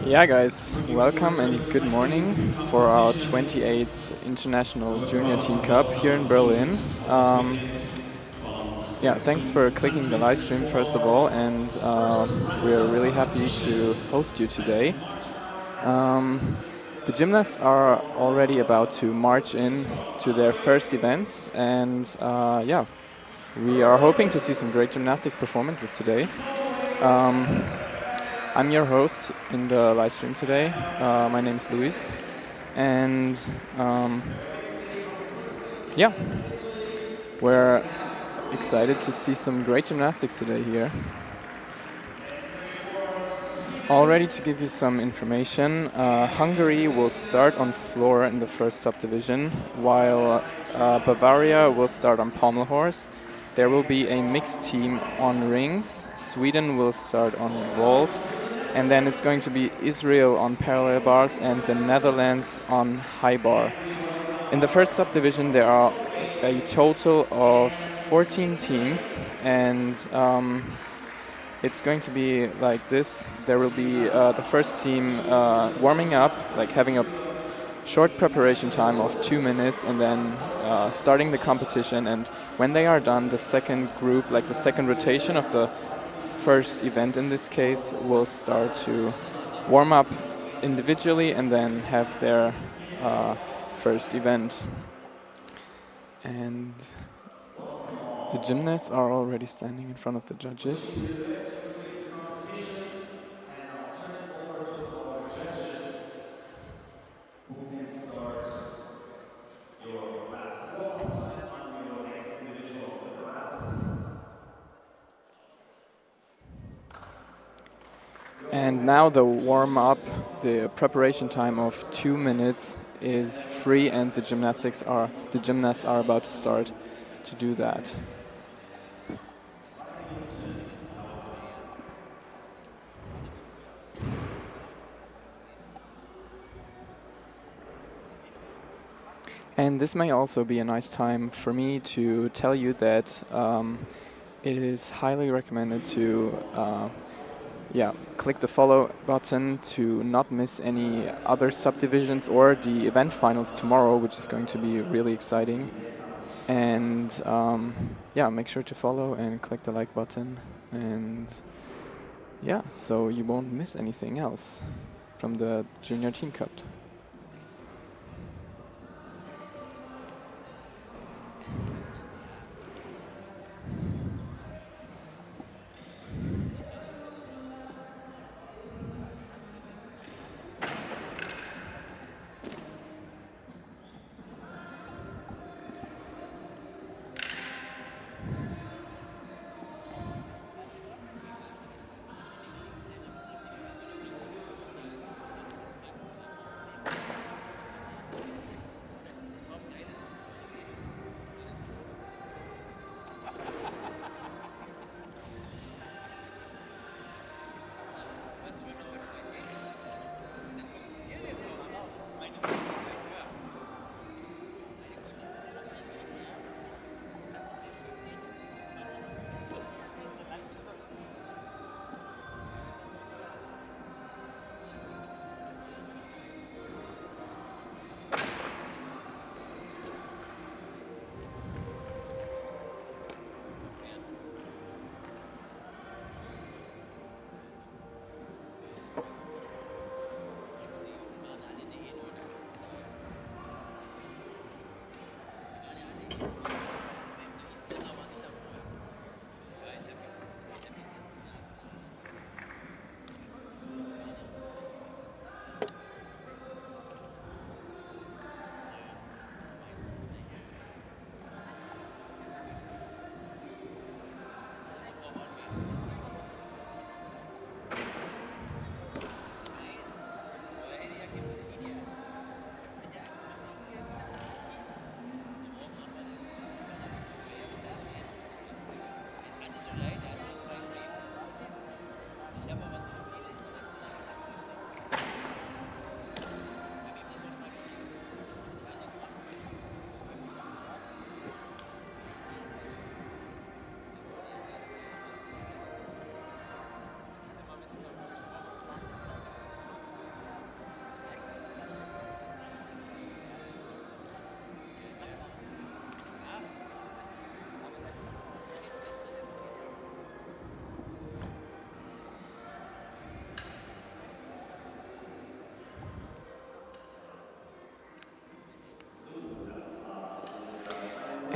Yeah, guys, welcome and good morning for our 28th International Junior Team Cup here in Berlin. Yeah, thanks for clicking the live stream first of all, and we're really happy to host you today. The gymnasts are already about to march in to their first events, and yeah, we are hoping to see some great gymnastics performances today. I'm your host in the live stream today. My name is Luis, and yeah, we're excited to see some great gymnastics today here. Already to give you some information, Hungary will start on floor in the first subdivision, while Bavaria will start on pommel horse. There will be a mixed team on rings. Sweden will start on vault. And then it's going to be Israel on parallel bars and the Netherlands on high bar. In the first subdivision, there are a total of 14 teams, and it's going to be like this. There will be the first team warming up, like having a short preparation time of 2 minutes, and then starting the competition. And when they are done, the second group, like the second rotation of the first event in this case, will start to warm up individually and then have their first event. And the gymnasts are already standing in front of the judges. And now the warm-up, the preparation time of 2 minutes is free, and the gymnasts are about to start to do that. And this may also be a nice time for me to tell you that it is highly recommended to click the follow button to not miss any other subdivisions or the event finals tomorrow, which is going to be really exciting. And yeah, make sure to follow and click the like button, and yeah, so you won't miss anything else from the Junior Team Cup.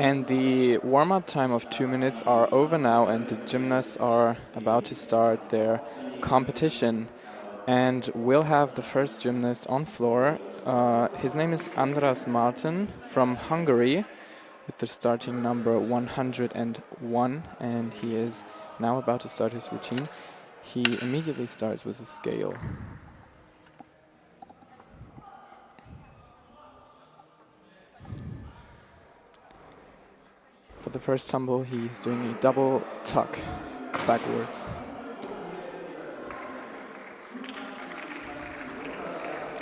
And the warm-up time of 2 minutes are over now, and the gymnasts are about to start their competition. And we'll have the first gymnast on floor. His name is András Martin from Hungary, with the starting number 101, and he is now about to start his routine. He immediately starts with a scale. For the first tumble, he's doing a double tuck backwards.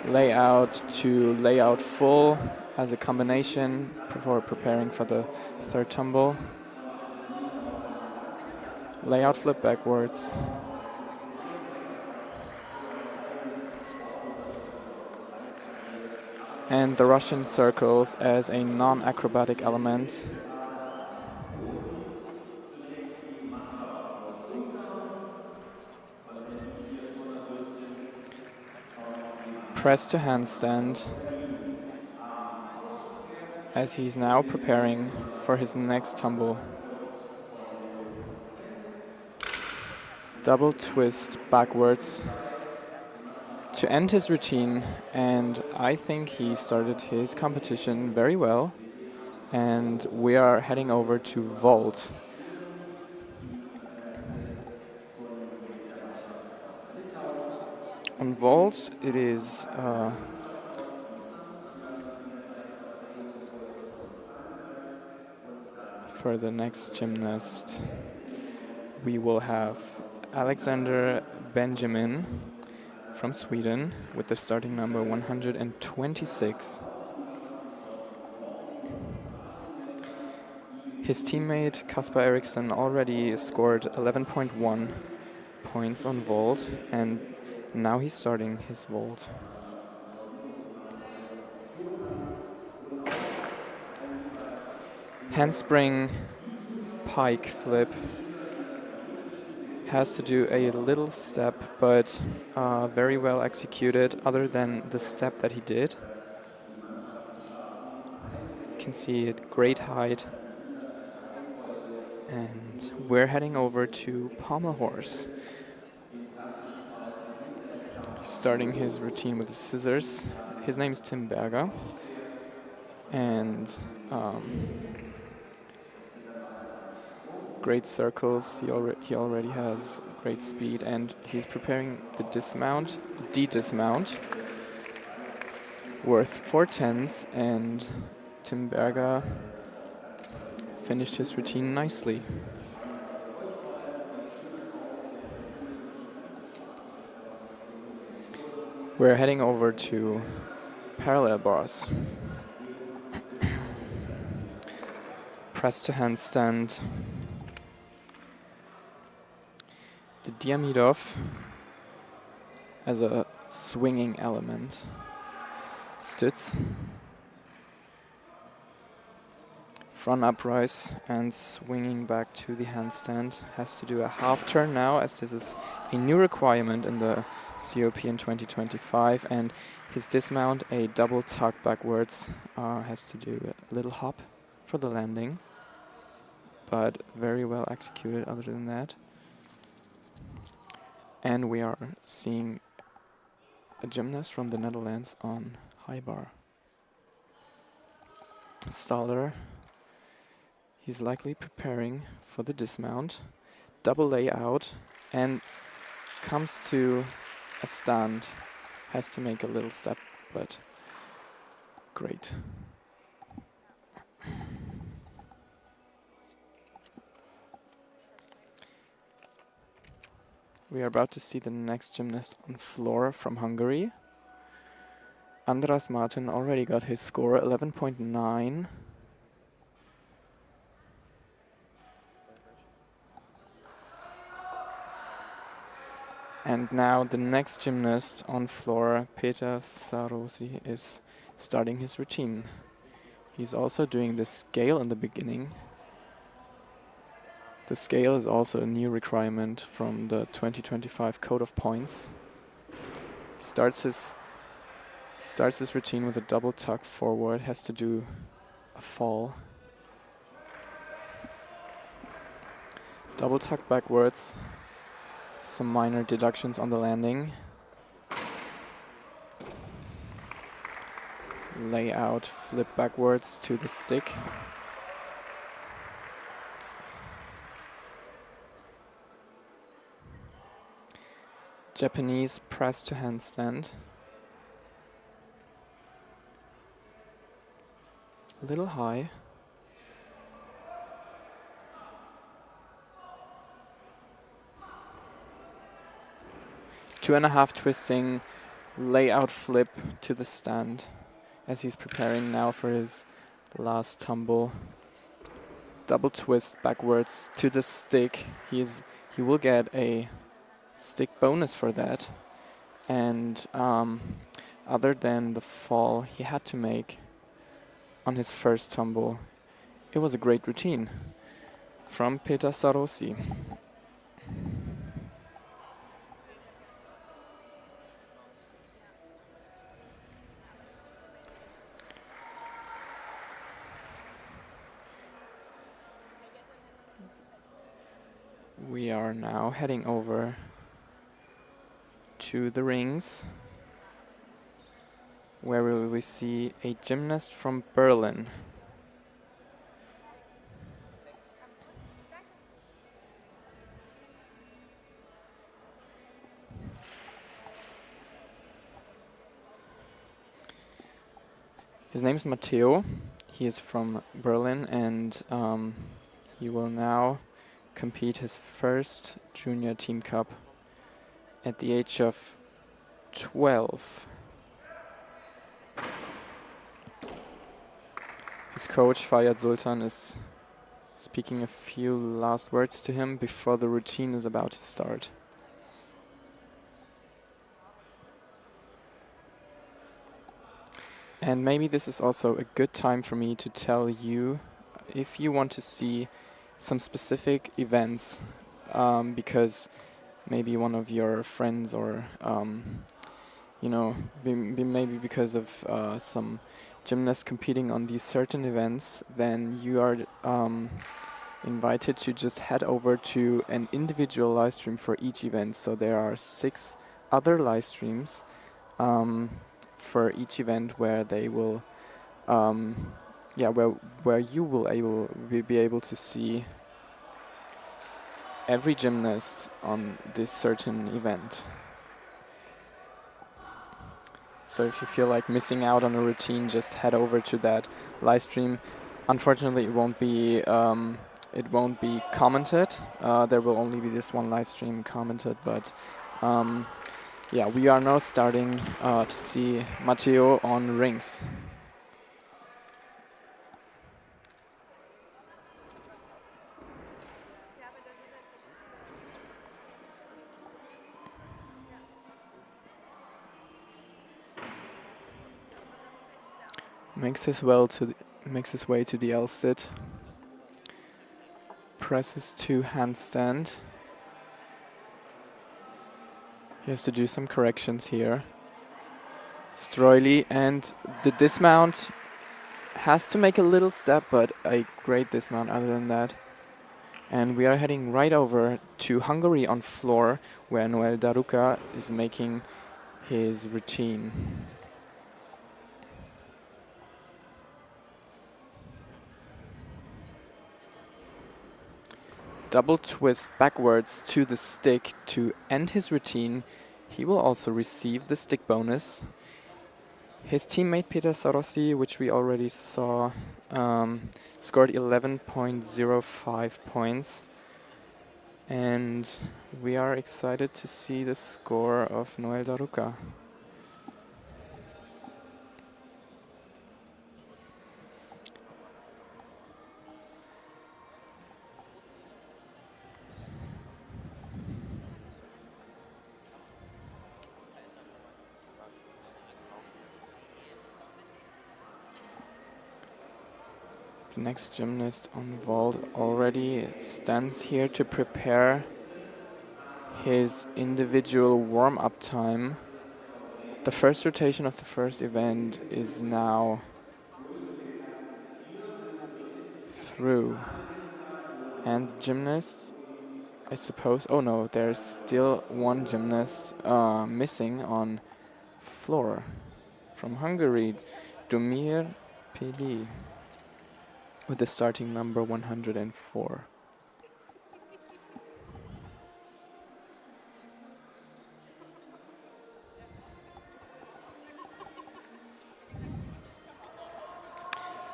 Layout to layout full as a combination before preparing for the third tumble. Layout flip backwards. And the Russian circles as a non-acrobatic element. Press to handstand, as he's now preparing for his next tumble. Double twist backwards to end his routine, and I think he started his competition very well. And we are heading over to vault. On vault, it is for the next gymnast, we will have Alexander Benjamin from Sweden with the starting number 126. His teammate Kasper Eriksson already scored 11.1 points on vault, and now he's starting his vault. Handspring pike flip. Has to do a little step, but very well executed, other than the step that he did. You can see it, great height. And we're heading over to pommel horse. Starting his routine with the scissors. His name is Tim Berger. And great circles, he already has great speed, and he's preparing the dismount, D-dismount, worth 4 tenths, and Tim Berger finished his routine nicely. We're heading over to parallel bars. Press to handstand. The Diamidov as a swinging element. Stütz. Front uprise and swinging back to the handstand. Has to do a half turn now, as this is a new requirement in the COP in 2025. And his dismount, a double tuck backwards, has to do a little hop for the landing. But very well executed other than that. And we are seeing a gymnast from the Netherlands on high bar. Staller. He's likely preparing for the dismount. Double layout and comes to a stand. Has to make a little step, but great. We are about to see the next gymnast on floor from Hungary. András Martin already got his score, 11.9. And now the next gymnast on floor, Peter Sarosi, is starting his routine. He's also doing the scale in the beginning. The scale is also a new requirement from the 2025 Code of Points. He starts his routine with a double tuck forward, has to do a fall. Double tuck backwards. Some minor deductions on the landing. Lay out, flip backwards to the stick. Japanese press to handstand. A little high. Two and a half twisting, layout flip to the stand as he's preparing now for his last tumble. Double twist backwards to the stick. He will get a stick bonus for that. And other than the fall he had to make on his first tumble, it was a great routine from Peter Sarosi. We are now heading over to the rings, where we will see a gymnast from Berlin. His name is Matteo. He is from Berlin, and he will now compete his first junior team cup at the age of 12. His coach Fayyad Sultan is speaking a few last words to him before the routine is about to start. And maybe this is also a good time for me to tell you if you want to see some specific events, because maybe one of your friends or you know, maybe because of some gymnasts competing on these certain events, then you are invited to just head over to an individual live stream for each event. So there are 6 other live streams for each event where they will where you will be able to see every gymnast on this certain event. So if you feel like missing out on a routine, just head over to that live stream. Unfortunately, it won't be commented. There will only be this one live stream commented, but yeah, we are now starting to see Matteo on rings. Makes his way to the L-sit. Presses to handstand. He has to do some corrections here. Stroili, and the dismount has to make a little step, but a great dismount other than that. And we are heading right over to Hungary on floor, where Noel Daruka is making his routine. Double twist backwards to the stick to end his routine. He will also receive the stick bonus. His teammate Peter Sarosi, which we already saw, scored 11.05 points. And we are excited to see the score of Noel Daruka. The next gymnast on vault already stands here to prepare his individual warm-up time. The first rotation of the first event is now through, and the gymnasts I suppose. Oh no, there's still one gymnast missing on floor. From Hungary, Domir Peli, with the starting number 104.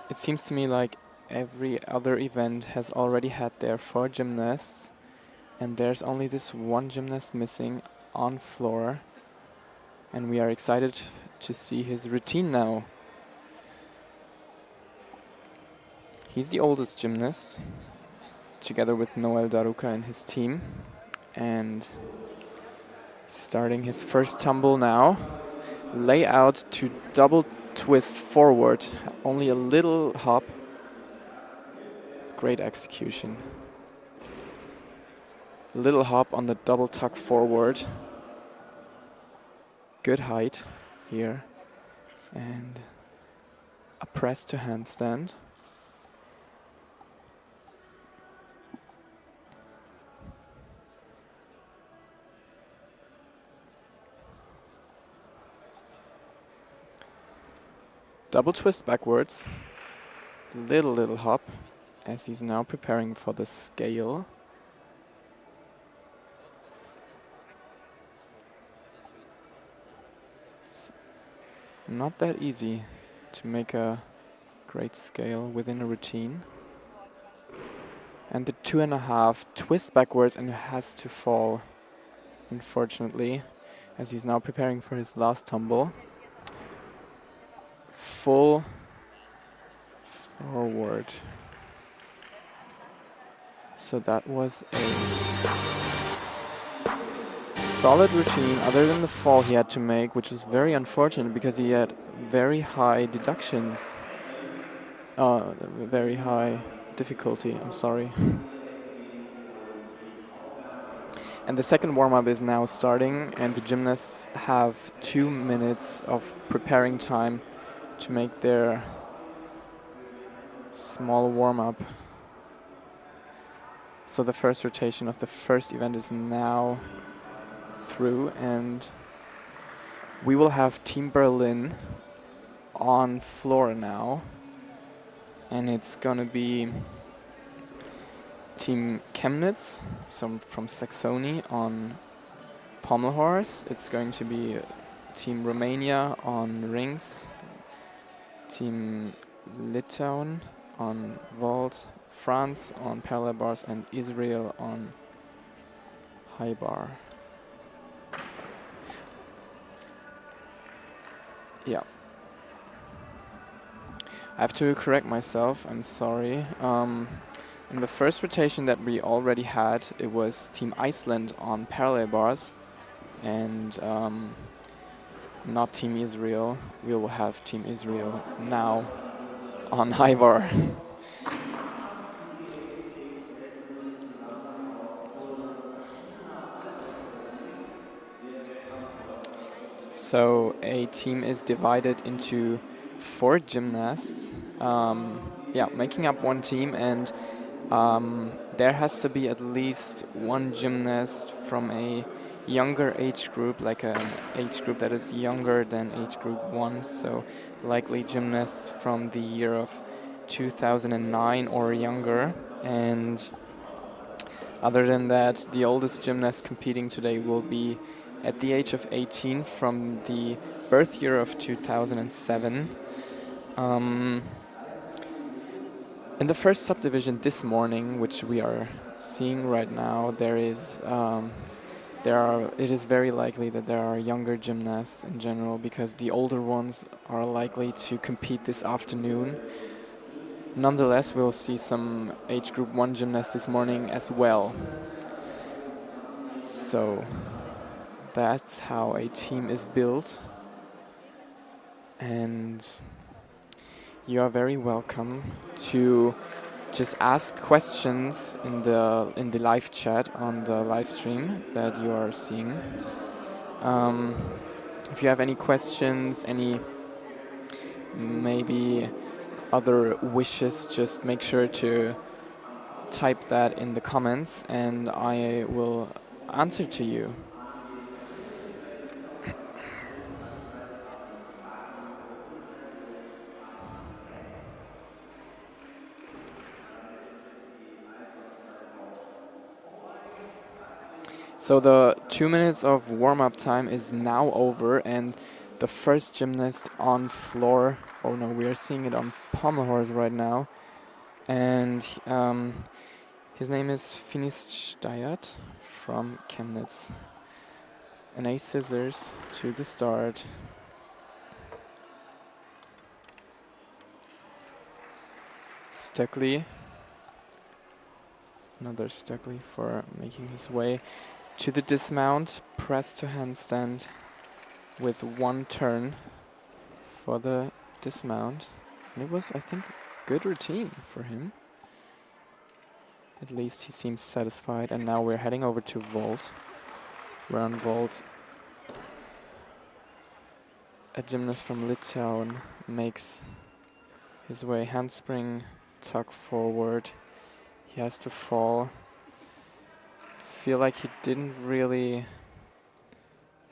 It seems to me like every other event has already had their 4 gymnasts, and there's only this one gymnast missing on floor, and we are excited to see his routine now. He's the oldest gymnast, together with Noel Daruka and his team, and starting his first tumble now. Layout to double twist forward, only a little hop. Great execution. Little hop on the double tuck forward. Good height here. And a press to handstand. Double twist backwards. Little hop as he's now preparing for the scale. Not that easy to make a great scale within a routine. And the 2.5 twist backwards and has to fall, unfortunately, as he's now preparing for his last tumble. Full forward. So that was a solid routine, other than the fall he had to make, which was very unfortunate because he had very high deductions. Very high difficulty, I'm sorry. And the second warm-up is now starting, and the gymnasts have 2 minutes of preparing time to make their small warm-up. So the first rotation of the first event is now through, and we will have Team Berlin on floor now, and it's gonna be Team Chemnitz, from Saxony, on pommel horse. It's going to be Team Romania on rings, Team Litauen on vault, France on parallel bars, and Israel on high bar. Yeah. I have to correct myself, I'm sorry. In the first rotation that we already had, it was Team Iceland on parallel bars, and not Team Israel. We will have Team Israel now on high bar. So a team is divided into 4 gymnasts, making up one team, and there has to be at least one gymnast from a younger age group, like an age group that is younger than age group 1, so likely gymnasts from the year of 2009 or younger. And other than that, the oldest gymnast competing today will be at the age of 18 from the birth year of 2007. In the first subdivision this morning, which we are seeing right now, it is very likely that there are younger gymnasts in general, because the older ones are likely to compete this afternoon. Nonetheless, we'll see some age group 1 gymnasts this morning as well. So that's how a team is built, and you are very welcome to just ask questions in the live chat on the live stream that you are seeing. If you have any questions, any maybe other wishes, just make sure to type that in the comments and I will answer to you. So the 2 minutes of warm-up time is now over, and the first gymnast on floor, oh no, we are seeing it on pommel horse right now, and his name is Finis Steyert from Chemnitz. An ace scissors to the start. Stöckli, another Stöckli for making his way to the dismount, press to handstand with 1 turn for the dismount. And it was, I think, good routine for him. At least he seems satisfied. And now we're heading over to vault. We're on vault. A gymnast from Litauen makes his way handspring, tuck forward. He has to fall. Feel like he didn't really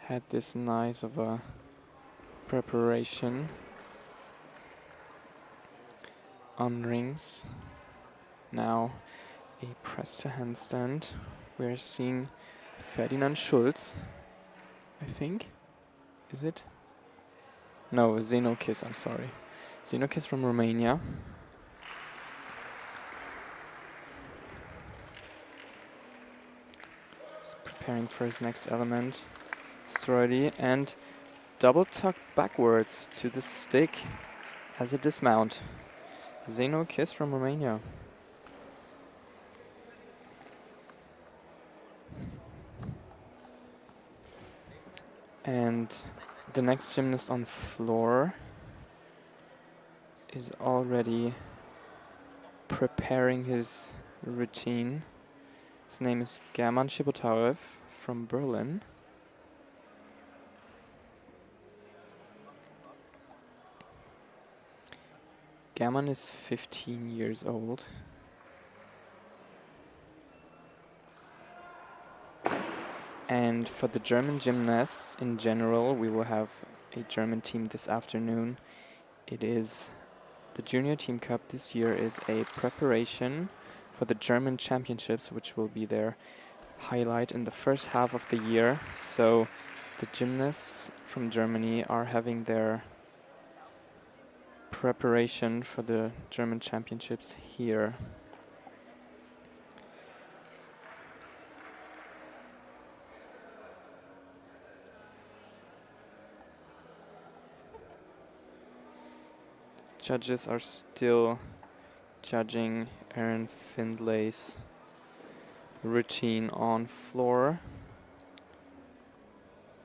had this nice of a preparation on rings. Now a press to handstand. We're seeing Ferdinand Schulz, I think. Is it? No, Zenokis, I'm sorry. Zenokis from Romania. Preparing for his next element. Stroidi and double tuck backwards to the stick as a dismount. Zeno Kiss from Romania. And the next gymnast on floor is already preparing his routine. His name is German Shibotarev from Berlin. German is 15 years old. And for the German gymnasts in general, we will have a German team this afternoon. It is the Junior Team Cup this year is a preparation for the German Championships, which will be their highlight in the first half of the year. So the gymnasts from Germany are having their preparation for the German Championships here. Judges are still judging Aaron Findlay's routine on floor.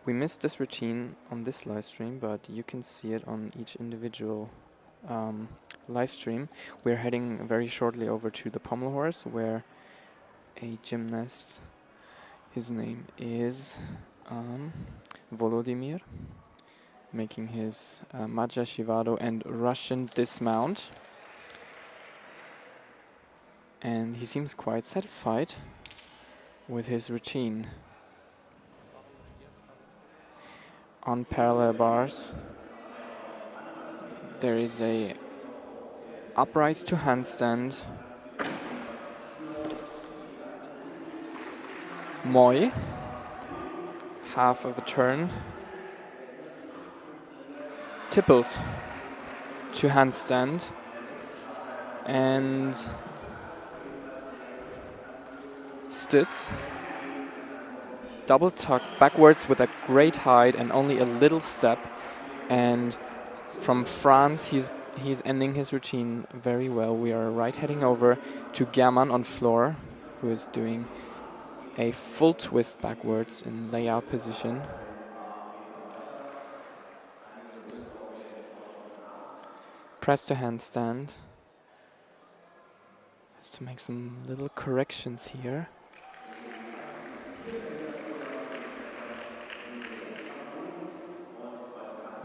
We missed this routine on this live stream, but you can see it on each individual live stream. We're heading very shortly over to the pommel horse, where a gymnast, his name is Volodymyr, making his Magyar Shivado and Russian dismount. And he seems quite satisfied with his routine. On parallel bars, there is a uprise to handstand, moi, half of a turn, tippled to handstand, and stütz, double tuck backwards with a great height and only a little step. And from France, he's ending his routine very well. We are right heading over to German on floor, who is doing a full twist backwards in layout position. Press to handstand. Has to make some little corrections here.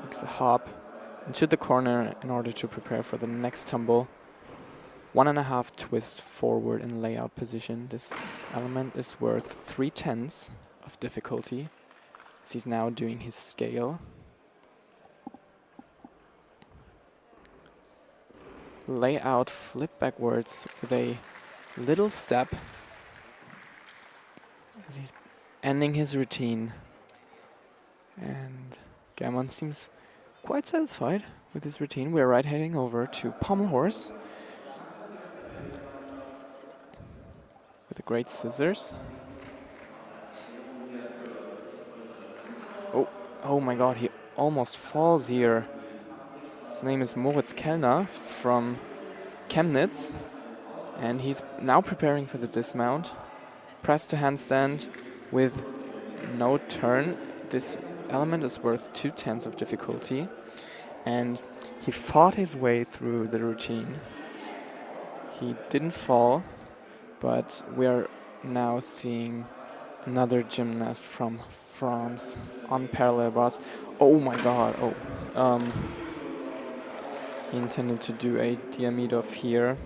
Makes a hop into the corner in order to prepare for the next tumble. 1.5 twist forward in layout position. This element is worth 3/10 of difficulty, as he's now doing his scale. Layout flip backwards with a little step, as he's ending his routine. And Gammon seems quite satisfied with his routine. We're right heading over to pommel horse with the great scissors. Oh my god, he almost falls here. His name is Moritz Kellner from Chemnitz, and he's now preparing for the dismount. Press to handstand with no turn. This element is worth 2/10 of difficulty, and he fought his way through the routine. He didn't fall, but we are now seeing another gymnast from France on parallel bars. Oh my god, he intended to do a Diamidov here.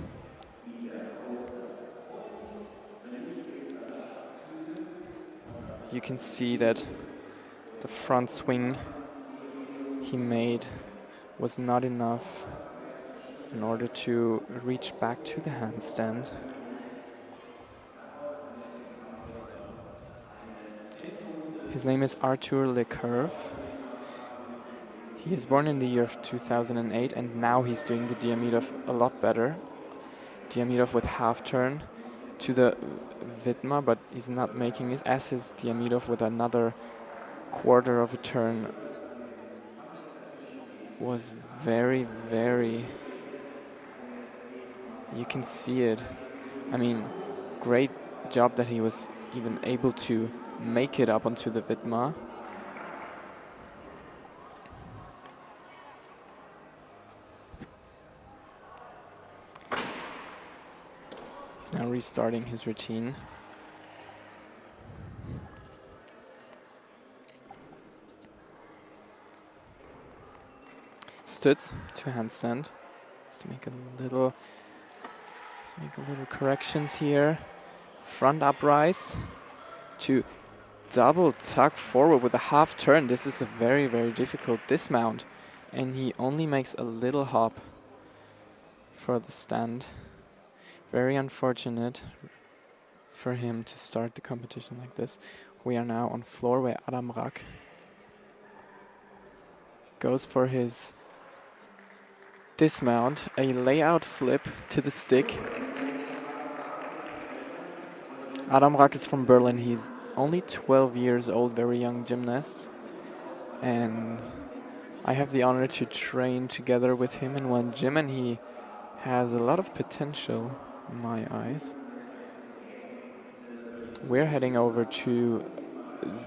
You can see that the front swing he made was not enough in order to reach back to the handstand. His name is Arthur Lecurve. He is born in the year of 2008, and now he's doing the Diamidov a lot better. Diamidov with half turn to the Widmer, but he's not making his Diamidov with another quarter of a turn. Was very, you can see it. I mean, great job that he was even able to make it up onto the Widmer. He's now restarting his routine. Stütz to handstand. Just to make a little corrections here. Front uprise to double tuck forward with a half turn. This is a very, very difficult dismount, and he only makes a little hop for the stand. Very unfortunate for him to start the competition like this. We are now on floor where Adam Rack goes for his dismount, a layout flip to the stick. Adam Rack is from Berlin. He's only 12 years old, very young gymnast. And I have the honor to train together with him in one gym, and he has a lot of potential in my eyes. We're heading over to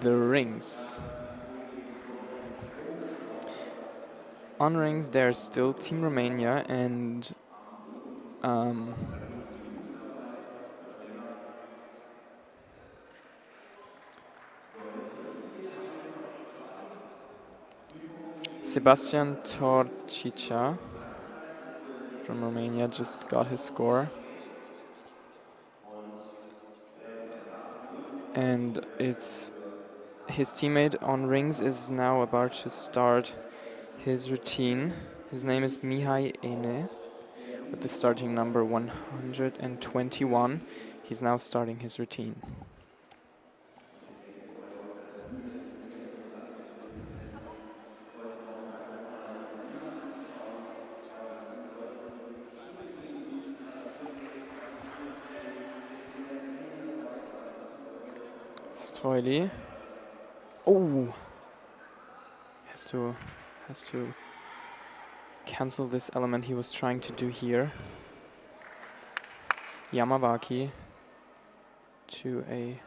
the rings. On rings, there's still Team Romania and Sebastian Torcica from Romania just got his score. And it's his teammate on rings is now about to start his routine. His name is Mihai Ene with the starting number 121. He's now starting his routine. Streuli. Oh! Has to cancel this element he was trying to do here. Yamawaki to a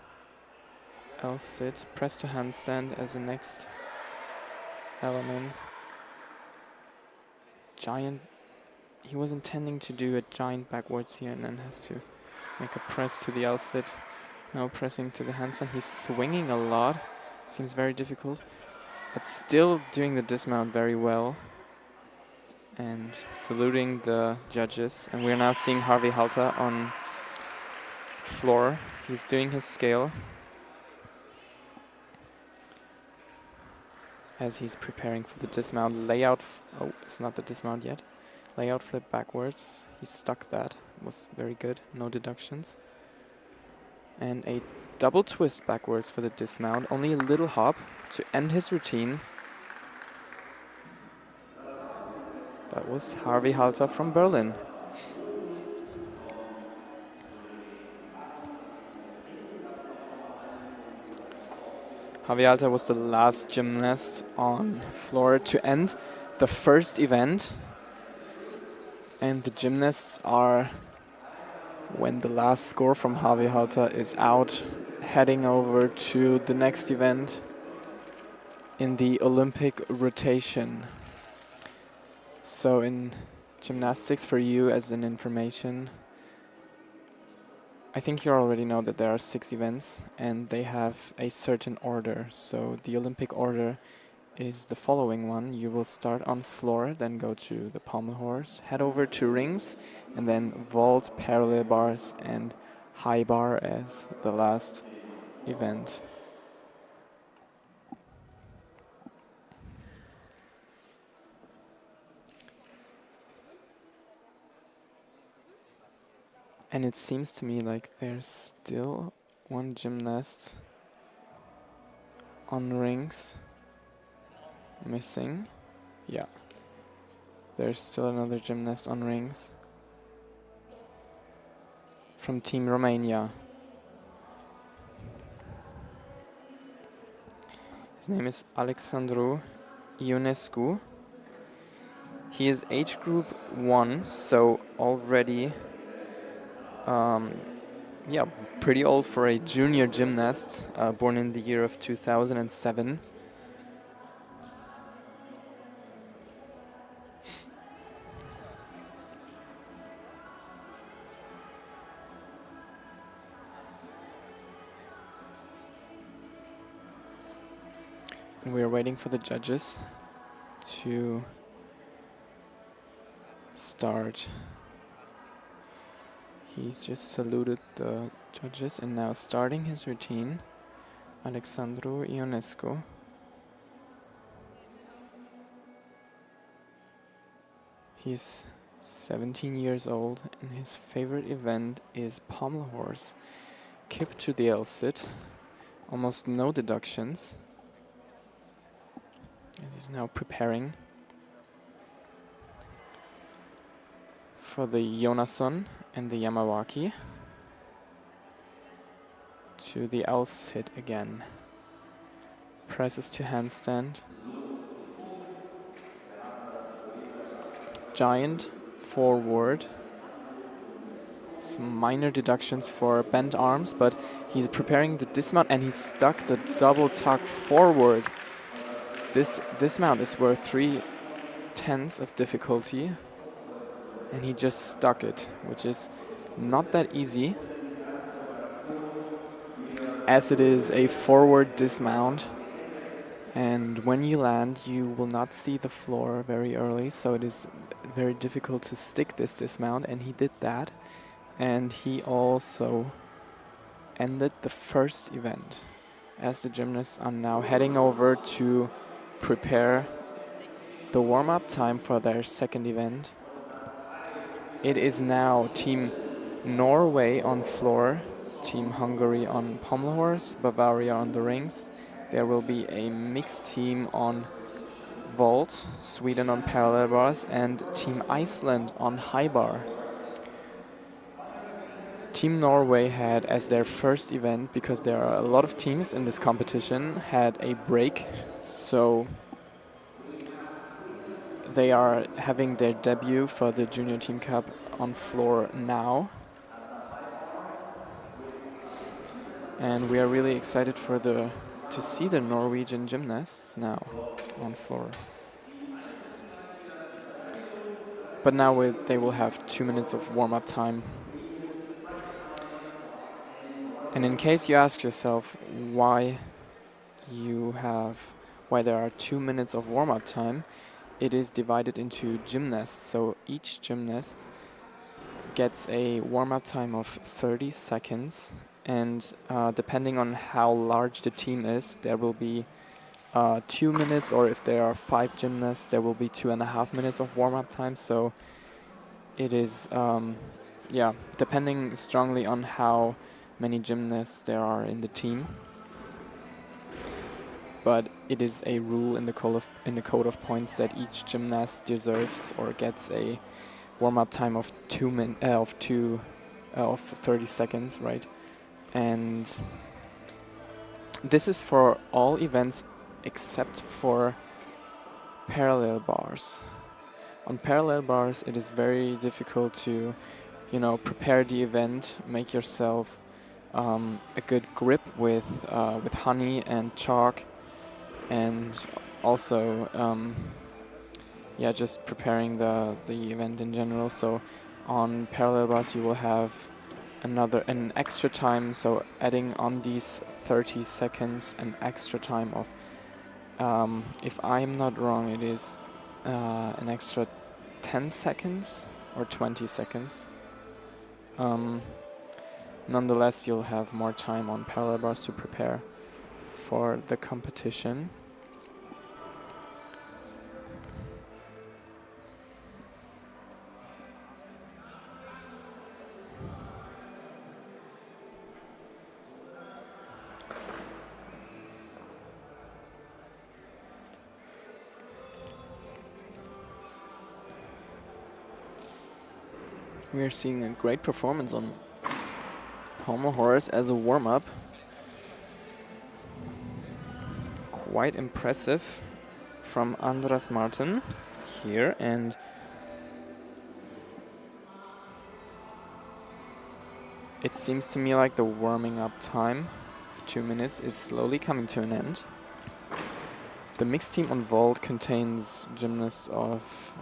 L-sit. Press to handstand as the next element. Giant. He was intending to do a giant backwards here and then has to make a press to the L-sit. Now pressing to the handstand. He's swinging a lot. Seems very difficult. But still doing the dismount very well. and saluting the judges. And we're now seeing Harvey Halter on floor. He's doing his scale as he's preparing for the dismount. Layout, oh, it's not the dismount yet. Layout flip backwards. He stuck that, was very good, no deductions. And a double twist backwards for the dismount, only a little hop to end his routine. That was Harvey Halter from Berlin. Harvey Halter was the last gymnast on floor to end the first event. And the gymnasts are, when the last score from Harvey Halter is out, heading over to the next event in the Olympic rotation. So in gymnastics, for you as an information, I think you already know that there are 6 events and they have a certain order. So the Olympic order is the following one. You will start on floor, then go to the pommel horse, head over to rings, and then vault, parallel bars, and high bar as the last event. And it seems to me like there's still one gymnast on rings missing. Yeah. There's still another gymnast on rings from Team Romania. His name is Alexandru Ionescu. He is age group 1, so already yeah, pretty old for a junior gymnast, born in the year of 2007. We're waiting for the judges to start. He's just saluted the judges and now starting his routine, Alexandru Ionescu. He's 17 years old and his favorite event is pommel horse. Kip to the L-sit, almost no deductions. And he's now preparing for the Yonason and the Yamawaki. To the L-sit again. Presses to handstand. Giant forward. Some minor deductions for bent arms, but he's preparing the dismount and he stuck the double tuck forward. This dismount is worth 3/10 of difficulty. And he just stuck it, which is not that easy, as it is a forward dismount. And when you land, you will not see the floor very early, so it is very difficult to stick this dismount, and he did that. And he also ended the first event, as the gymnasts are now heading over to prepare the warm-up time for their second event. It is now Team Norway on floor, Team Hungary on pommel horse, Bavaria on the rings. There will be a mixed team on vault, Sweden on parallel bars, and Team Iceland on high bar. Team Norway had as their first event, because there are a lot of teams in this competition, had a break, so they are having their debut for the Junior Team Cup on floor now. And we are really excited for to see the Norwegian gymnasts now on floor. But now they will have 2 minutes of warm-up time. And in case you ask yourself why there are 2 minutes of warm-up time, it is divided into gymnasts. So each gymnast gets a warm-up time of 30 seconds, and depending on how large the team is, there will be 2 minutes, or if there are 5 gymnasts, there will be 2.5 minutes of warm-up time. So it is, yeah, depending strongly on how many gymnasts there are in the team. But it is a rule in the code of points that each gymnast deserves or gets a warm-up time of 30 seconds, right? And this is for all events except for parallel bars. On parallel bars, it is very difficult to, you know, prepare the event, make yourself a good grip with honey and chalk, and also yeah, just preparing the event in general. So on parallel bars you will have an extra time, so adding on these 30 seconds an extra time of if I'm not wrong, it is an extra 10 seconds or 20 seconds. Nonetheless, you'll have more time on parallel bars to prepare for the competition. We are seeing a great performance on pommel horse as a warm-up. Quite impressive from Andras Martin here, and it seems to me like the warming up time of 2 minutes is slowly coming to an end. The mixed team on vault contains gymnasts of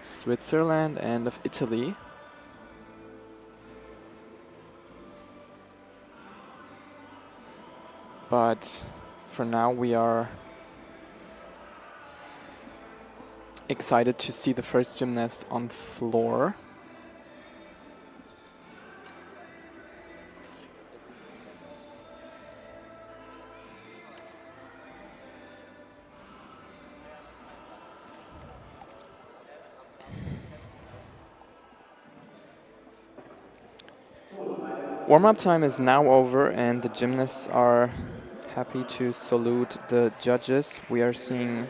Switzerland and of Italy. But for now we are excited to see the first gymnast on floor. Warm-up time is now over and the gymnasts are happy to salute the judges. We are seeing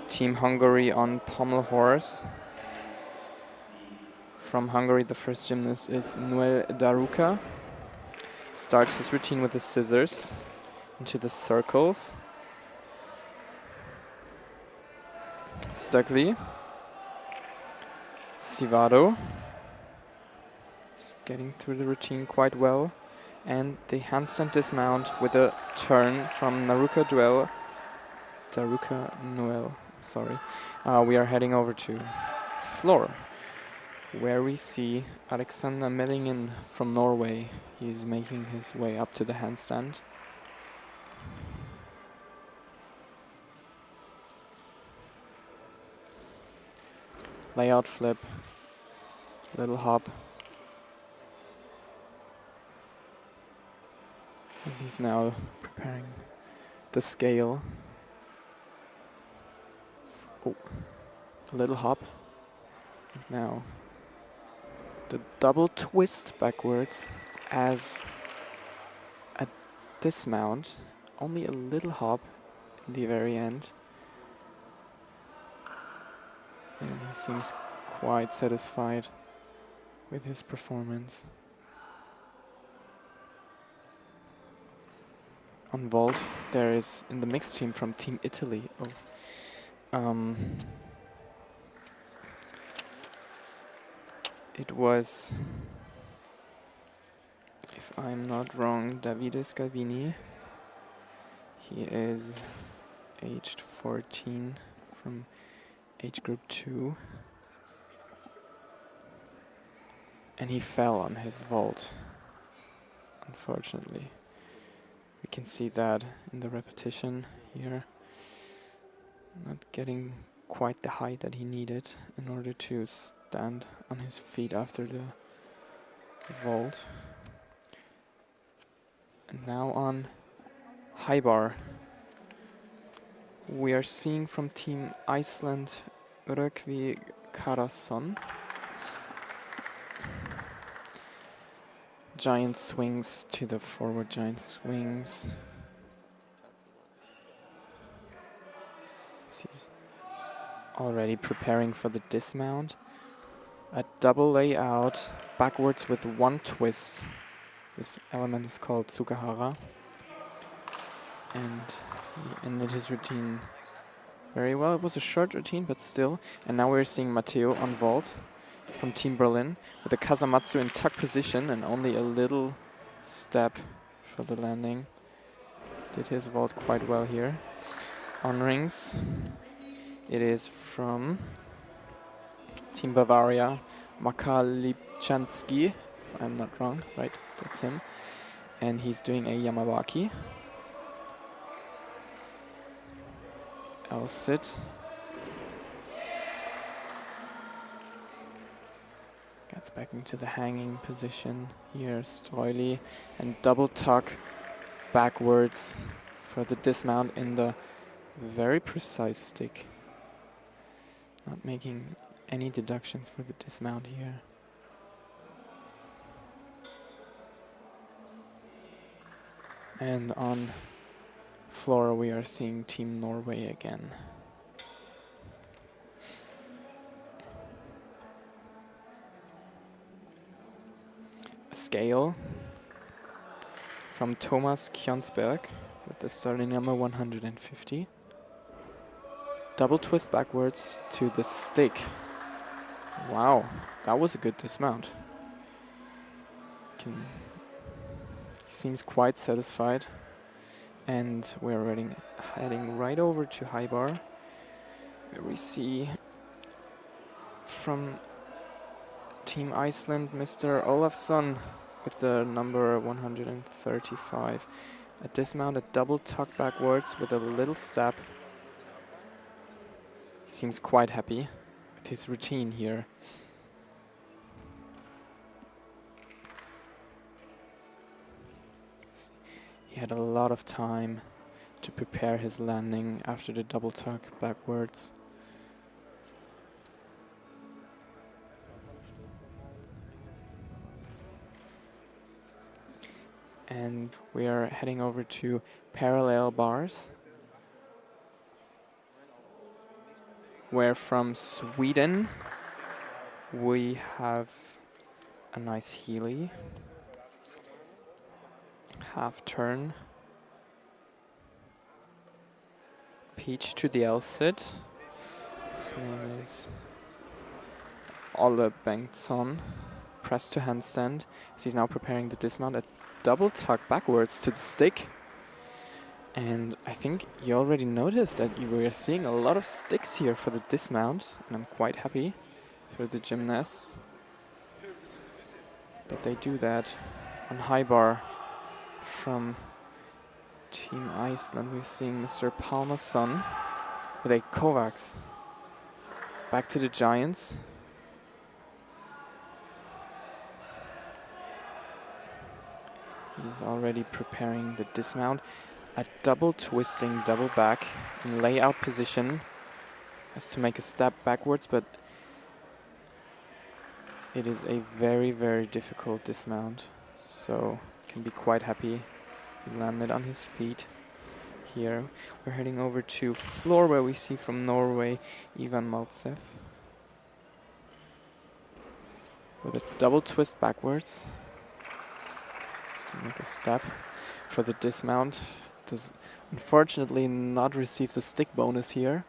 Team Hungary on pommel horse. From Hungary, the first gymnast is Noel Daruka. Starts his routine with the scissors into the circles. Stöckli. Sivado. Getting through the routine quite well. And the handstand dismount with a turn from Daruka Noel, sorry. We are heading over to floor, where we see Alexander Mellingen from Norway. He's making his way up to the handstand. Layout flip, little hop. As he's now preparing the scale. Oh, a little hop. And now the double twist backwards as a dismount. Only a little hop in the very end. And he seems quite satisfied with his performance. On vault, there is in the mixed team from Team Italy. It was, if I'm not wrong, Davide Scalvini. He is aged 14 from age group 2. And he fell on his vault, unfortunately. We can see that in the repetition here. Not getting quite the height that he needed in order to stand on his feet after the vault. And now on high bar, we are seeing from Team Iceland Uhr Gerätefinals. Giant swings to the forward giant swings. He's already preparing for the dismount. A double layout backwards with one twist. This element is called Tsukahara. And he ended his routine very well. It was a short routine, but still. And now we're seeing Matteo on vault from Team Berlin with a Kazamatsu in tuck position and only a little step for the landing. Did his vault quite well here. On rings, it is from Team Bavaria, Makalipchansky, if I'm not wrong, right, that's him. And he's doing a Yamawaki. L-sit. Gets back into the hanging position here, Stroili, and double tuck backwards for the dismount in the very precise stick. Not making any deductions for the dismount here. And on floor we are seeing Team Norway again. A scale from Thomas Kjonsberg with the starting number 150. Double twist backwards to the stick. Wow, that was a good dismount. Seems quite satisfied. And we're heading right over to high bar, where we see from Team Iceland, Mr. Olafsson with the number 135. A dismount, a double tuck backwards with a little step. Seems quite happy with his routine here. He had a lot of time to prepare his landing after the double tuck backwards. And we are heading over to parallel bars, where from Sweden we have a nice Healy. Half turn. Peach to the L-sit. His name is Olle Bengtsson. Press to handstand. As he's now preparing the dismount. A double tuck backwards to the stick. And I think you already noticed that you were seeing a lot of sticks here for the dismount. And I'm quite happy for the gymnasts that they do that on high bar. From Team Iceland, we're seeing Mr. Palmason with a Kovacs. Back to the Giants. He's already preparing the dismount. A double twisting, double back in layout position. Has to make a step backwards, but it is a very, very difficult dismount. So can be quite happy. He landed on his feet here. We're heading over to floor, where we see from Norway Ivan Maltsev with a double twist backwards. Just to make a step for the dismount. Does unfortunately not receive the stick bonus here.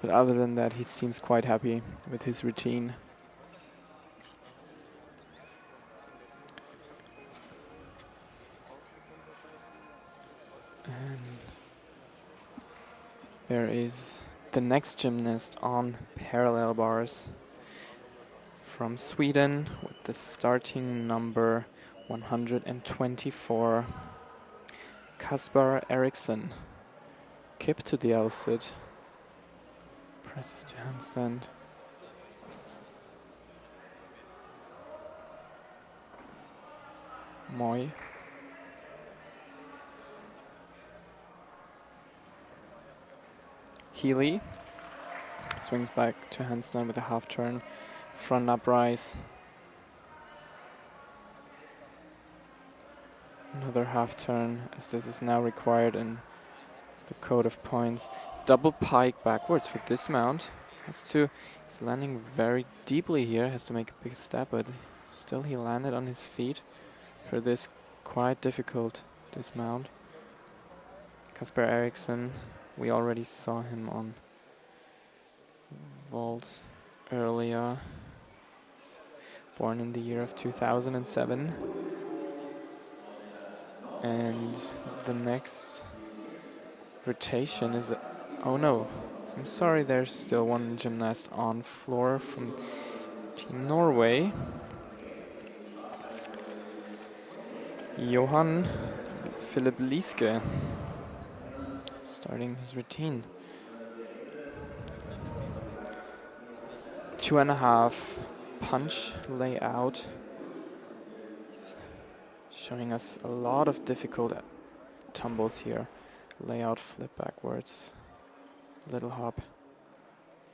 But other than that, he seems quite happy with his routine. There is the next gymnast on parallel bars from Sweden with the starting number 124, Kaspar Eriksson. skip to the L-sit. Presses to handstand. Moi. Healy. Swings back to handstand with a half turn. Front uprise. Another half turn, as this is now required in the code of points. Double pike backwards for dismount. He's landing very deeply here, has to make a big step, but still he landed on his feet for this quite difficult dismount. Kasper Eriksson, we already saw him on vault earlier. He's born in the year of 2007. And the next rotation is... oh no, I'm sorry, there's still one gymnast on floor from Team Norway. Johan Philip Lieske starting his routine. 2.5 punch layout. He's showing us a lot of difficult tumbles here. Layout, flip backwards, little hop.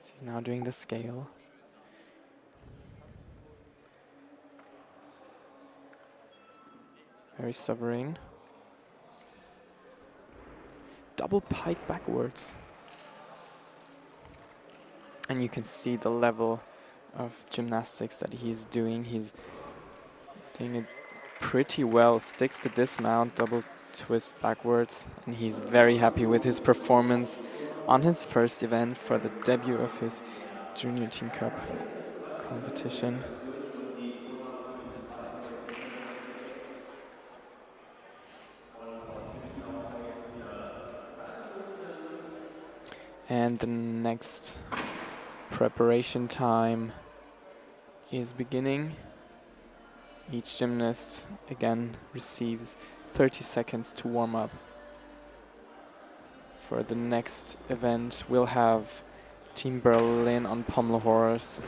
He's now doing the scale. Very sovereign. Double pike backwards. And you can see the level of gymnastics that he's doing. He's doing it pretty well. Sticks to dismount, double twist backwards. And he's very happy with his performance on his first event for the debut of his Junior Team Cup competition. And the next preparation time is beginning. Each gymnast again receives 30 seconds to warm up. For the next event, we'll have Team Berlin on pommel horse.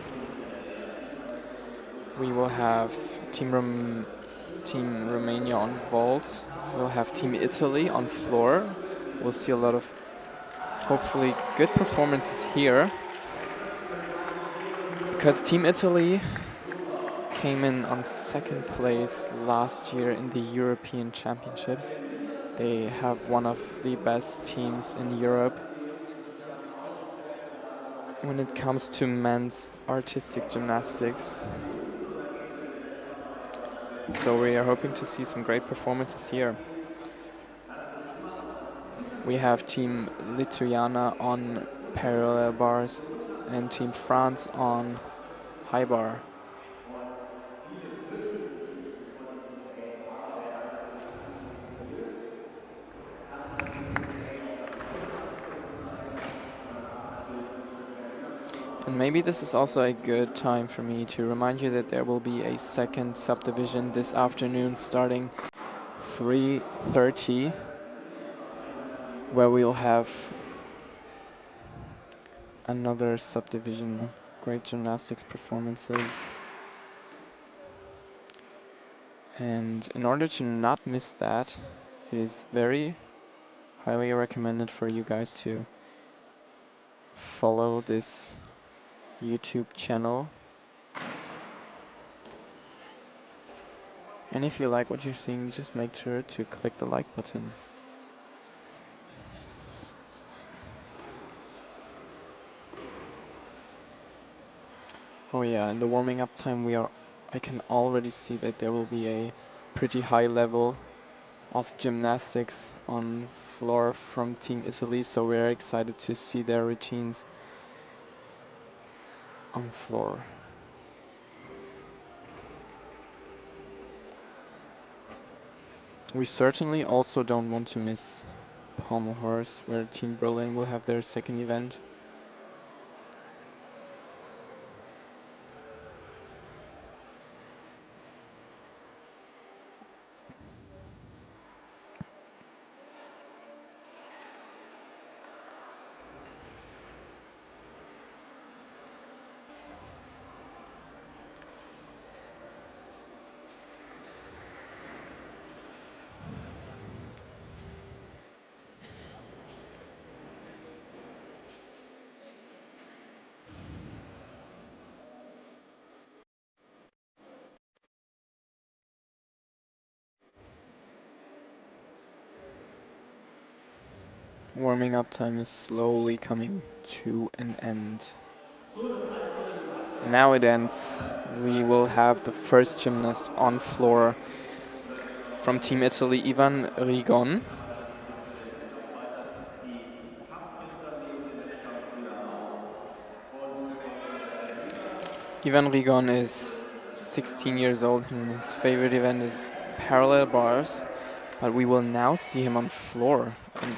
We will have Team Romania on vault. We'll have Team Italy on floor. We'll see a lot of hopefully good performances here, because Team Italy came in on second place last year in the European Championships. They have one of the best teams in Europe when it comes to men's artistic gymnastics. So we are hoping to see some great performances here. We have Team Lithuania on parallel bars and Team France on high bar. And maybe this is also a good time for me to remind you that there will be a second subdivision this afternoon starting 3:30, where we'll have another subdivision of great gymnastics performances. And in order to not miss that, it is very highly recommended for you guys to follow this YouTube channel. And if you like what you're seeing, just make sure to click the like button. Oh yeah, in the warming up time I can already see that there will be a pretty high level of gymnastics on floor from Team Italy, so we're excited to see their routines on floor. We certainly also don't want to miss pommel horse, where Team Berlin will have their second event. Warming up time is slowly coming to an end. Now it ends. We will have the first gymnast on floor from Team Italy, Ivan Rigon. Ivan Rigon is 16 years old and his favorite event is parallel bars, but we will now see him on floor. And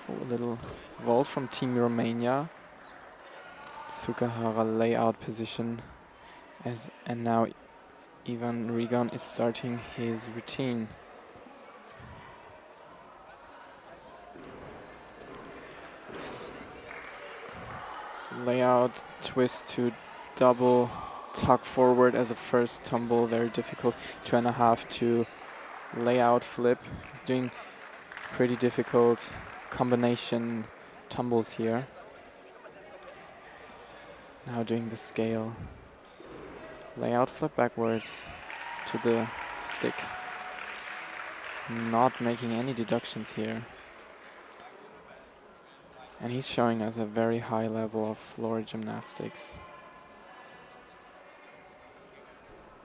a little vault from Team Romania. Tsukahara layout position, and now Ivan Rigon is starting his routine. Layout, twist to double tuck forward as a first tumble, very difficult. 2.5 to layout flip. He's doing pretty difficult combination tumbles here. Now doing the scale. Layout flip backwards to the stick. Not making any deductions here. And he's showing us a very high level of floor gymnastics,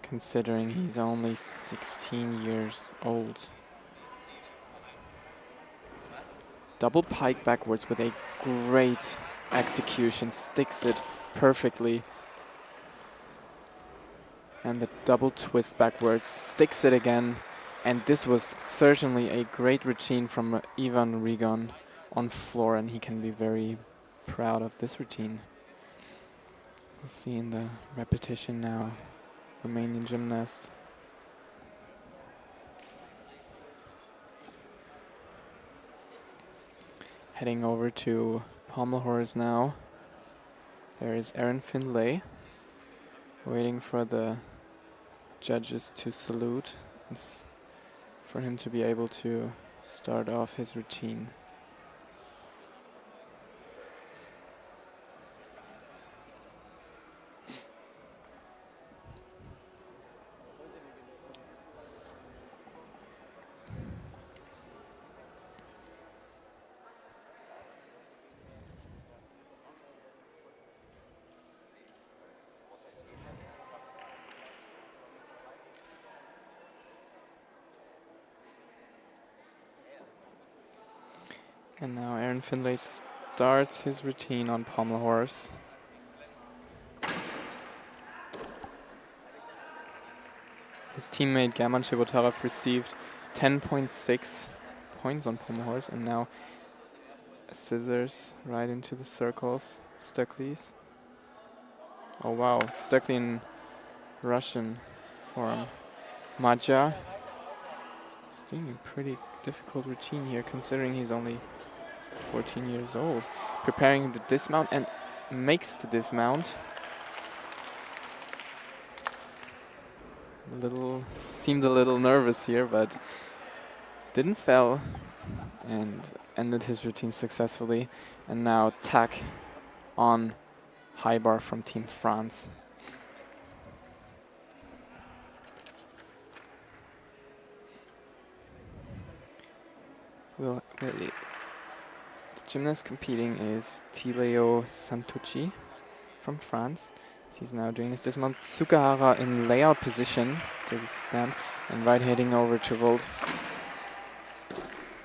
considering he's only 16 years old. Double pike backwards with a great execution, sticks it perfectly. And the double twist backwards, sticks it again. And this was certainly a great routine from Ivan Rigon on floor, and he can be very proud of this routine. We'll see in the repetition now, Romanian gymnast. Heading over to pommel horse now. There is Aaron Findlay, waiting for the judges to salute. It's for him to be able to start off his routine. And now Aaron Findlay starts his routine on pommel horse. His teammate German Chebotarov received 10.6 points on pommel horse, and now scissors right into the circles. Stöcklis. Oh wow, Stöckli in Russian form. Maja. He's doing a pretty difficult routine here, considering he's only 14 years old. Preparing the dismount and makes the dismount. Seemed a little nervous here, but didn't fail and ended his routine successfully. And now tack on high bar from Team France. The gymnast competing is Tileo Santucci from France. He's now doing his dismount. Tsukahara in layout position to the stand, and right heading over to vault,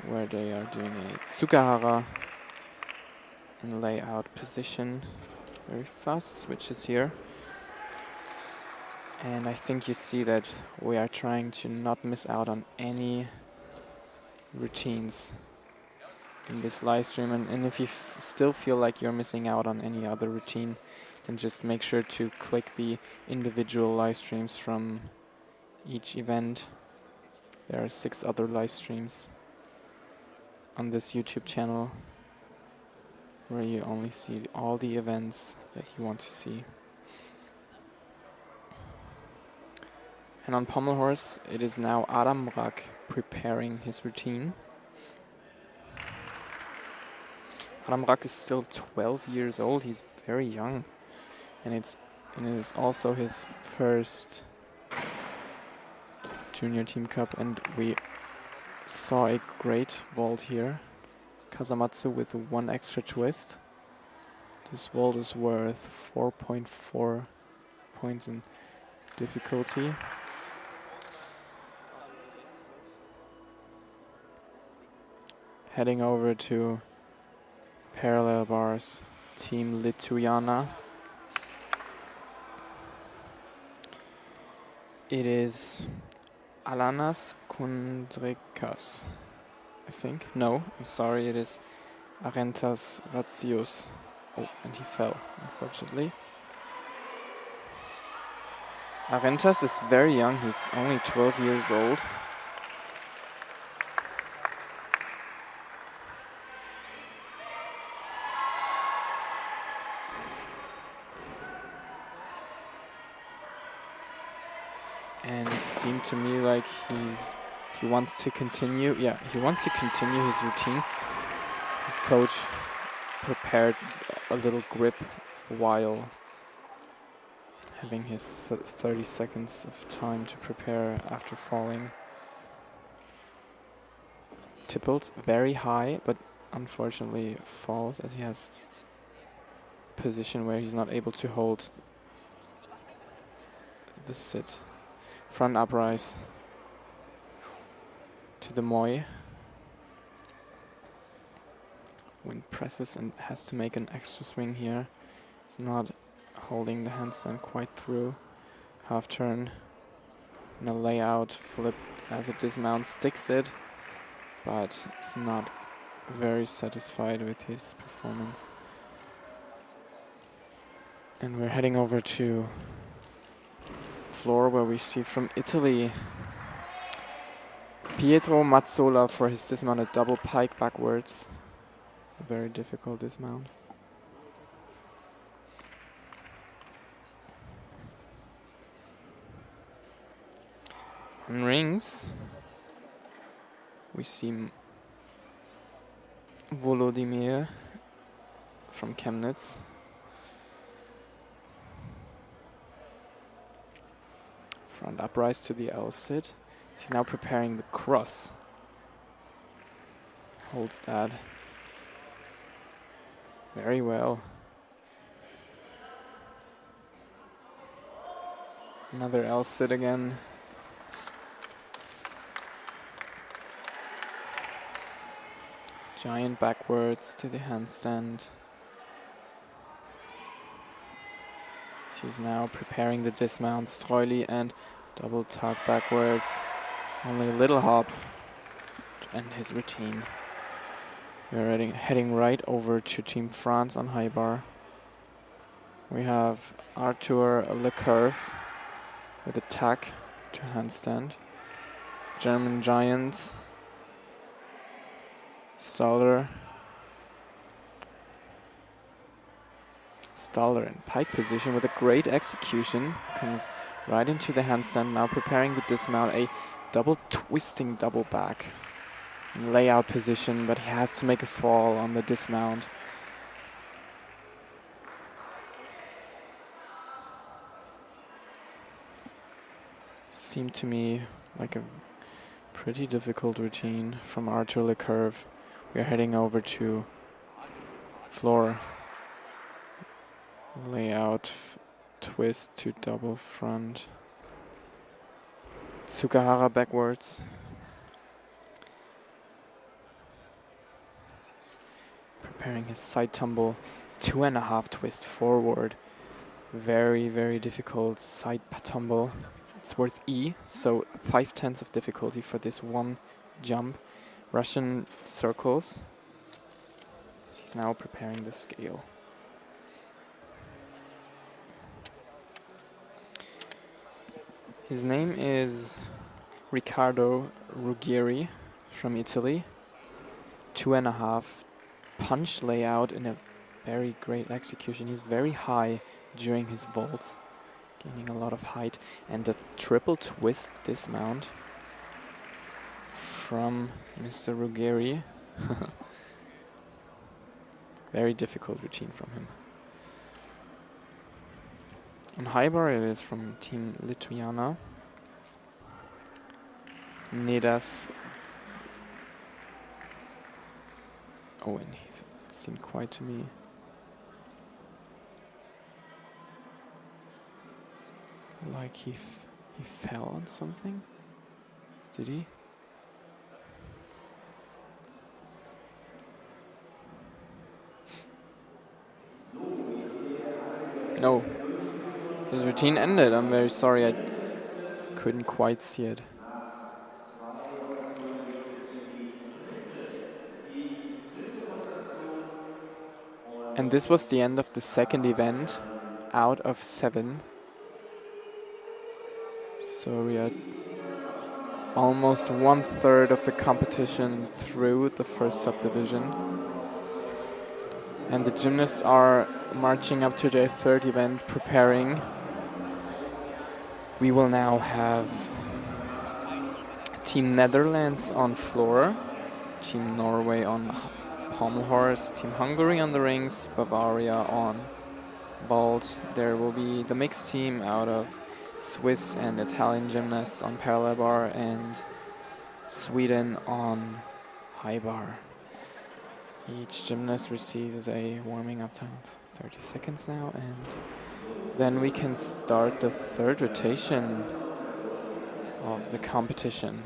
where they are doing a Tsukahara in layout position. Very fast switches here. And I think you see that we are trying to not miss out on any routines in this live stream, and if you still feel like you're missing out on any other routine, then just make sure to click the individual live streams from each event. There are 6 other live streams on this YouTube channel where you only see all the events that you want to see. And on pommel horse, it is now Adam Rak preparing his routine. Adam Rak is still 12 years old. He's very young, and it is also his first Junior Team Cup, and we saw a great vault here, Kasamatsu with 1 extra twist. This vault is worth 4.4 points in difficulty. Heading over to parallel bars, Team Lithuania. It is Alanas Kundrikas, I think. No, I'm sorry, it is Arentas Ratsius. Oh, and he fell, unfortunately. Arentas is very young, he's only 12 years old. And it seemed to me like he wants to continue. Yeah, he wants to continue his routine. His coach prepared a little grip while having his 30 seconds of time to prepare after falling. Tippled very high, but unfortunately falls as he has a position where he's not able to hold the sit. Front uprise to the moi. Wind presses and has to make an extra swing here. He's not holding the handstand quite through. Half turn and a layout flip as a dismount sticks it, but he's not very satisfied with his performance. And we're heading over to floor where we see from Italy Pietro Mazzola for his dismounted double pike backwards. A very difficult dismount. In rings, we see Volodymyr from Chemnitz. Front uprise to the L sit. He's now preparing the cross. Holds that very well. Another L sit again. Giant backwards to the handstand. She's now preparing the dismount, Streuly, and double tuck backwards. Only a little hop to end his routine. We're heading right over to Team France on high bar. We have Arthur Lecurve with a tack to handstand. German Giants. Staller in pike position with a great execution. Comes right into the handstand, now preparing the dismount, a double twisting double back. In layout position, but he has to make a fall on the dismount. Seemed to me like a pretty difficult routine from Arthur Lecurve. We are heading over to floor. Layout, twist to double front. Tsukahara backwards. Preparing his side tumble. 2.5 twist forward. Very, very difficult side tumble. It's worth E, so 5/10 of difficulty for this one jump. Russian circles. She's now preparing the scale. His name is Riccardo Ruggieri from Italy. 2.5 punch layout in a very great execution. He's very high during his vaults, gaining a lot of height. And the triple twist dismount from Mr. Ruggieri. Very difficult routine from him. On high bar it is from Team Lithuania. Nedas Oh, and he seemed quiet to me. Like he fell on something? Did he? No. His routine ended. I'm very sorry. I couldn't quite see it. And this was the end of the second event out of 7. So we are almost 1/3 of the competition through the first subdivision. And the gymnasts are marching up to their third event, preparing. We will now have Team Netherlands on floor, Team Norway on pommel horse, Team Hungary on the rings, Bavaria on vault. There will be the mixed team out of Swiss and Italian gymnasts on parallel bar and Sweden on high bar. Each gymnast receives a warming up time of 30 seconds now, and then we can start the third rotation of the competition.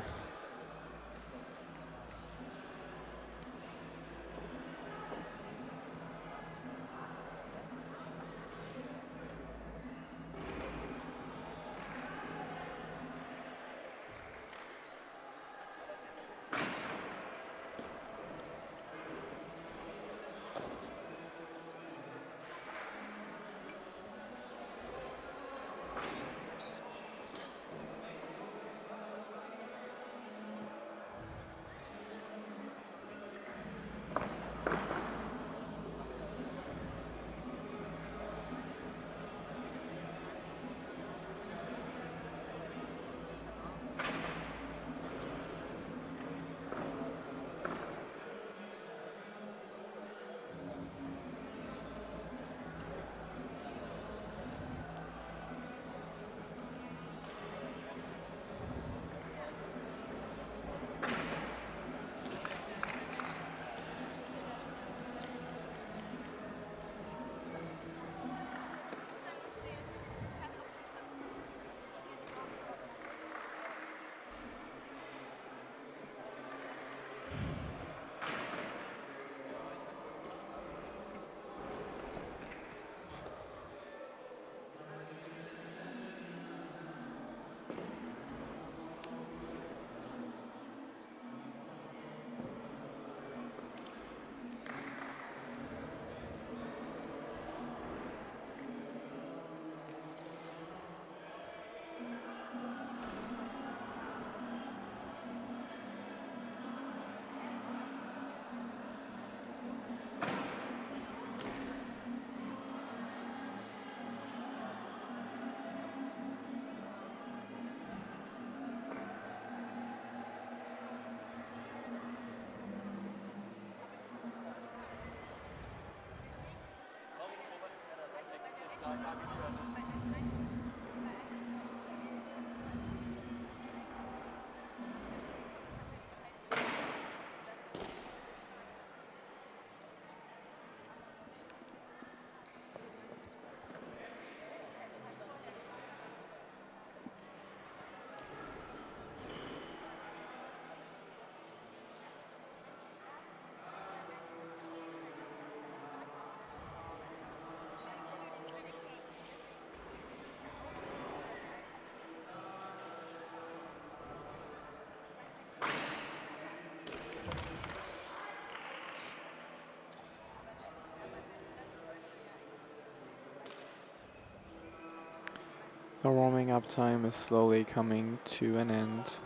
The warming up time is slowly coming to an end.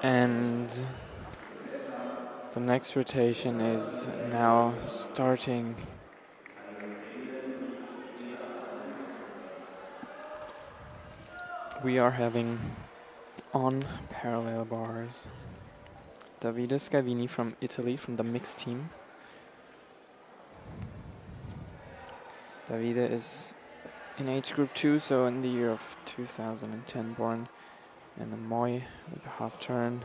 And the next rotation is now starting. We are having on parallel bars Davide Scavini from Italy, from the mixed team. Davide is in age group 2, so in the year of 2010 born, and a Moi with a half turn.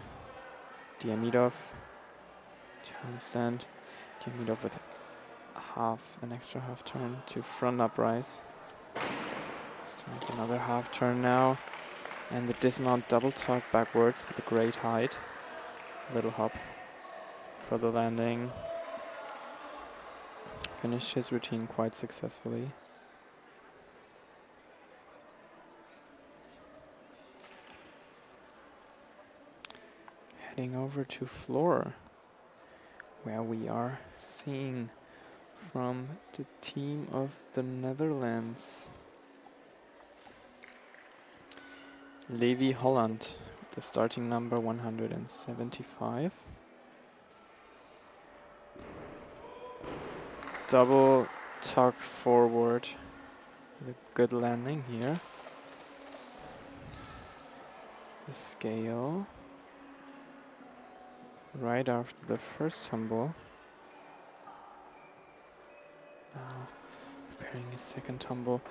Diamidov, handstand, Diamidov with an extra half turn to front uprise. Just to make another half turn now. And the dismount double tuck backwards with a great height. Little hop for the landing. Finished his routine quite successfully. Heading over to floor, where we are seeing from the team of the Netherlands, Levi Holland, the starting number 175. Double tuck forward with a good landing here. The scale right after the first tumble. Now preparing his second tumble.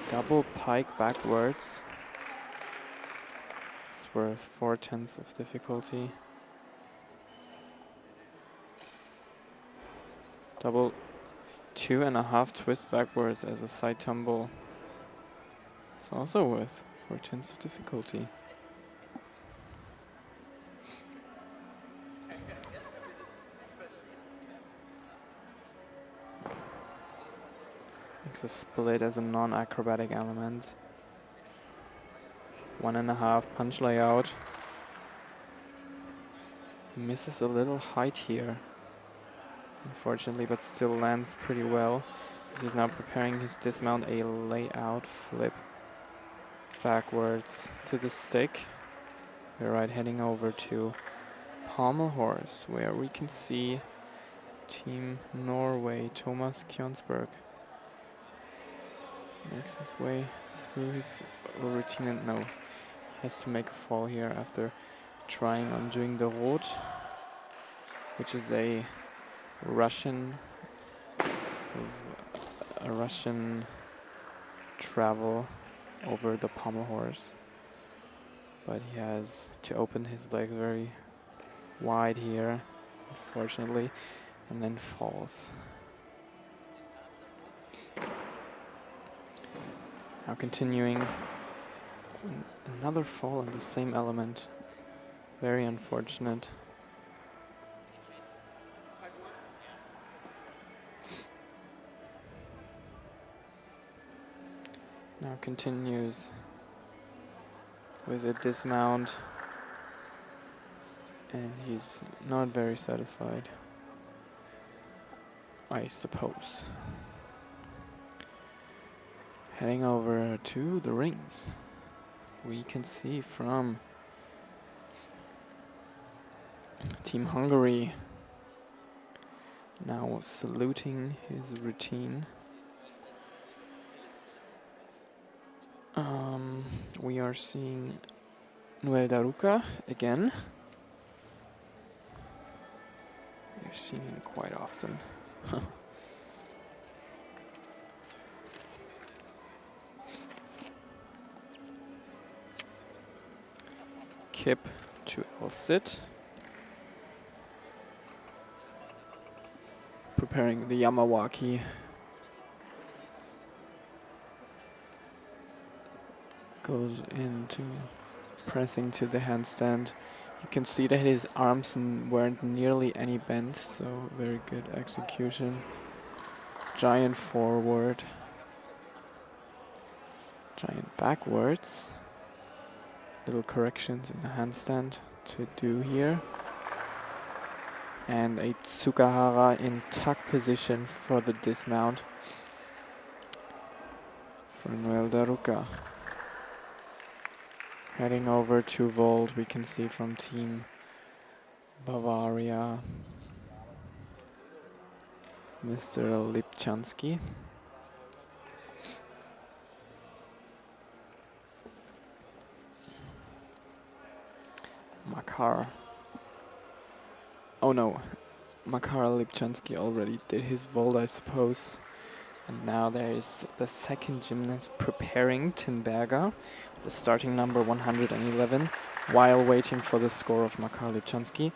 Double pike backwards. It's worth 4/10 of difficulty. Double 2.5 twist backwards as a side tumble. It's also worth 4/10 of difficulty. Makes a split as a non-acrobatic element. 1.5 punch layout. Misses a little height here, unfortunately, but still lands pretty well. He's now preparing his dismount, a layout flip backwards to the stick. We're right heading over to pommel horse, where we can see Team Norway, Thomas Kjonsberg makes his way through his routine, and no, he has to make a fall here after trying on doing the Rot, which is a Russian travel over the pommel horse, but he has to open his leg very wide here, unfortunately, and then falls. Now continuing, another fall in the same element. Very unfortunate. Now continues with a dismount, and he's not very satisfied, I suppose. Heading over to the rings, we can see from Team Hungary now saluting his routine. We are seeing Noel Daruka again. We're seeing him quite often. Kip to L-sit. Preparing the Yamawaki. Goes into pressing to the handstand. You can see that his arms weren't nearly any bent, so very good execution. Giant forward. Giant backwards. Little corrections in the handstand to do here. And a Tsukahara in tuck position for the dismount for Noel Daruka. Heading over to vault, we can see from Team Bavaria, Mr. Lipchansky. Makar. Oh no, Makar Lipchansky already did his vault, I suppose. And now there is the second gymnast preparing, Tim Berger, the starting number 111, while waiting for the score of Makar Lipchansky.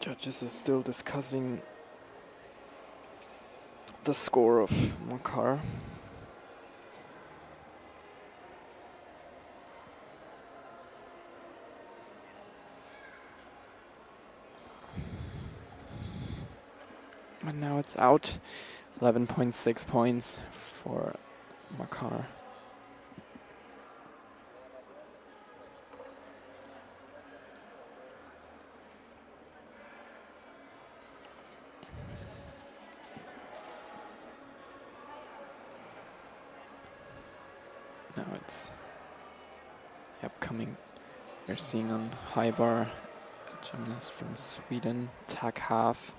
Judges are still discussing the score of Makar. And now it's out. 11.6 points for Makar. Now it's the upcoming, you're seeing on high bar, a gymnast from Sweden, tag half.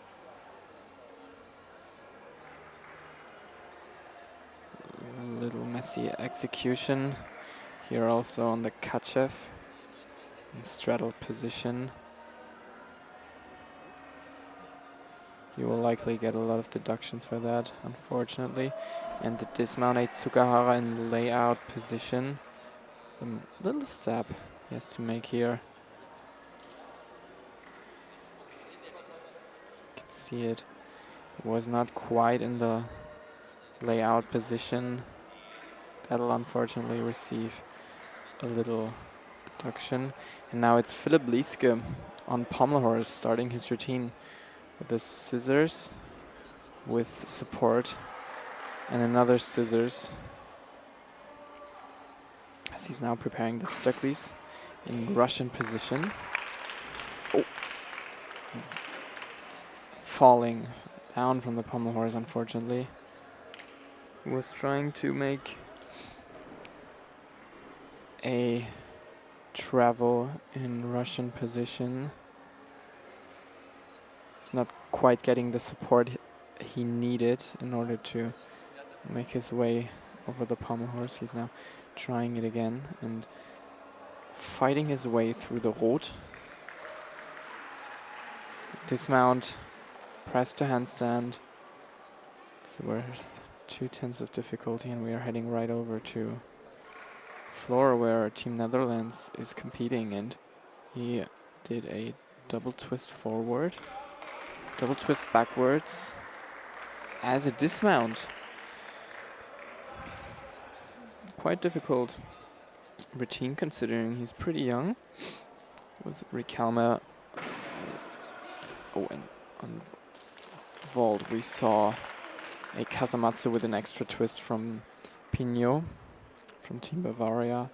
A little messy execution. Here also on the Kachev, in straddle position. You will likely get a lot of deductions for that, unfortunately. And the dismount Tsukahara in layout position. A little step he has to make here. You can see it. It was not quite in the layout position. That'll unfortunately receive a little deduction. And now it's Philipp Lieske on pommel horse starting his routine with the scissors with support and another scissors as he's now preparing the Stöcklis in Russian position. Oh, he's falling down from the pommel horse, unfortunately. He was trying to make a travel in Russian position. He's not quite getting the support he needed in order to make his way over the pommel horse. He's now trying it again and fighting his way through the Rot. Dismount, press to handstand. It's worth 2/10 of difficulty, and we are heading right over to floor where Team Netherlands is competing, and he did a double twist forward, double twist backwards as a dismount. Quite difficult routine considering he's pretty young. Was Rikalma. Oh, and on vault we saw a Kasamatsu with an extra twist from Pinot from Team Bavaria.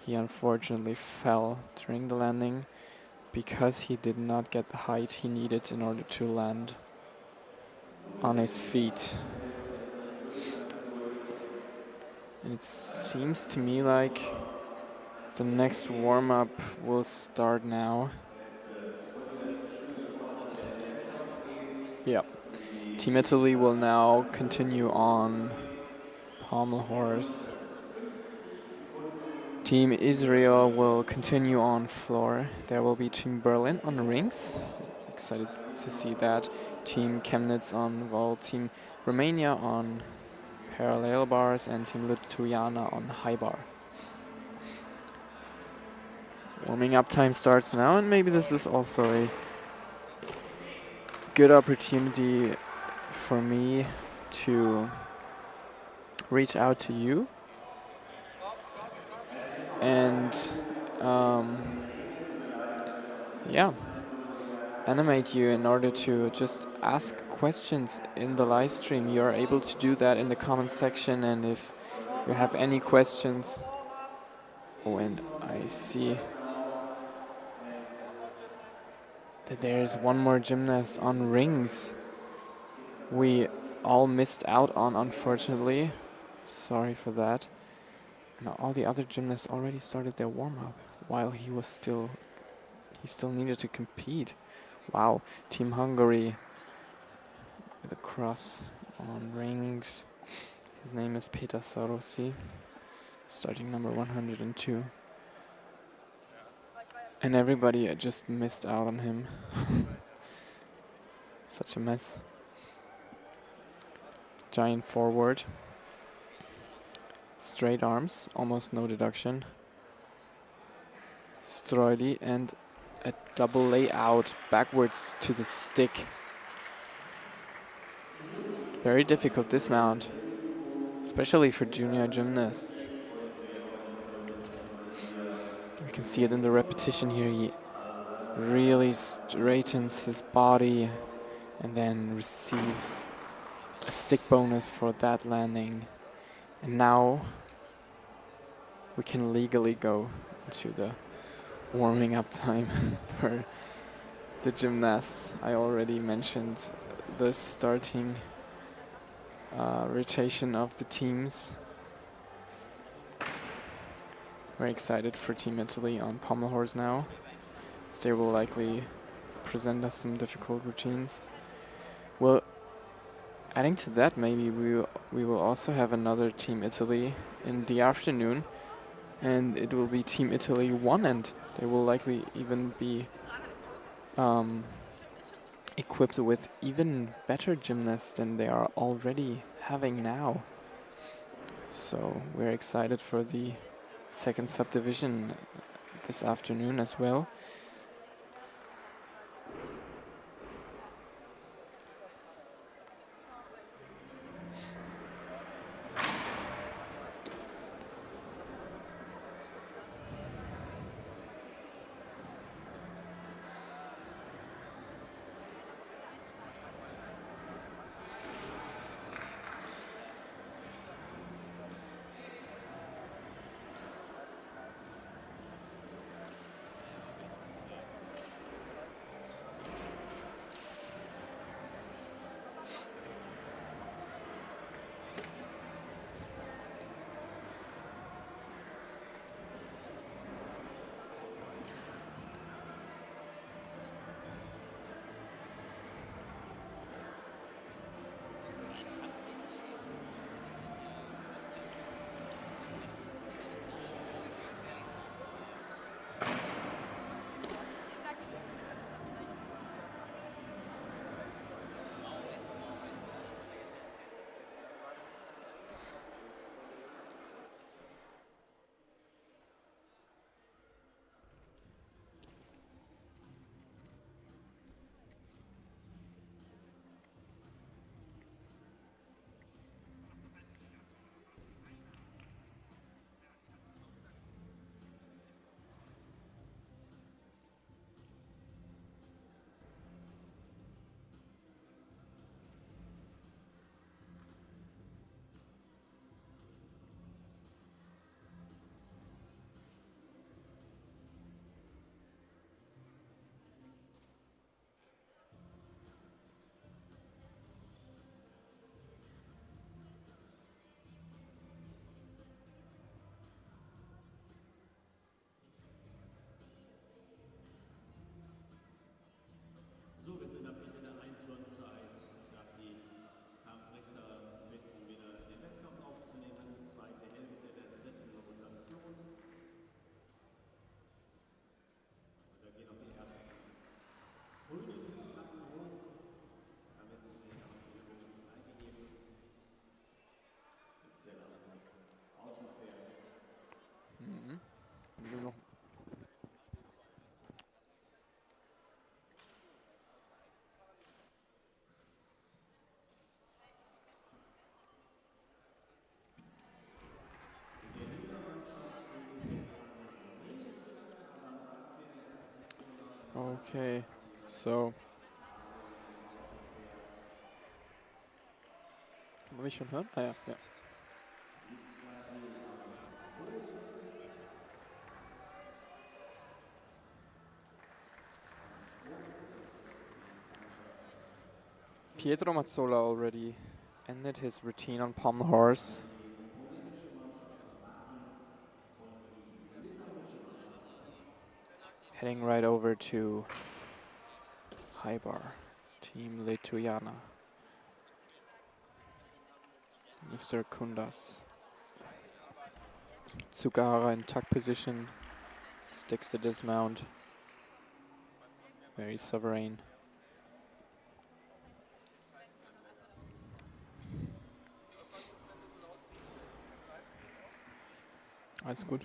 He unfortunately fell during the landing because he did not get the height he needed in order to land on his feet. And it seems to me like the next warm-up will start now. Yeah. Team Italy will now continue on pommel horse. Team Israel will continue on floor. There will be Team Berlin on rings. Excited to see that. Team Chemnitz on vault. Team Romania on parallel bars, and Team Lithuania on high bar. Warming up time starts now, and maybe this is also a good opportunity for me to reach out to you and yeah, animate you in order to just ask questions in the live stream. You're able to do that in the comments section, and if you have any questions. Oh, and I see that there's one more gymnast on rings we all missed out on, unfortunately. Sorry for that. Now all the other gymnasts already started their warm-up while he still needed to compete. Wow, Team Hungary with a cross on rings. His name is Peter Sarossi, starting number 102. And everybody just missed out on him. Such a mess. Giant forward. Straight arms, almost no deduction. Stroili and a double layout backwards to the stick. Very difficult dismount, especially for junior gymnasts. You can see it in the repetition here. He really straightens his body and then receives a stick bonus for that landing. And now we can legally go to the warming up time for the gymnasts. I already mentioned the starting rotation of the teams. Very excited for Team Italy on pommel horse now. So they will likely present us some difficult routines. Well, adding to that, maybe we will also have another Team Italy in the afternoon, and it will be Team Italy 1, and they will likely even be equipped with even better gymnasts than they are already having now. So we're excited for the second subdivision this afternoon as well. So, wir sind am Ende der Einturnzeit. Ich darf die Kampfrichter bitten, wieder den Wettkampf aufzunehmen. Zweite Hälfte der dritten Rotation. Und da gehen auch die ersten grünen Flaggen hoch. Damit sind die ersten Übungen freigegeben. Spezieller Außenpferd. Okay, so. Kann man mich schon hören? Ah ja, ja. Pietro Mazzola already ended his routine on pommel horse. Heading right over to high bar, Team Lithuania. Mr. Kundas. Tsugahara in tuck position, sticks the dismount. Very sovereign. Alles gut.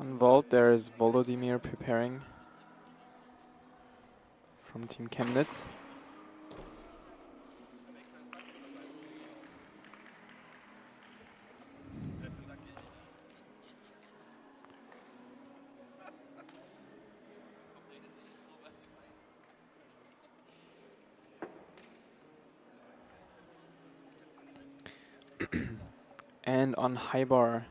On vault, there is Volodymyr preparing from Team Chemnitz. And on high bar,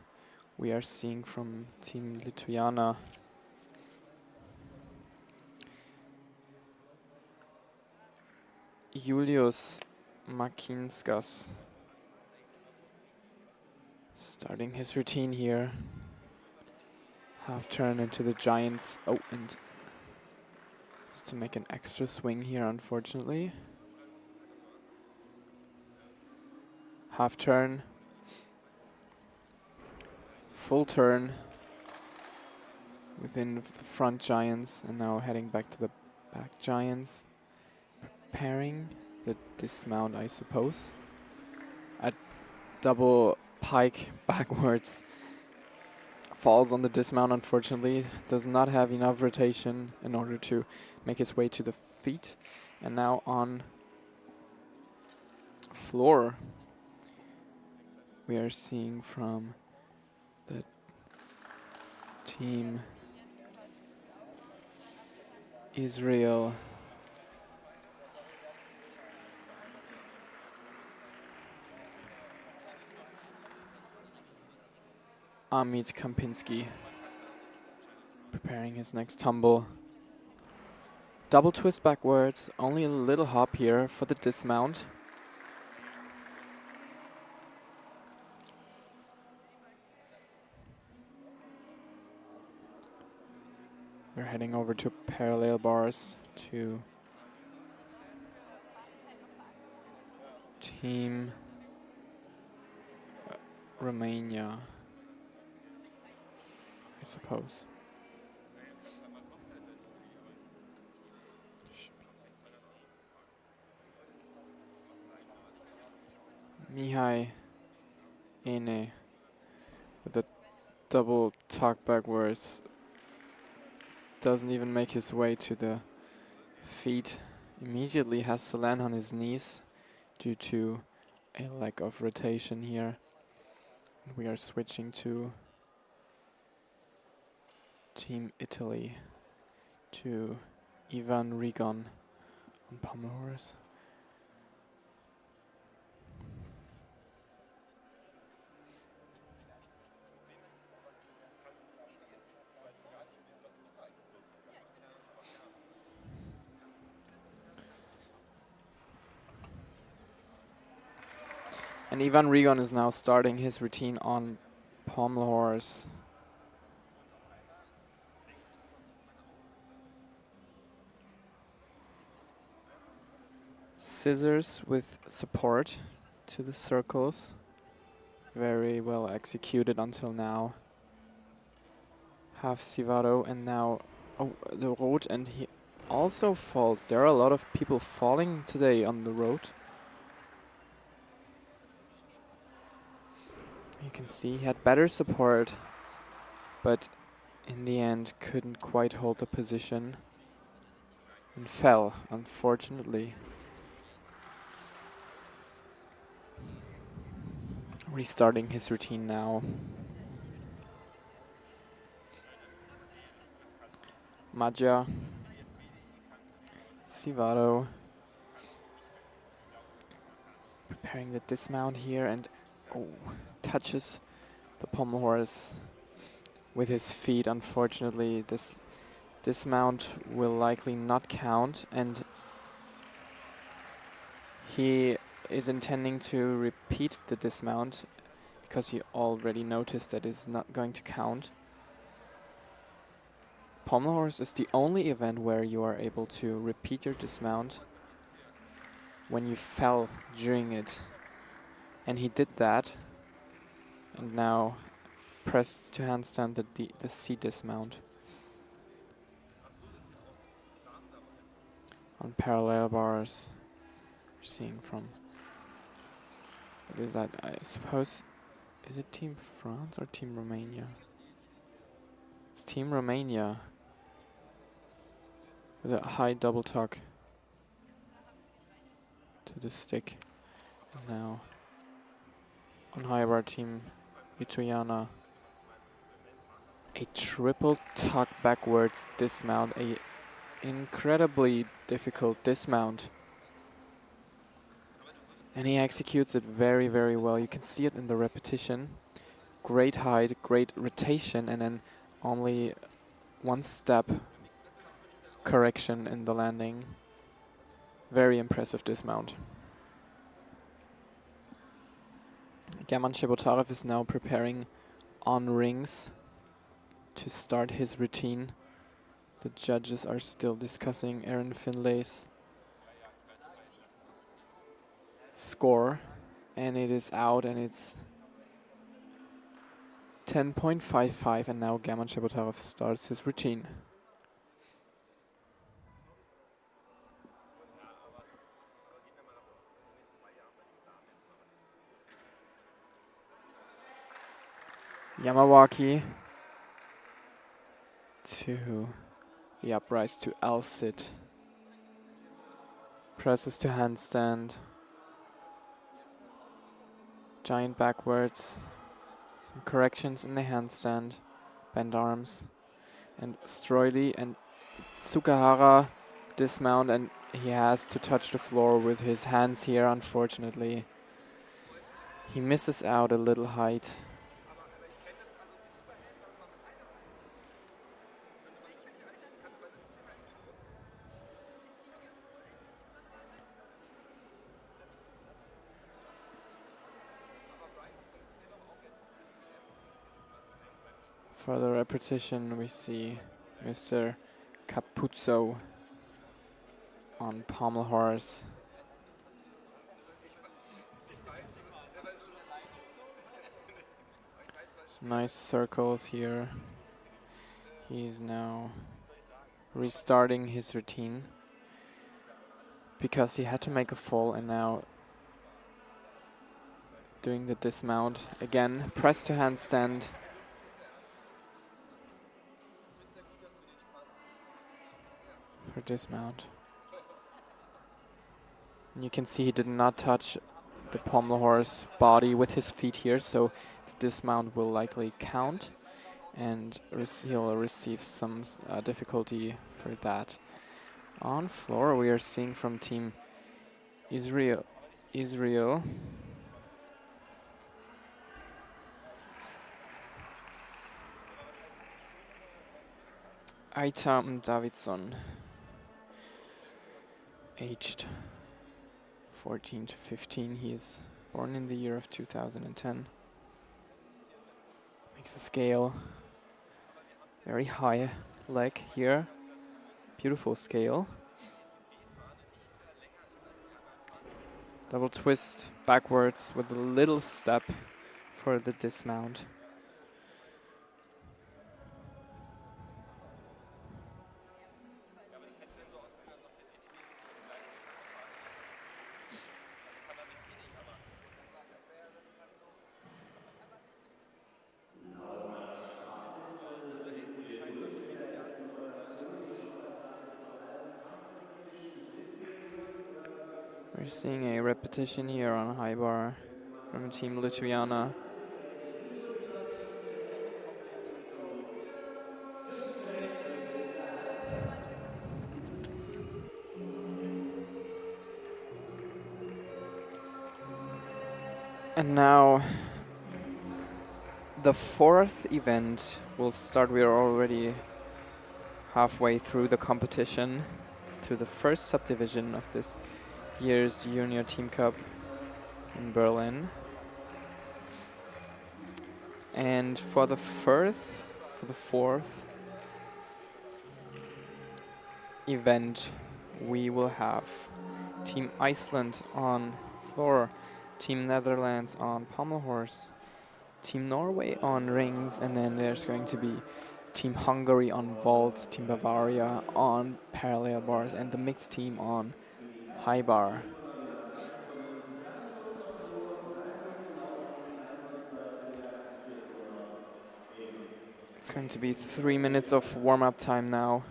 we are seeing from Team Litvijana Julius Makinskas starting his routine here. Half turn into the Giants. Oh, and just to make an extra swing here, unfortunately. Half turn. Full turn within the front Giants, and now heading back to the back Giants. Preparing the dismount, I suppose. A double pike backwards. Falls on the dismount, unfortunately. Does not have enough rotation in order to make his way to the feet. And now on floor, we are seeing from the Team Israel Amit Kampinski preparing his next tumble. Double twist backwards, only a little hop here for the dismount. We're heading over to parallel bars to Team Romania, I suppose. Mihai Ene with a double tuck backwards. Doesn't even make his way to the feet. Immediately has to land on his knees due to a lack of rotation here. We are switching to Team Italy, to Ivan Rigon on pommel horse. And Ivan Rigon is now starting his routine on pommel horse. Scissors with support to the circles. Very well executed until now. Half Sivaro and now the road, and he also falls. There are a lot of people falling today on the road. You can see he had better support, but in the end couldn't quite hold the position and fell, unfortunately. Restarting his routine now. Maggia, Sivaro, preparing the dismount here, and touches the pommel horse with his feet. Unfortunately, this dismount will likely not count, and he is intending to repeat the dismount because he already noticed that it's not going to count. Pommel horse is the only event where you are able to repeat your dismount when you fell during it. And he did that, and now pressed to handstand the C dismount. On parallel bars, seeing from, what is that? I suppose, is it Team France or Team Romania? It's Team Romania with a high double tuck to the stick. And now on high bar, Team Lithuania. A triple tuck backwards dismount, a incredibly difficult dismount. And he executes it very, very well. You can see it in the repetition. Great height, great rotation, and then only one step correction in the landing. Very impressive dismount. German Chebotarev is now preparing on rings to start his routine. The judges are still discussing Aaron Finlay's score, and it is out, and it's 10.55, and now German Chebotarev starts his routine. Yamawaki to the uprise to L-sit. Presses to handstand. Giant backwards. Some corrections in the handstand. Bend arms. And Stroili and Tsukahara dismount, and he has to touch the floor with his hands here, unfortunately. He misses out a little height. For the repetition, we see Mr. Capuzzo on pommel horse. Nice circles here. He's now restarting his routine because he had to make a fall, and now doing the dismount again. Press to handstand. For dismount. And you can see he did not touch the pommel horse body with his feet here, so the dismount will likely count, and he'll receive some difficulty for that. On floor, we are seeing from Team Israel. Aitam Davidson, aged 14 to 15. He is born in the year of 2010. Makes a scale. Very high leg here. Beautiful scale. Double twist backwards with a little step for the dismount. We're seeing a repetition here on high bar from Team Lithuania. And now the fourth event will start. We are already halfway through the competition to the first subdivision of this year's Junior Team Cup in Berlin. And for the fourth event, we will have Team Iceland on floor, Team Netherlands on pommel horse, Team Norway on rings, and then there's going to be Team Hungary on vault, Team Bavaria on parallel bars, and the mixed team on high bar. It's going to be 3 minutes of warm-up time now.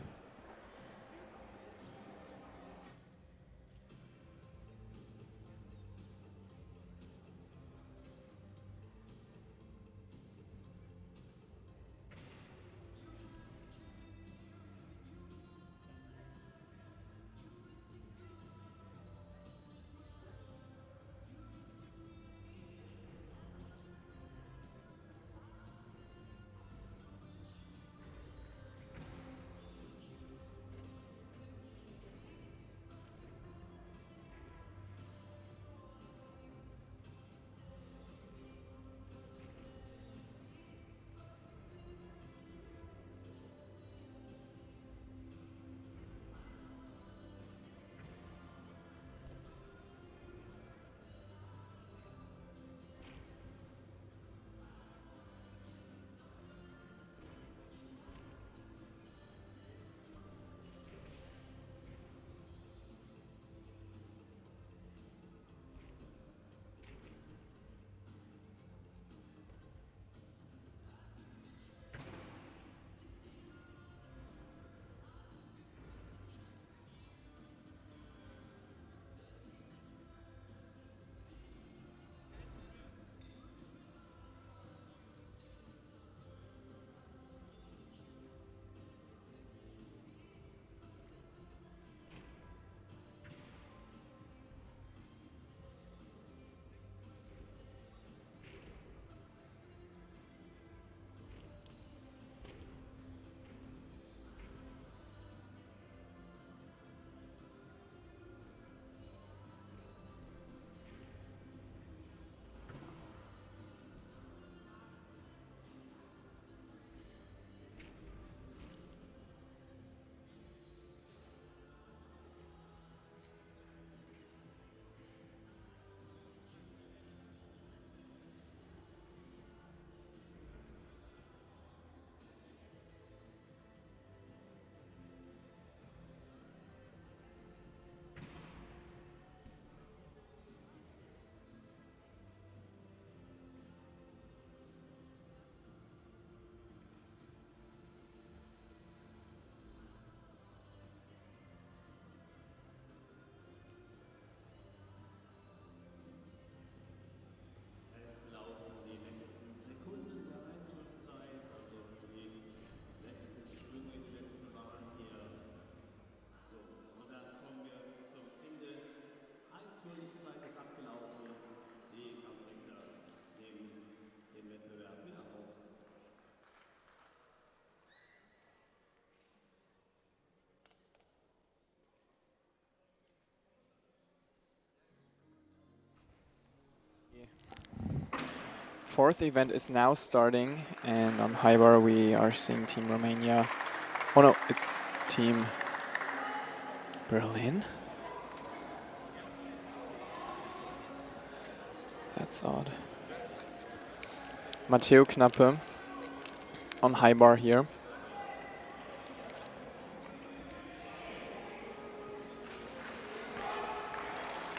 Es laufen die letzten Sekunden der Einturnzeit, also die letzten Sprünge, die letzten Wahlen hier. So, und dann kommen wir zum Ende. Einturnzeit ist abgelaufen. Die Kampfrichter nehmen den Wettbewerb wieder auf. Fourth event is now starting, and on high bar we are seeing Team Romania. Oh no, it's Team Berlin? That's odd. Matteo Knappe on high bar here.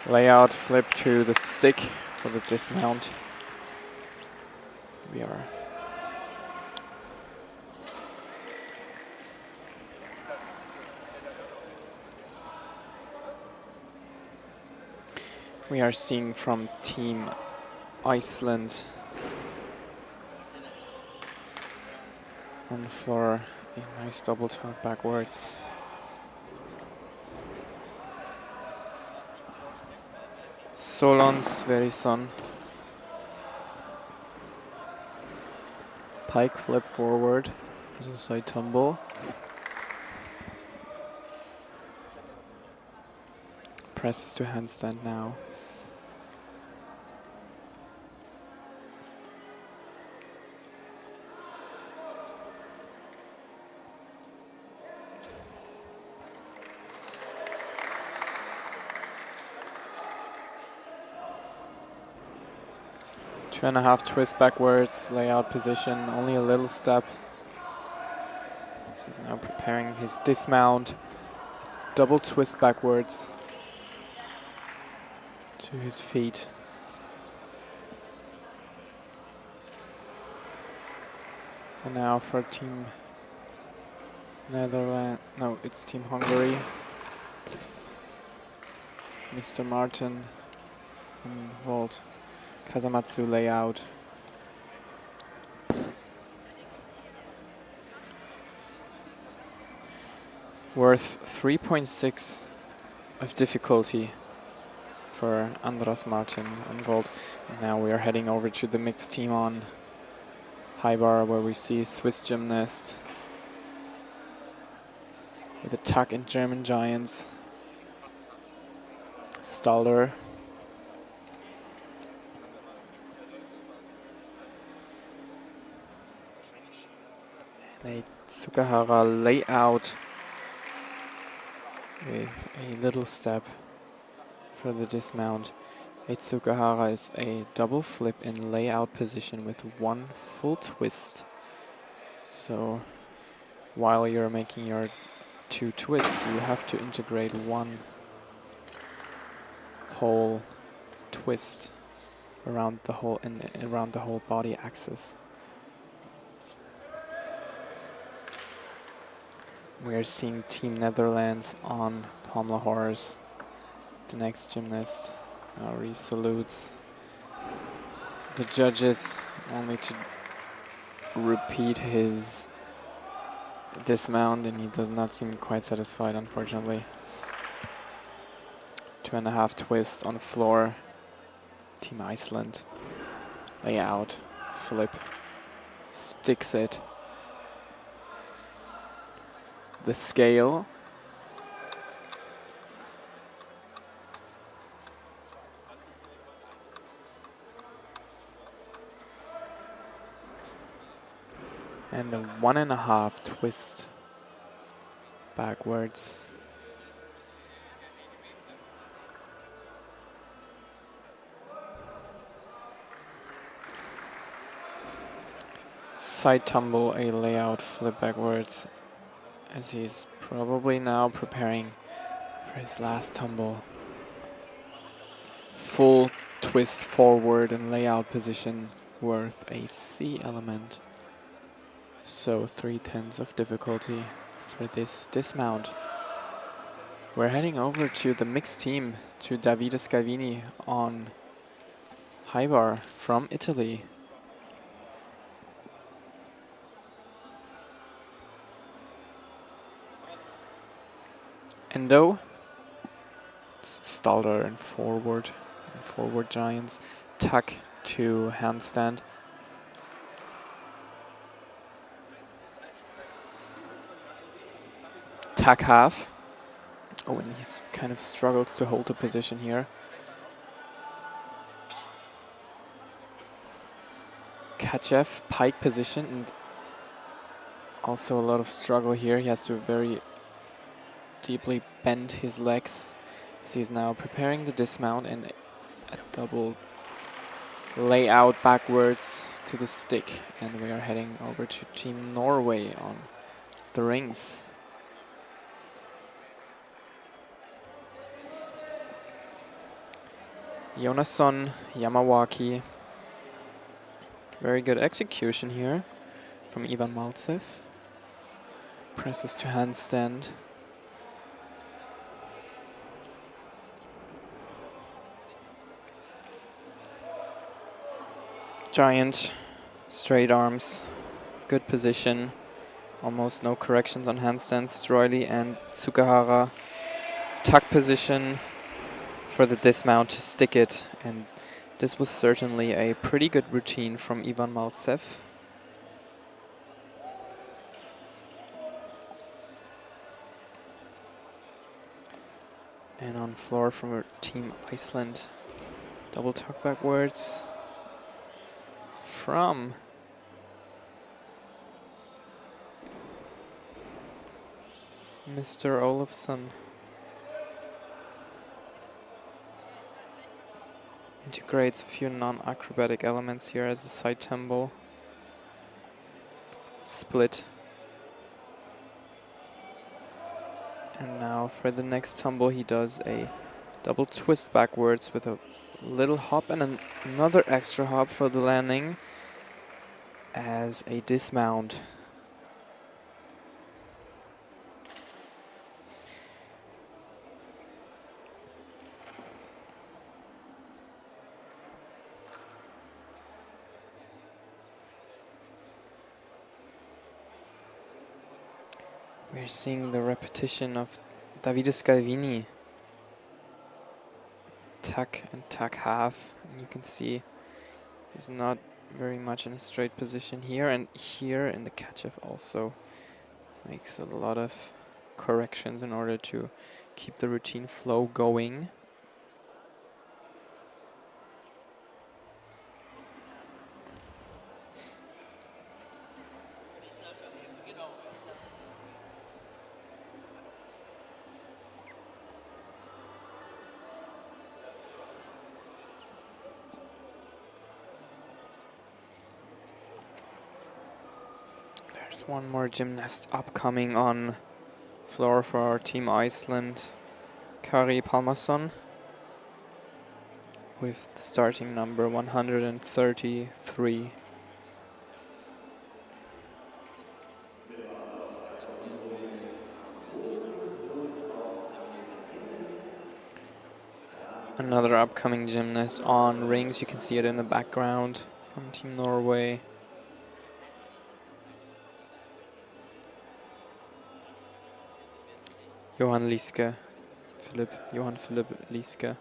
Layout flip to the stick for the dismount. We are seeing from Team Iceland on the floor a nice double tug backwards. Solon Sverison. Pike flip forward as a side tumble. Presses to handstand now. Two and a half twist backwards, layout position, only a little step. This is now preparing his dismount. Double twist backwards to his feet. And now for Team Netherlands, no, it's Team Hungary. Mr. Martin and Volt Kazamatsu layout. Worth 3.6 of difficulty for Andras Martin and Volt. And now we are heading over to the mixed team on high bar, where we see Swiss gymnast with a tuck in German giants, Stalder. And a Tsukahara layout with a little step for the dismount. A Tsukahara is a double flip in layout position with one full twist. So while you're making your two twists, you have to integrate one whole twist around the whole body axis. We are seeing Team Netherlands on pommel horse. The next gymnast now resalutes the judges, only to repeat his dismount, and he does not seem quite satisfied, unfortunately. 2.5 twists on floor. Team Iceland. Layout, flip, sticks it. The scale. And a 1.5 twist backwards. Side tumble, a layout flip backwards, as he's probably now preparing for his last tumble. Full twist forward and layout position, worth a C element. So 3/10 of difficulty for this dismount. We're heading over to the mixed team, to Davide Scalvini on high bar from Italy. Endo, Stalder and forward giants, tuck to handstand. Tuck half. Oh, and he's kind of struggles to hold the position here. Kachev, pike position, and also a lot of struggle here. He has to very deeply bend his legs as he's now preparing the dismount, and a double layout backwards to the stick. And we are heading over to Team Norway on the rings. Jonasson Yamawaki. Very good execution here from Ivan Maltsev. Presses to handstand. Giant, straight arms, good position. Almost no corrections on handstands. Stroili and Tsukahara. Tuck position for the dismount to stick it, and this was certainly a pretty good routine from Ivan Maltsev. And on floor from Team Iceland, double tuck backwards from Mr. Olofsson. Integrates a few non-acrobatic elements here as a side tumble. Split. And now for the next tumble he does a double twist backwards with a little hop and another extra hop for the landing. as a dismount. We're seeing the repetition of Davide Scalvini. Tuck and tuck half. And you can see he's not very much in a straight position here. And here in the catch-off also makes a lot of corrections in order to keep the routine flow going. There's one more gymnast upcoming on floor for our Team Iceland, Kari Palmason, with the starting number 133. Another upcoming gymnast on rings, you can see it in the background from Team Norway. Johan Liske, Johan Philipp Liske.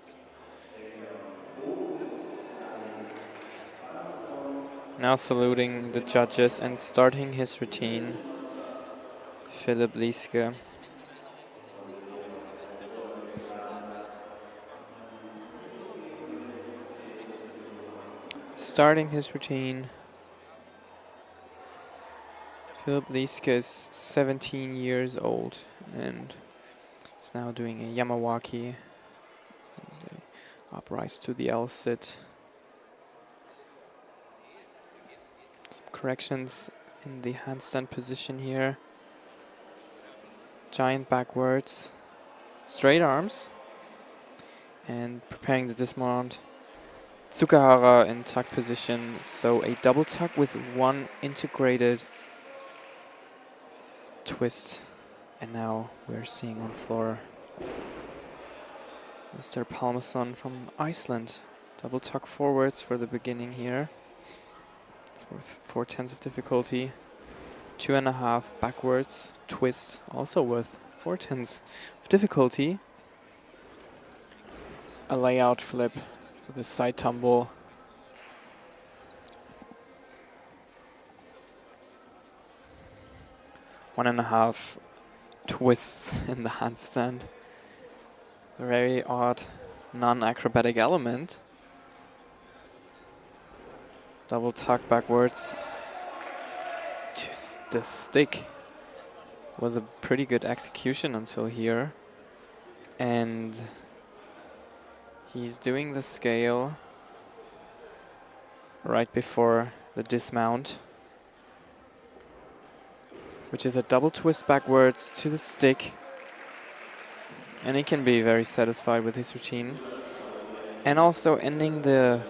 Now saluting the judges and starting his routine, Philipp Liske. Starting his routine. Philipp Liske is 17 years old and is now doing a Yamawaki and a uprise to the L sit. Some corrections in the handstand position here. Giant backwards, straight arms, and preparing the dismount. Tsukahara in tuck position, so a double tuck with one integrated twist. And now we're seeing on floor Mr. Palmason from Iceland. Double tuck forwards for the beginning here. It's worth 4/10 of difficulty. 2.5 backwards twist, also worth 4/10 of difficulty. A layout flip with a side tumble. One and a half twists in the handstand. A very odd non-acrobatic element. Double tuck backwards to the stick. Was a pretty good execution until here. And he's doing the scale right before the dismount, which is a double twist backwards to the stick. And he can be very satisfied with his routine. And also ending the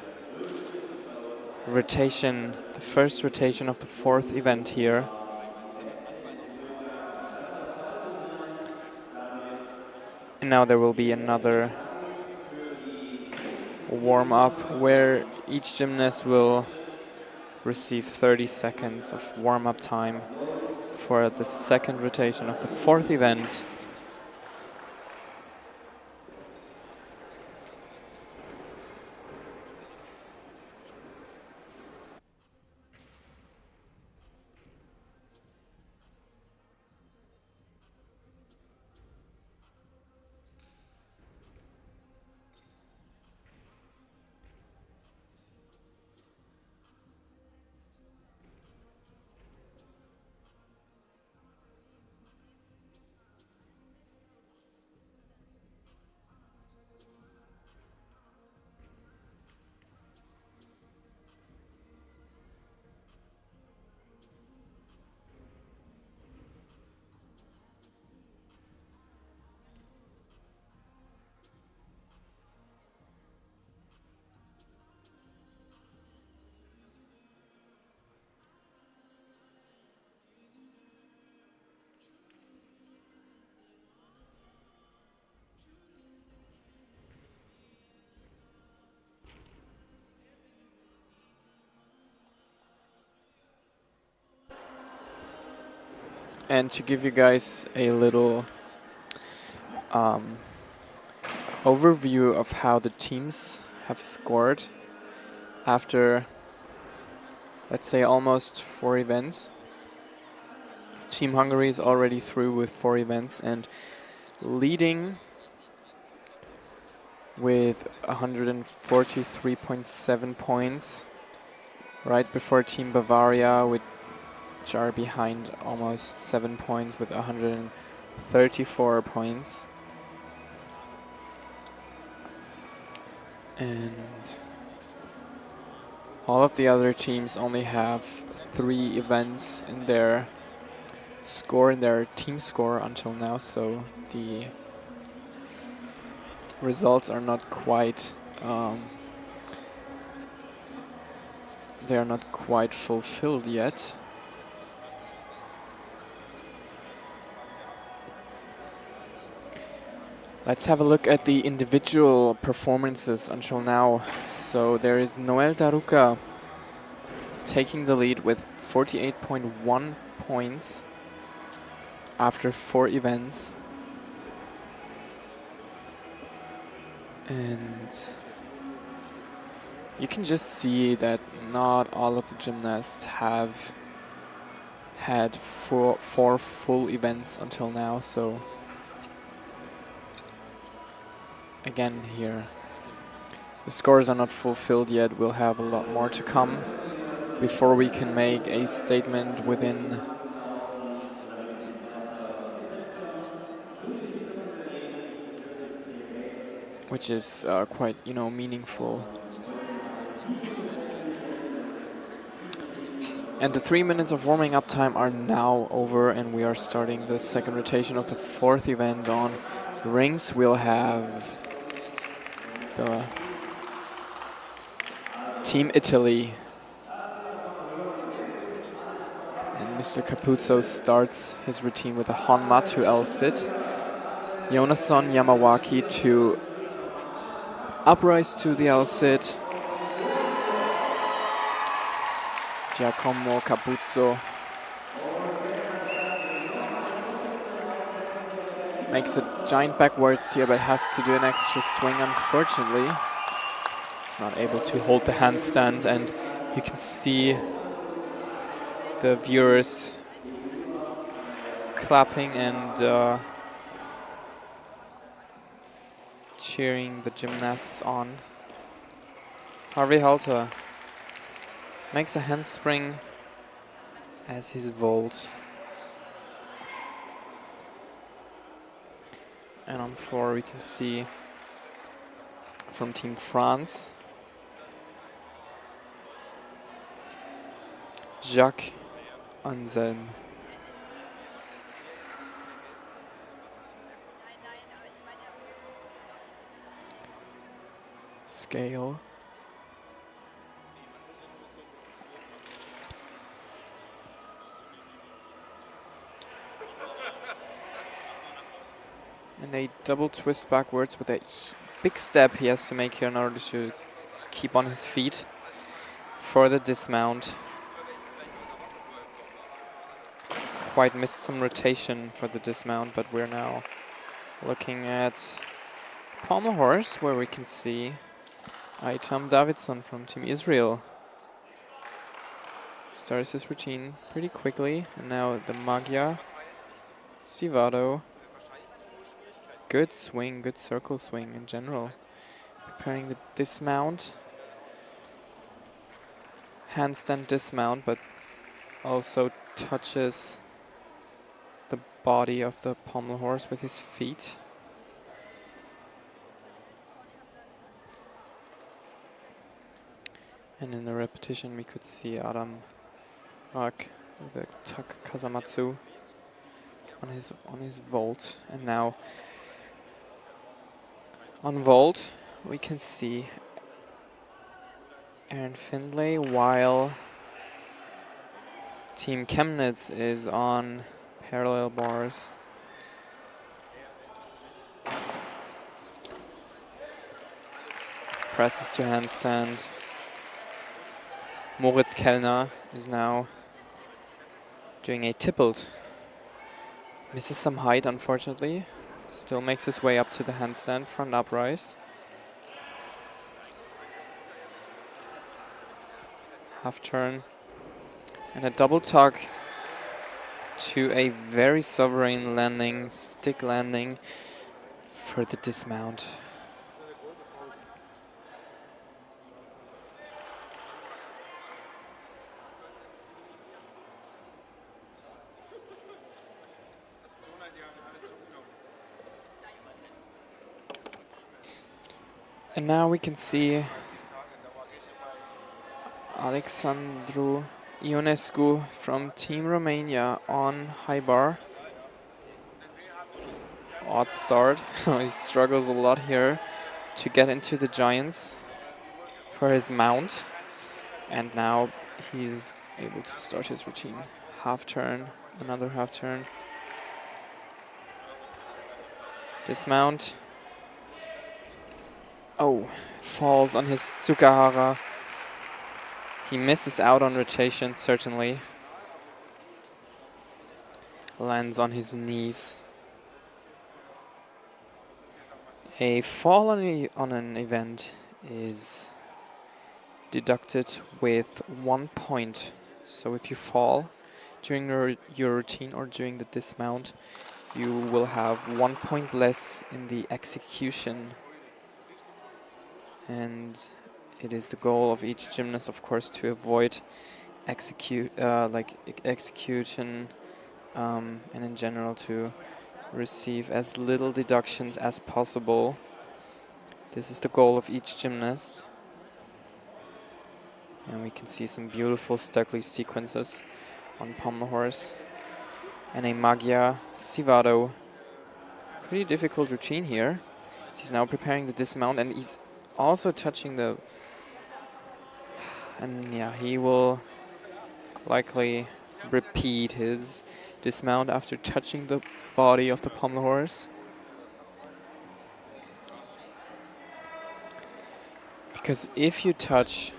rotation, the first rotation of the fourth event here. And now there will be another warm-up where each gymnast will receive 30 seconds of warm-up time for the second rotation of the fourth event. And to give you guys a little overview of how the teams have scored after, let's say, almost 4 events. Team Hungary is already through with 4 events and leading with 143.7 points, right before Team Bavaria, which are behind almost 7 points with 134 points. And all of the other teams only have 3 events in their score, in their team score until now, so the results are not quite they are not quite fulfilled yet. Let's have a look at the individual performances until now. So there is Noel Daruka taking the lead with 48.1 points after 4 events. And you can just see that not all of the gymnasts have had 4 full events until now, so again here the scores are not fulfilled yet. We'll have a lot more to come before we can make a statement within which is quite, you know, meaningful. And the 3 minutes of warming up time are now over, and we are starting the second rotation of the 4th event on rings. We'll have the Team Italy. And Mr. Capuzzo starts his routine with a Honma to L-sit. Yonason Yamawaki to uprise to the L-sit. Giacomo Capuzzo makes a giant backwards here, but has to do an extra swing, unfortunately. He's not able to hold the handstand, and you can see the viewers clapping and cheering the gymnasts on. Harvey Halter makes a handspring as his vault. And on floor we can see from Team France, Jacques Anselm. Scale. And a double twist backwards with a big step he has to make here in order to keep on his feet for the dismount. Quite missed some rotation for the dismount, but we're now looking at pommel horse, where we can see Aitam Davidson from Team Israel. Starts his routine pretty quickly, and now the Magyar Sivado. Good swing, good circle swing in general. Preparing the dismount. Handstand dismount, but also touches the body of the pommel horse with his feet. And in the repetition we could see Adam Rak with the Tak Kazamatsu on his vault. And now on vault we can see Aaron Findlay, while Team Chemnitz is on parallel bars. Presses to handstand. Moritz Kellner is now doing a tippled Misses some height, unfortunately. Still makes his way up to the handstand front uprise. Half turn. And a double tuck to a very sovereign landing, stick landing for the dismount. And now we can see Alexandru Ionescu from Team Romania on high bar. Odd start. He struggles a lot here to get into the giants for his mount. And now he's able to start his routine. Half turn, another half turn. Dismount. Oh, falls on his Tsukahara. He misses out on rotation, certainly. Lands on his knees. A fall on an event is deducted with 1 point. So if you fall during your routine or during the dismount, you will have 1 point less in the execution. And it is the goal of each gymnast, of course, to avoid execution and in general to receive as little deductions as possible. This is the goal of each gymnast. And we can see some beautiful Stuckley sequences on pommel horse. And a Magyar Sziváró. Pretty difficult routine here. He's now preparing the dismount and he's also touching the... And yeah, he will likely repeat his dismount after touching the body of the pommel horse. Because if you touch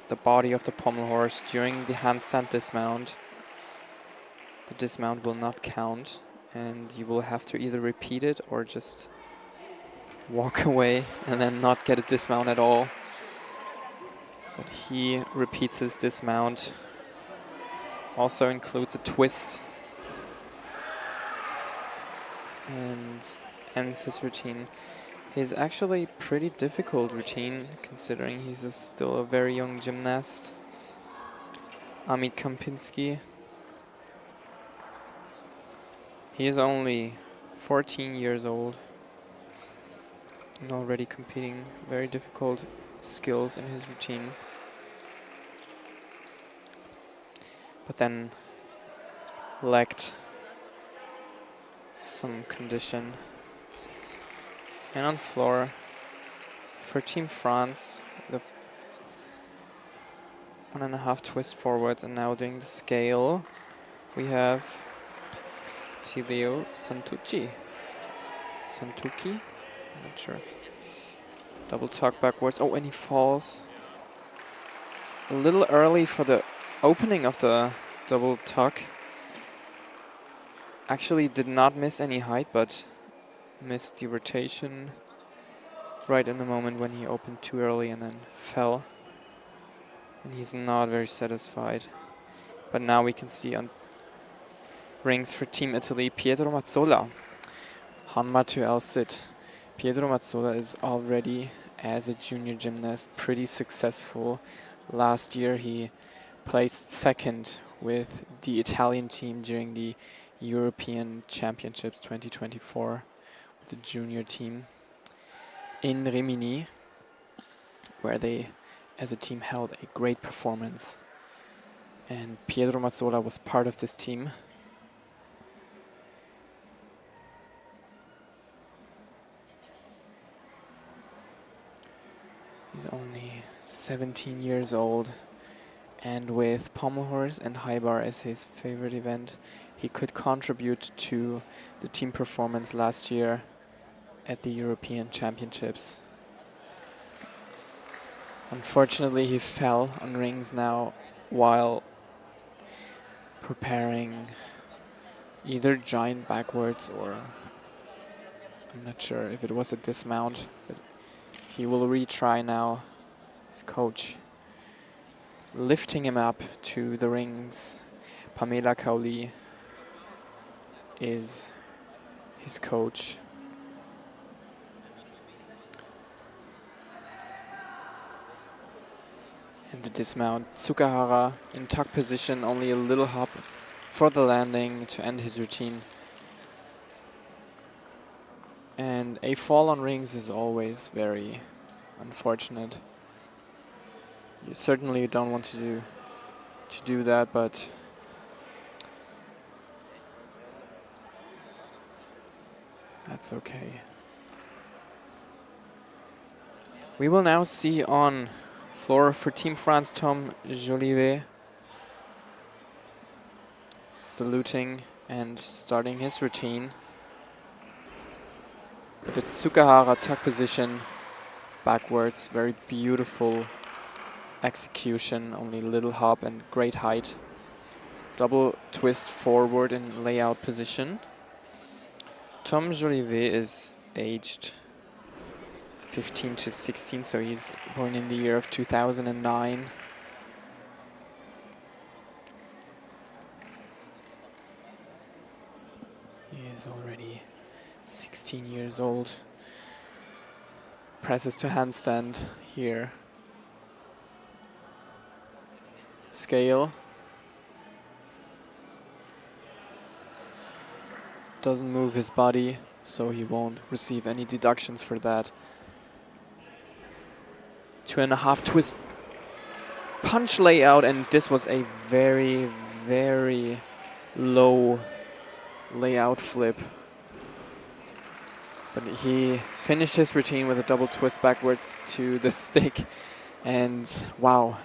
the body of the pommel horse during the handstand dismount, the dismount will not count and you will have to either repeat it or just walk away and then not get a dismount at all. But he repeats his dismount. Also includes a twist. And ends his routine. His actually pretty difficult routine, considering he's still a very young gymnast. Amit Kampinski. He is only 14 years old and already competing very difficult skills in his routine. But then lacked some condition. And on floor for Team France, the 1.5 twist forwards, and now doing the scale, we have Tilio Santucci. Santucci? I'm not sure. Double tuck backwards. Oh, and he falls a little early for the opening of the double tuck. Actually did not miss any height, but missed the rotation right in the moment when he opened too early and then fell. And he's not very satisfied. But now we can see on rings for Team Italy, Pietro Mazzola. Hanma to Al-Sit. Pietro Mazzola is already, as a junior gymnast, pretty successful. Last year he placed second with the Italian team during the European Championships 2024, with the junior team in Rimini, where they, as a team, held a great performance. And Pietro Mazzola was part of this team. He's only 17 years old, and with pommel horse and high bar as his favorite event, he could contribute to the team performance last year at the European Championships. Unfortunately, he fell on rings now while preparing either giant backwards or I'm not sure if it was a dismount, but he will retry now. His coach lifting him up to the rings. Pamela Kauli is his coach. And the dismount, Tsukahara in tuck position, only a little hop for the landing to end his routine. And a fall on rings is always very unfortunate. You certainly don't want to do that, but that's okay. We will now see on floor for Team France, Tom Jolivet saluting and starting his routine. The Tsukahara tuck position backwards, very beautiful execution, only little hop and great height. Double twist forward in layout position. Tom Jolivet is aged 15 to 16, so he's born in the year of 2009. He is already 16 years old. Presses to handstand here. Scale. Doesn't move his body, so he won't receive any deductions for that. 2.5 twist punch layout, and this was a very, very low layout flip. But he finished his routine with a double twist backwards to the stick, and wow,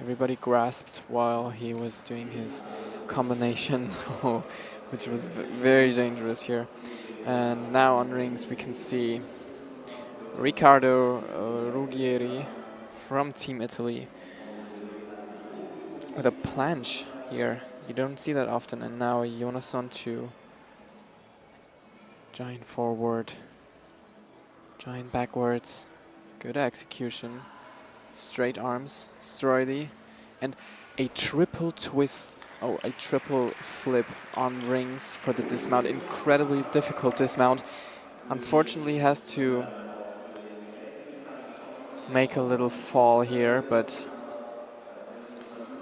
everybody grasped while he was doing his combination, which was very dangerous here. And now on rings we can see Riccardo Ruggieri from Team Italy with a planche here. You don't see that often. And now Jonasson too. Giant forward, giant backwards, good execution, straight arms, Stroidi, and a triple twist, a triple flip on rings for the dismount. Incredibly difficult dismount. Unfortunately has to make a little fall here, but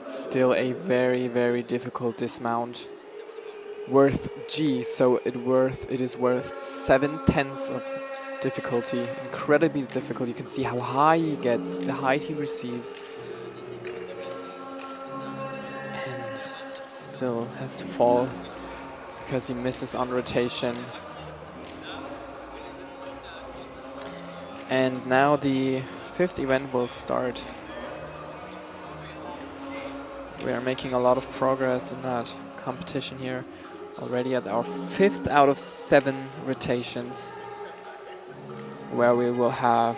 still a very, very difficult dismount. Worth G, so it is worth 7/10 of difficulty. Incredibly difficult. You can see how high he gets, the height he receives, and still has to fall because he misses on rotation. And now the fifth event will start. We are making a lot of progress in that competition here. Already at our 5th out of 7 rotations, where we will have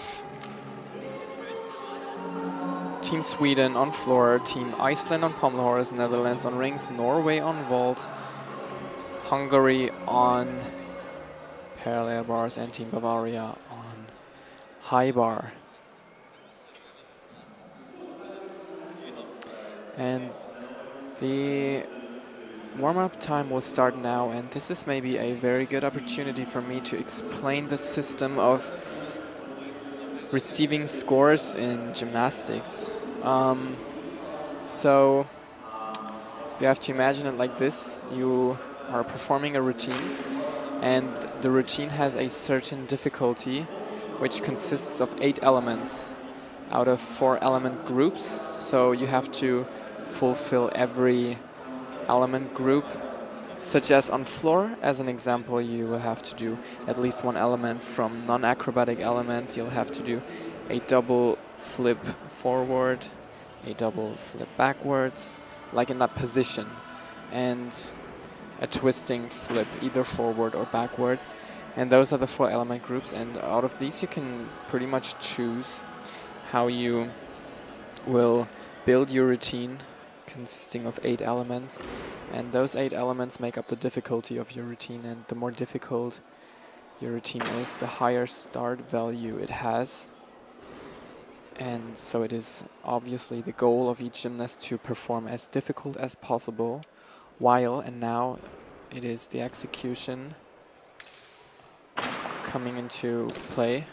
Team Sweden on floor, Team Iceland on pommel horse, Netherlands on rings, Norway on vault, Hungary on parallel bars, and Team Bavaria on high bar. And the warm-up time will start now, and this is maybe a very good opportunity for me to explain the system of receiving scores in gymnastics. So you have to imagine it like this. You are performing a routine, and the routine has a certain difficulty, which consists of 8 elements out of 4 element groups. So you have to fulfill every element group, such as on floor, as an example, you will have to do at least 1 element from non-acrobatic elements. You'll have to do a double flip forward, a double flip backwards, like in that position, and a twisting flip either forward or backwards. And those are the 4 element groups, and out of these you can pretty much choose how you will build your routine consisting of 8 elements, and those 8 elements make up the difficulty of your routine, and the more difficult your routine is, the higher start value it has. And so it is obviously the goal of each gymnast to perform as difficult as possible, while, and now it is the execution coming into play.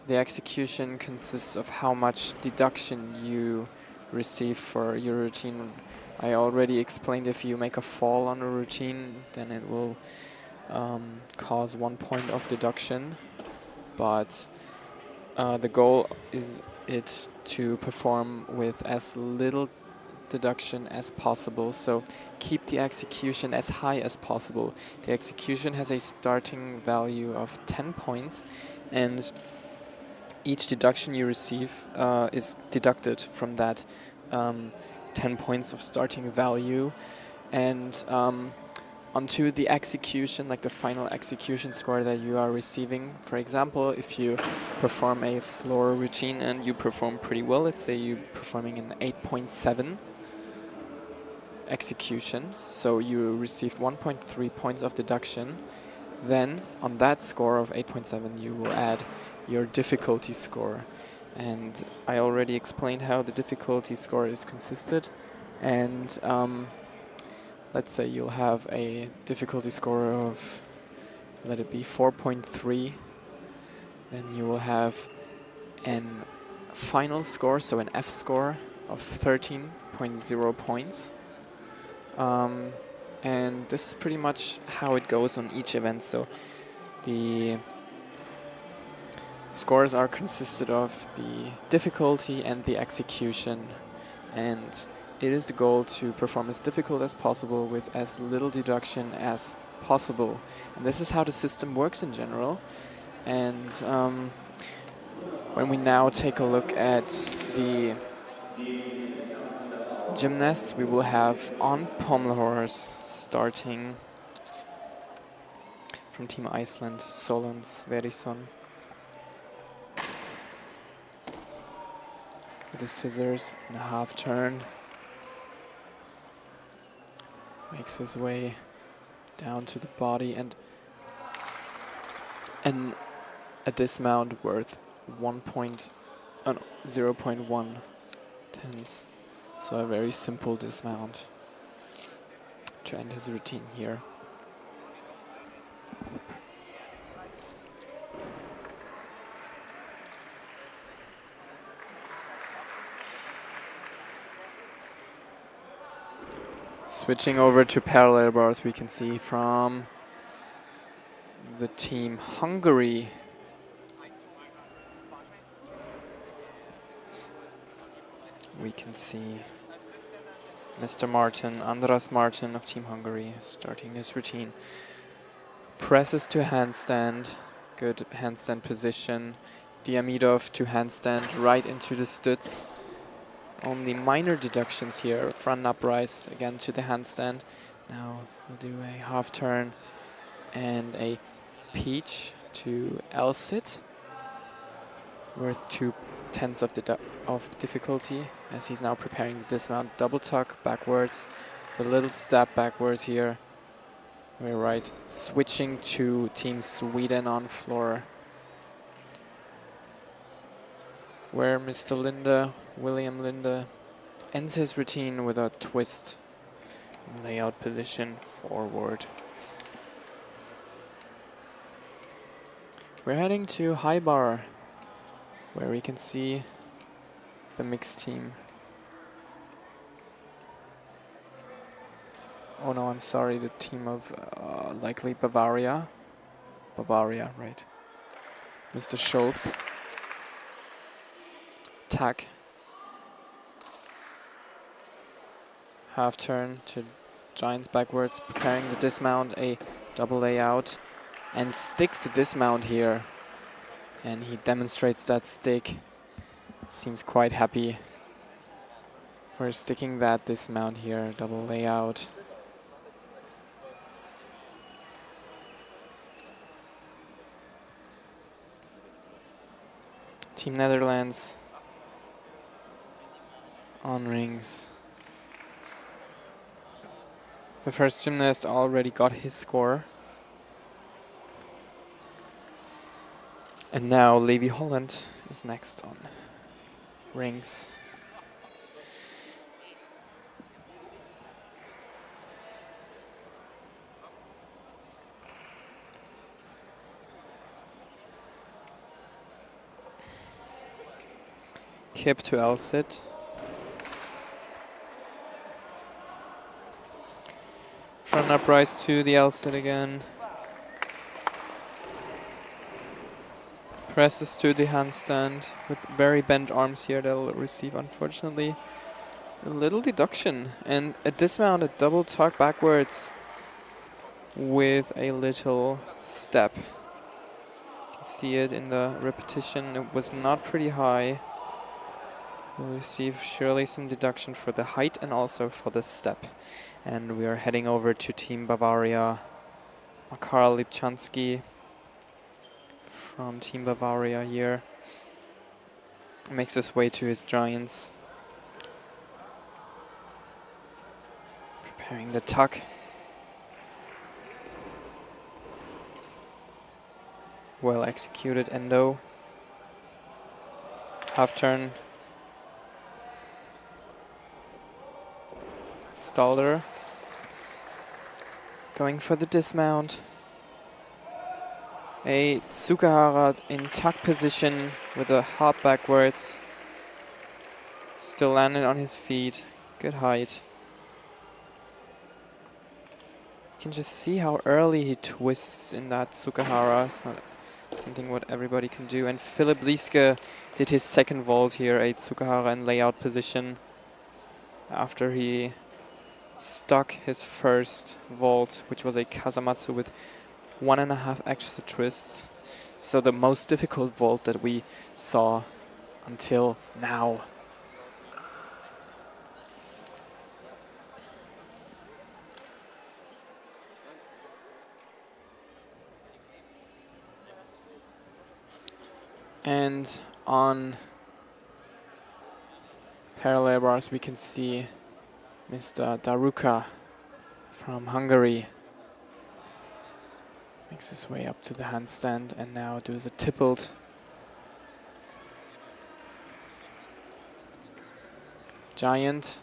The execution consists of how much deduction you receive for your routine. I already explained if you make a fall on a routine, then it will cause 1 point of deduction. But the goal is it to perform with as little deduction as possible. So keep the execution as high as possible. The execution has a starting value of 10 points, and each deduction you receive is deducted from that 10 points of starting value. And onto the execution, like the final execution score that you are receiving. For example, if you perform a floor routine and you perform pretty well, let's say you're performing an 8.7 execution, so you received 1.3 points of deduction, then on that score of 8.7 you will add your difficulty score. And I already explained how the difficulty score is consisted, and let's say you'll have a difficulty score of, let it be 4.3, then you will have an final score, so an F score of 13.0 points. And this is pretty much how it goes on each event. So the scores are consisted of the difficulty and the execution, and it is the goal to perform as difficult as possible with as little deduction as possible. And this is how the system works in general. And when we now take a look at the gymnasts, we will have on pommel horse, starting from Team Iceland, Solon Sverrisson. With the scissors and a half turn. Makes his way down to the body, and a dismount worth 0.1 tenths. So a very simple dismount to end his routine here. Switching over to parallel bars, we can see from the team Hungary, we can see Mr. Martin, Andras Martin of Team Hungary, starting his routine. Presses to handstand, good handstand position. Diamidov to handstand, right into the stütz. Only minor deductions here. Front uprise again to the handstand. Now we'll do a half turn and a peach to L-sit, worth 2 tenths of difficulty, as he's now preparing the dismount. Double tuck backwards, a little step backwards here. We're right, switching to Team Sweden on floor, where Mr. William Linde, ends his routine with a twist layout position forward. We're heading to high bar, where we can see the mixed team. Oh no, I'm sorry, the team of likely Bavaria. Bavaria, right. Mr. Schultz. Tack. Half turn to giants backwards, preparing the dismount, a double layout, and sticks the dismount here. And he demonstrates that stick. Seems quite happy for sticking that dismount here, double layout. Team Netherlands on rings. The first gymnast already got his score. And now Levi Holland is next on rings. Kip to L-sit. Front uprise to the L-sit again. Presses to the handstand with very bent arms here. They'll receive, unfortunately, a little deduction. And a dismount, a double tuck backwards with a little step. You can see it in the repetition. It was not pretty high. We'll receive surely some deduction for the height and also for the step. And we are heading over to Team Bavaria. Makar Lipchansky from Team Bavaria here makes his way to his giants. Preparing the tuck. Well executed endo. Half turn. Stalder. Going for the dismount. A Tsukahara in tuck position with a hop backwards. Still landed on his feet. Good height. You can just see how early he twists in that Tsukahara. It's not something what everybody can do. And Philipp Lieske did his second vault here, a Tsukahara in layout position, after he stuck his first vault, which was a Kazamatsu with 1.5 extra twists. So the most difficult vault that we saw until now. And on parallel bars we can see Mr. Daruka from Hungary makes his way up to the handstand and now does a tippled. Giant.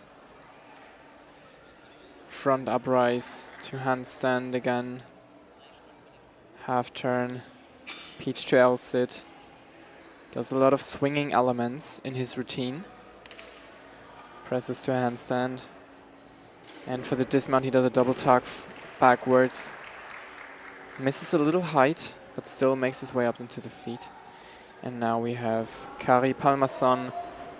Front uprise to handstand again. Half turn. Peach to L-sit. Does a lot of swinging elements in his routine. Presses to a handstand. And for the dismount he does a double tuck backwards. Misses a little height, but still makes his way up into the feet. And now we have Kari Palmason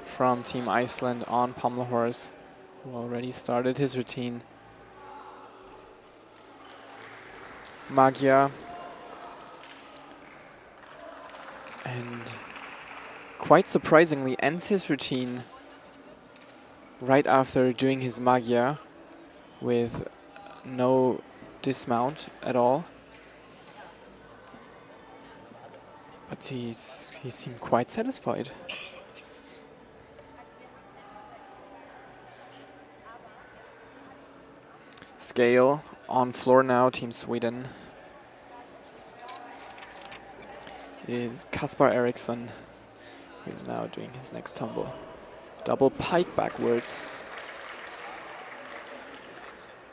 from Team Iceland on pommel horse, who already started his routine. Magyar. And quite surprisingly ends his routine right after doing his Magyar with no dismount at all. But he seemed quite satisfied. Scale on floor now, Team Sweden. It is Kaspar Eriksson who is now doing his next tumble. Double pike backwards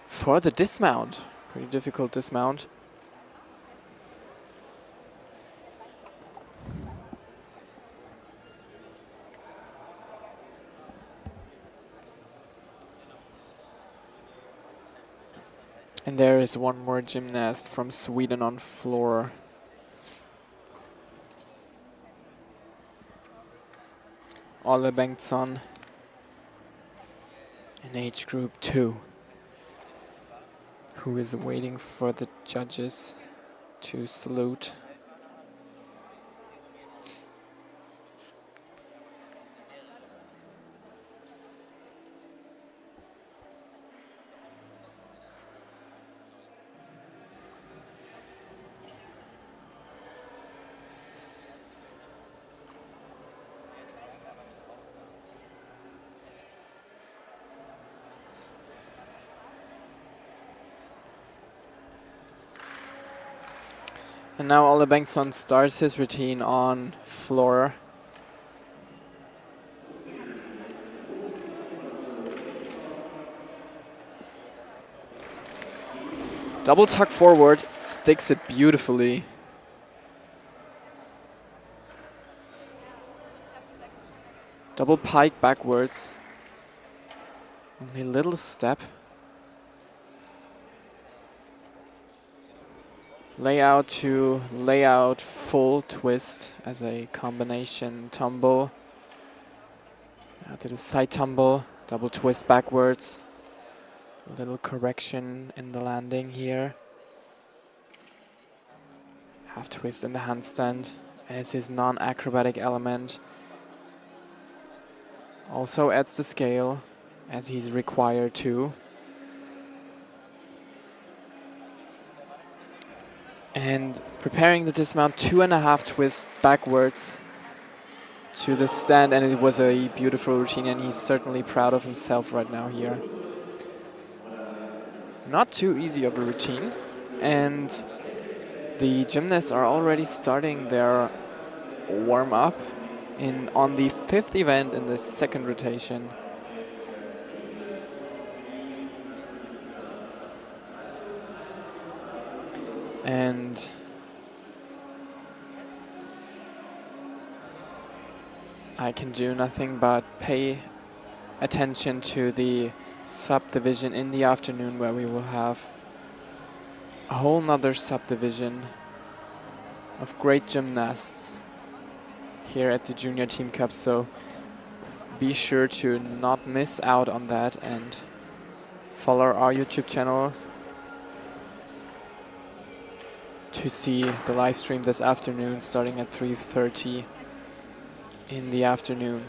for the dismount. Pretty difficult dismount. And there is one more gymnast from Sweden on floor. Ole Bengtsson in age group 2, who is waiting for the judges to salute. And now Ole Bengtsson starts his routine on floor. Double tuck forward, sticks it beautifully. Double pike backwards. Only a little step. Layout to layout full twist as a combination tumble. Now to the side tumble, double twist backwards. A little correction in the landing here. Half twist in the handstand as his non-acrobatic element. Also adds the scale as he's required to. And preparing the dismount, 2.5 twist backwards to the stand, and it was a beautiful routine, and he's certainly proud of himself right now here. Not too easy of a routine, and the gymnasts are already starting their warm-up on the 5th event in the 2nd rotation. And I can do nothing but pay attention to the subdivision in the afternoon, where we will have a whole nother subdivision of great gymnasts here at the Junior Team Cup. So be sure to not miss out on that and follow our YouTube channel to see the live stream this afternoon, starting at 3:30 in the afternoon.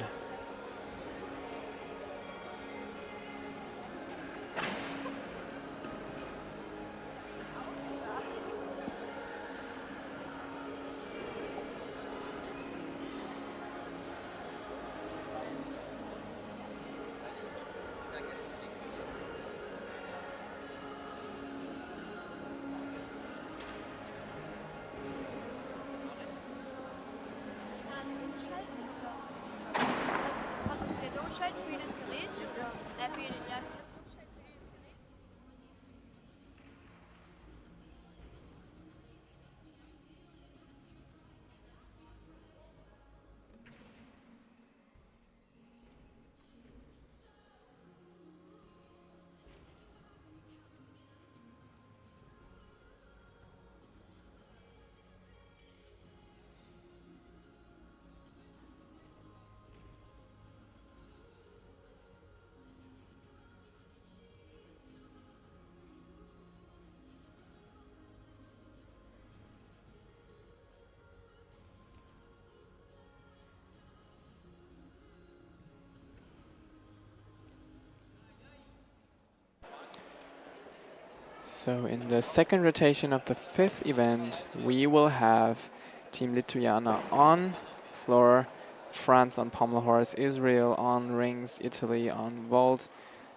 So in the 2nd rotation of the 5th event, we will have Team Lithuania on floor, France on pommel horse, Israel on rings, Italy on vault,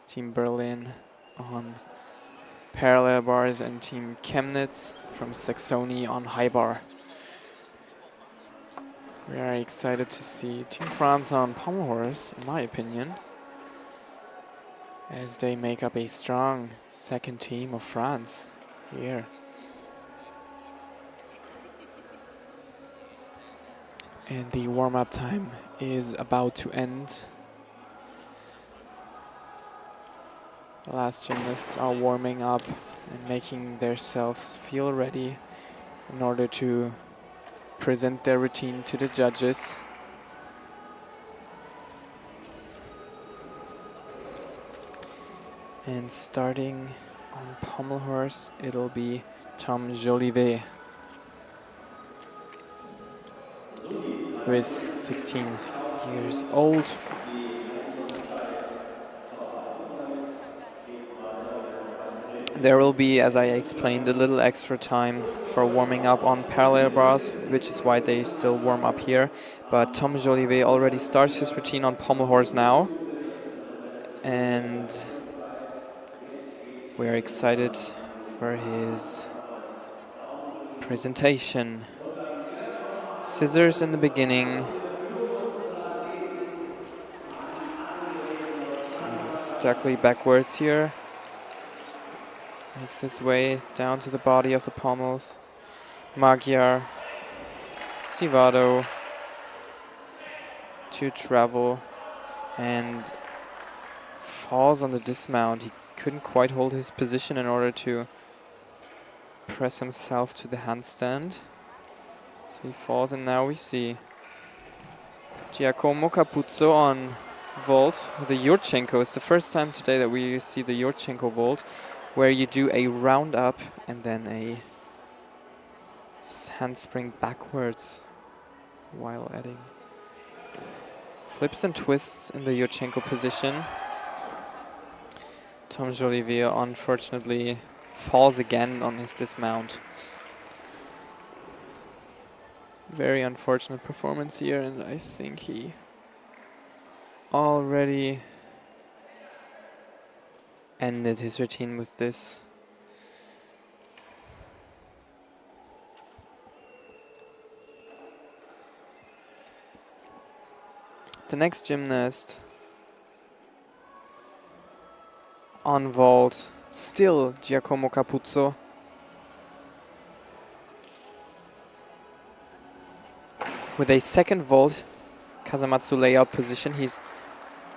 Team Berlin on parallel bars, and Team Chemnitz from Saxony on high bar. We are excited to see Team France on pommel horse, in my opinion, as they make up a strong 2nd team of France here. And the warm-up time is about to end. The last gymnasts are warming up and making themselves feel ready in order to present their routine to the judges. And starting on pommel horse, it'll be Tom Jolivet, who is 16 years old. There will be, as I explained, a little extra time for warming up on parallel bars, which is why they still warm up here. But Tom Jolivet already starts his routine on pommel horse now. And we are excited for his presentation. Scissors in the beginning. So Stuckley backwards here. Makes his way down to the body of the pommels. Magyar. Civado. To travel. And falls on the dismount. He couldn't quite hold his position in order to press himself to the handstand. So he falls, and now we see Giacomo Capuzzo on vault with the Yurchenko. It's the first time today that we see the Yurchenko vault, where you do a round up and then a handspring backwards while adding flips and twists in the Yurchenko position. Tom Jolivier unfortunately falls again on his dismount. Very unfortunate performance here, and I think he already ended his routine with this. The next gymnast on vault, still Giacomo Capuzzo. With a second vault, Kazamatsu layout position. He's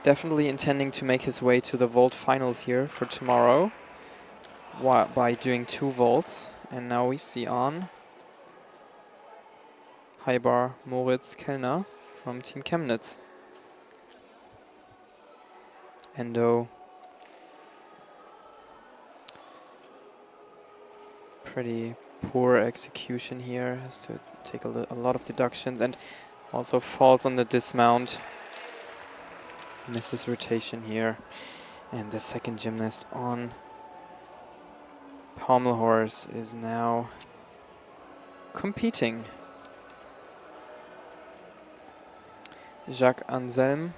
definitely intending to make his way to the vault finals here for tomorrow by doing 2 vaults. And now we see on high bar Moritz Kellner from Team Chemnitz. Endo. Pretty poor execution here, has to take a lot of deductions and also falls on the dismount. Misses rotation here. And the second gymnast on pommel horse is now competing. Jacques Anselm.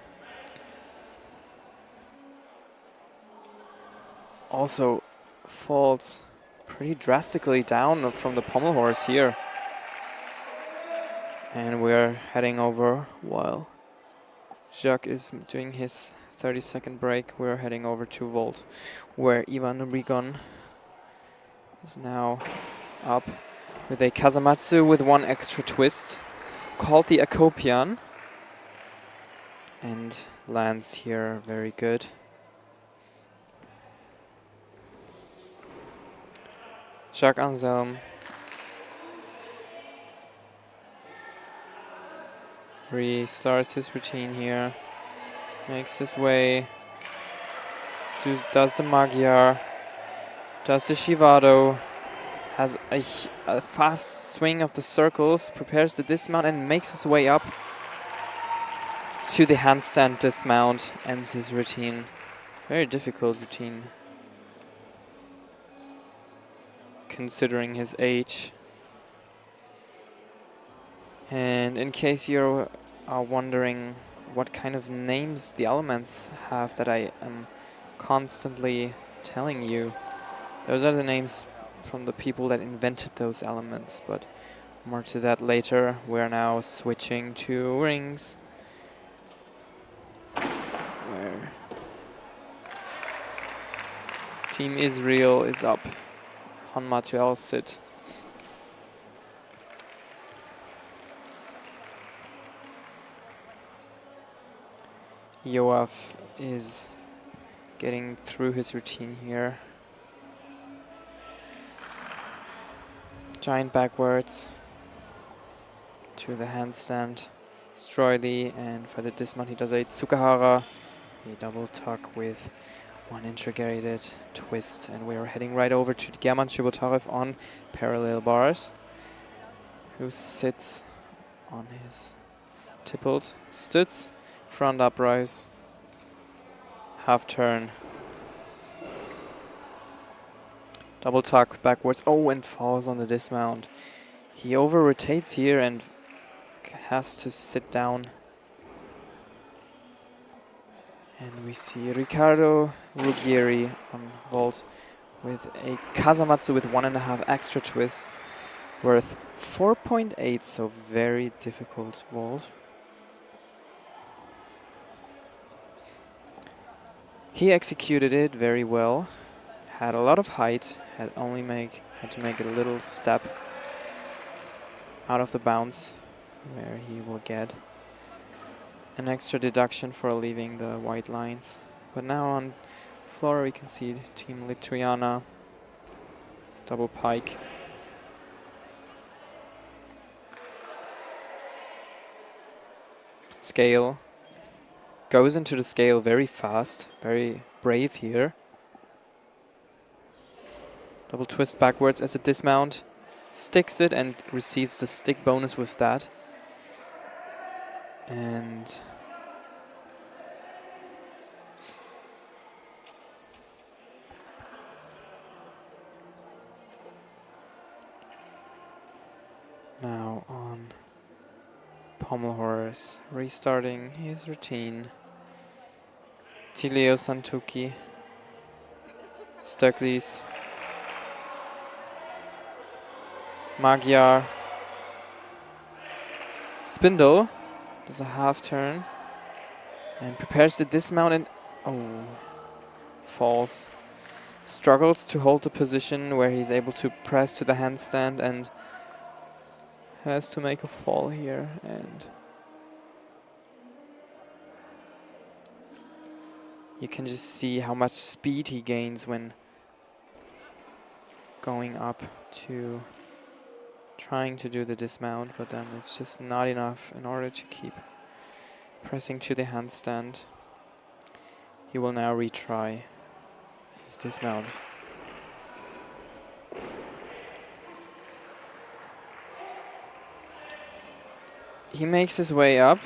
Also falls pretty drastically down from the pommel horse here. And we're heading over while Jacques is doing his 30-second break. We're heading over to vault, where Ivan Rigon is now up with a Kazamatsu with 1 extra twist, called the Akopian, and lands here very good. Jacques Anselm restarts his routine here, makes his way, does the Magyar, does the Shivado, has a fast swing of the circles, prepares the dismount and makes his way up to the handstand dismount, ends his routine. Very difficult routine, considering his age. And in case you are wondering what kind of names the elements have that I am constantly telling you, those are the names from the people that invented those elements, but more to that later. We're now switching to rings, where Team Israel is up. Hanmatuel sit. Yoav is getting through his routine here. Giant backwards to the handstand. Stroily, and for the dismount he does a Tsukahara, a double tuck with 1 integrated twist, and we're heading right over to German Chibotarev on parallel bars, who sits on his tippled stütz, front uprise, half turn, double tuck backwards, oh, and falls on the dismount. He over rotates here and has to sit down. And we see Riccardo Ruggieri on vault with a Kazamatsu with 1.5 extra twists. Worth 4.8, so very difficult vault. He executed it very well. Had a lot of height. Had to make a little step out of the bounce, where he will get an extra deduction for leaving the white lines. But now on floor we can see Team Lithuania double pike. Scale. Goes into the scale very fast, very brave here. Double twist backwards as a dismount. Sticks it and receives the stick bonus with that. And now on pommel horse, restarting his routine. Tilio Santuki, Stöcklis, Magyar, Spindle does a half turn and prepares the dismount and falls. Struggles to hold the position where he's able to press to the handstand and has to make a fall here, and you can just see how much speed he gains when going up to trying to do the dismount, but then it's just not enough in order to keep pressing to the handstand. He will now retry his dismount. He makes his way up,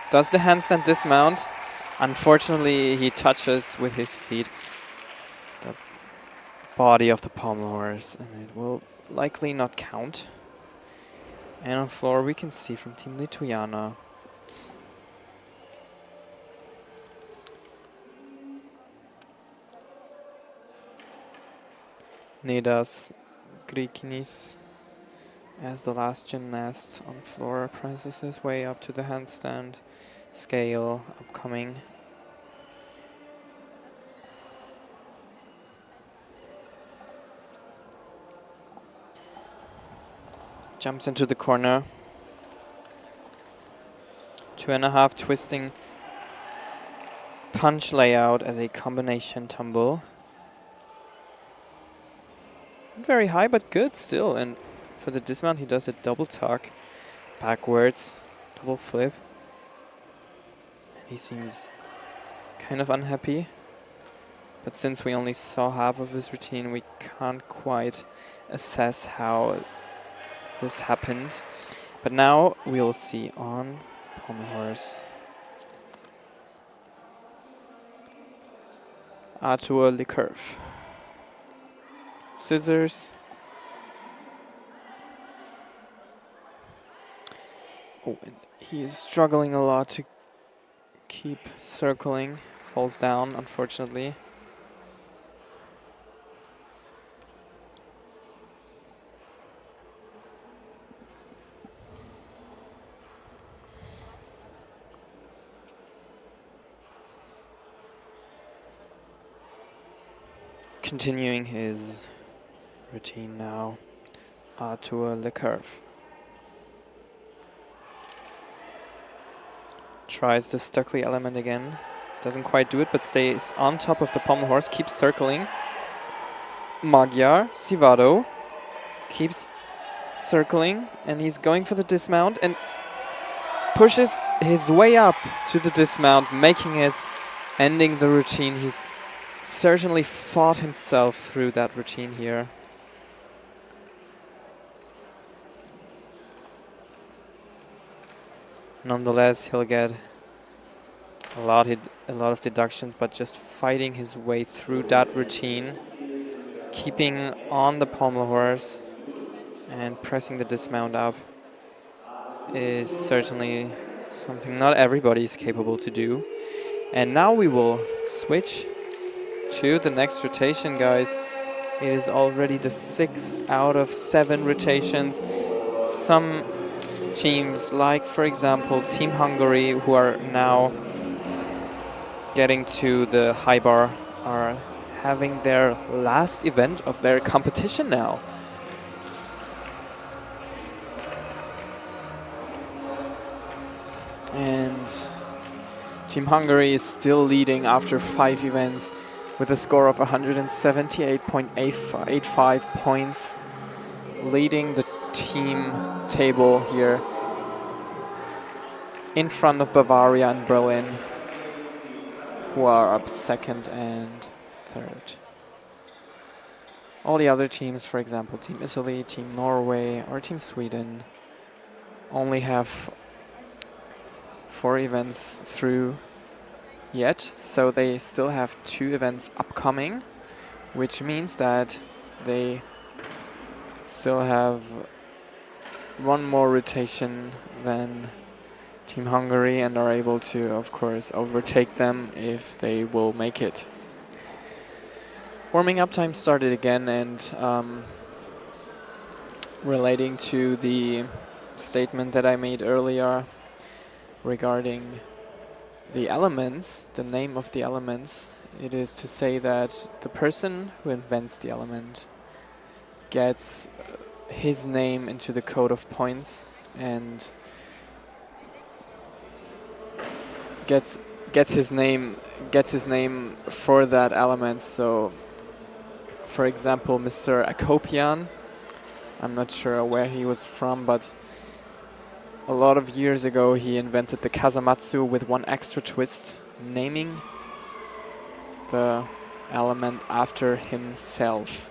does the handstand dismount. Unfortunately, he touches with his feet the body of the pommel horse, and it will likely not count. And on floor, we can see from Team Lithuania Nedas Grikinis as the last gymnast on floor presses his way up to the handstand. Scale upcoming. Jumps into the corner. 2.5 twisting punch layout as a combination tumble. Not very high, but good still. And for the dismount, he does a double tuck backwards, double flip. And he seems kind of unhappy. But since we only saw half of his routine, we can't quite assess how this happened. But now we'll see on pommel horse. Arthur Lecurve. Scissors. Oh, and he is struggling a lot to keep circling. Falls down, unfortunately. Continuing his routine now, Arthur Lecurve. Tries the Stöckli element again. Doesn't quite do it, but stays on top of the pommel horse, keeps circling. Magyar, Sivado, keeps circling, and he's going for the dismount and pushes his way up to the dismount, making it, ending the routine. He's certainly fought himself through that routine here. Nonetheless, he'll get a lot of deductions, but just fighting his way through that routine, keeping on the pommel horse and pressing the dismount up is certainly something not everybody is capable to do. And now we will switch to the next rotation, guys. It is already the 6 out of 7 rotations. Some teams, like for example Team Hungary, who are now getting to the high bar, are having their last event of their competition now. And Team Hungary is still leading after 5 events with a score of 178.85 points, leading the team table here in front of Bavaria and Berlin, who are up 2nd and 3rd. All the other teams, for example, Team Italy, Team Norway, or Team Sweden, only have 4 events through yet, so they still have 2 events upcoming, which means that they still have 1 more rotation than Team Hungary and are able to, of course, overtake them if they will make it. Warming up time started again, and relating to the statement that I made earlier regarding the elements, the name of the elements, it is to say that the person who invents the element gets his name into the code of points and gets his name for that element. So for example, Mr. Akopian, I'm not sure where he was from, but a lot of years ago he invented the Kazamatsu with 1 extra twist, naming the element after himself.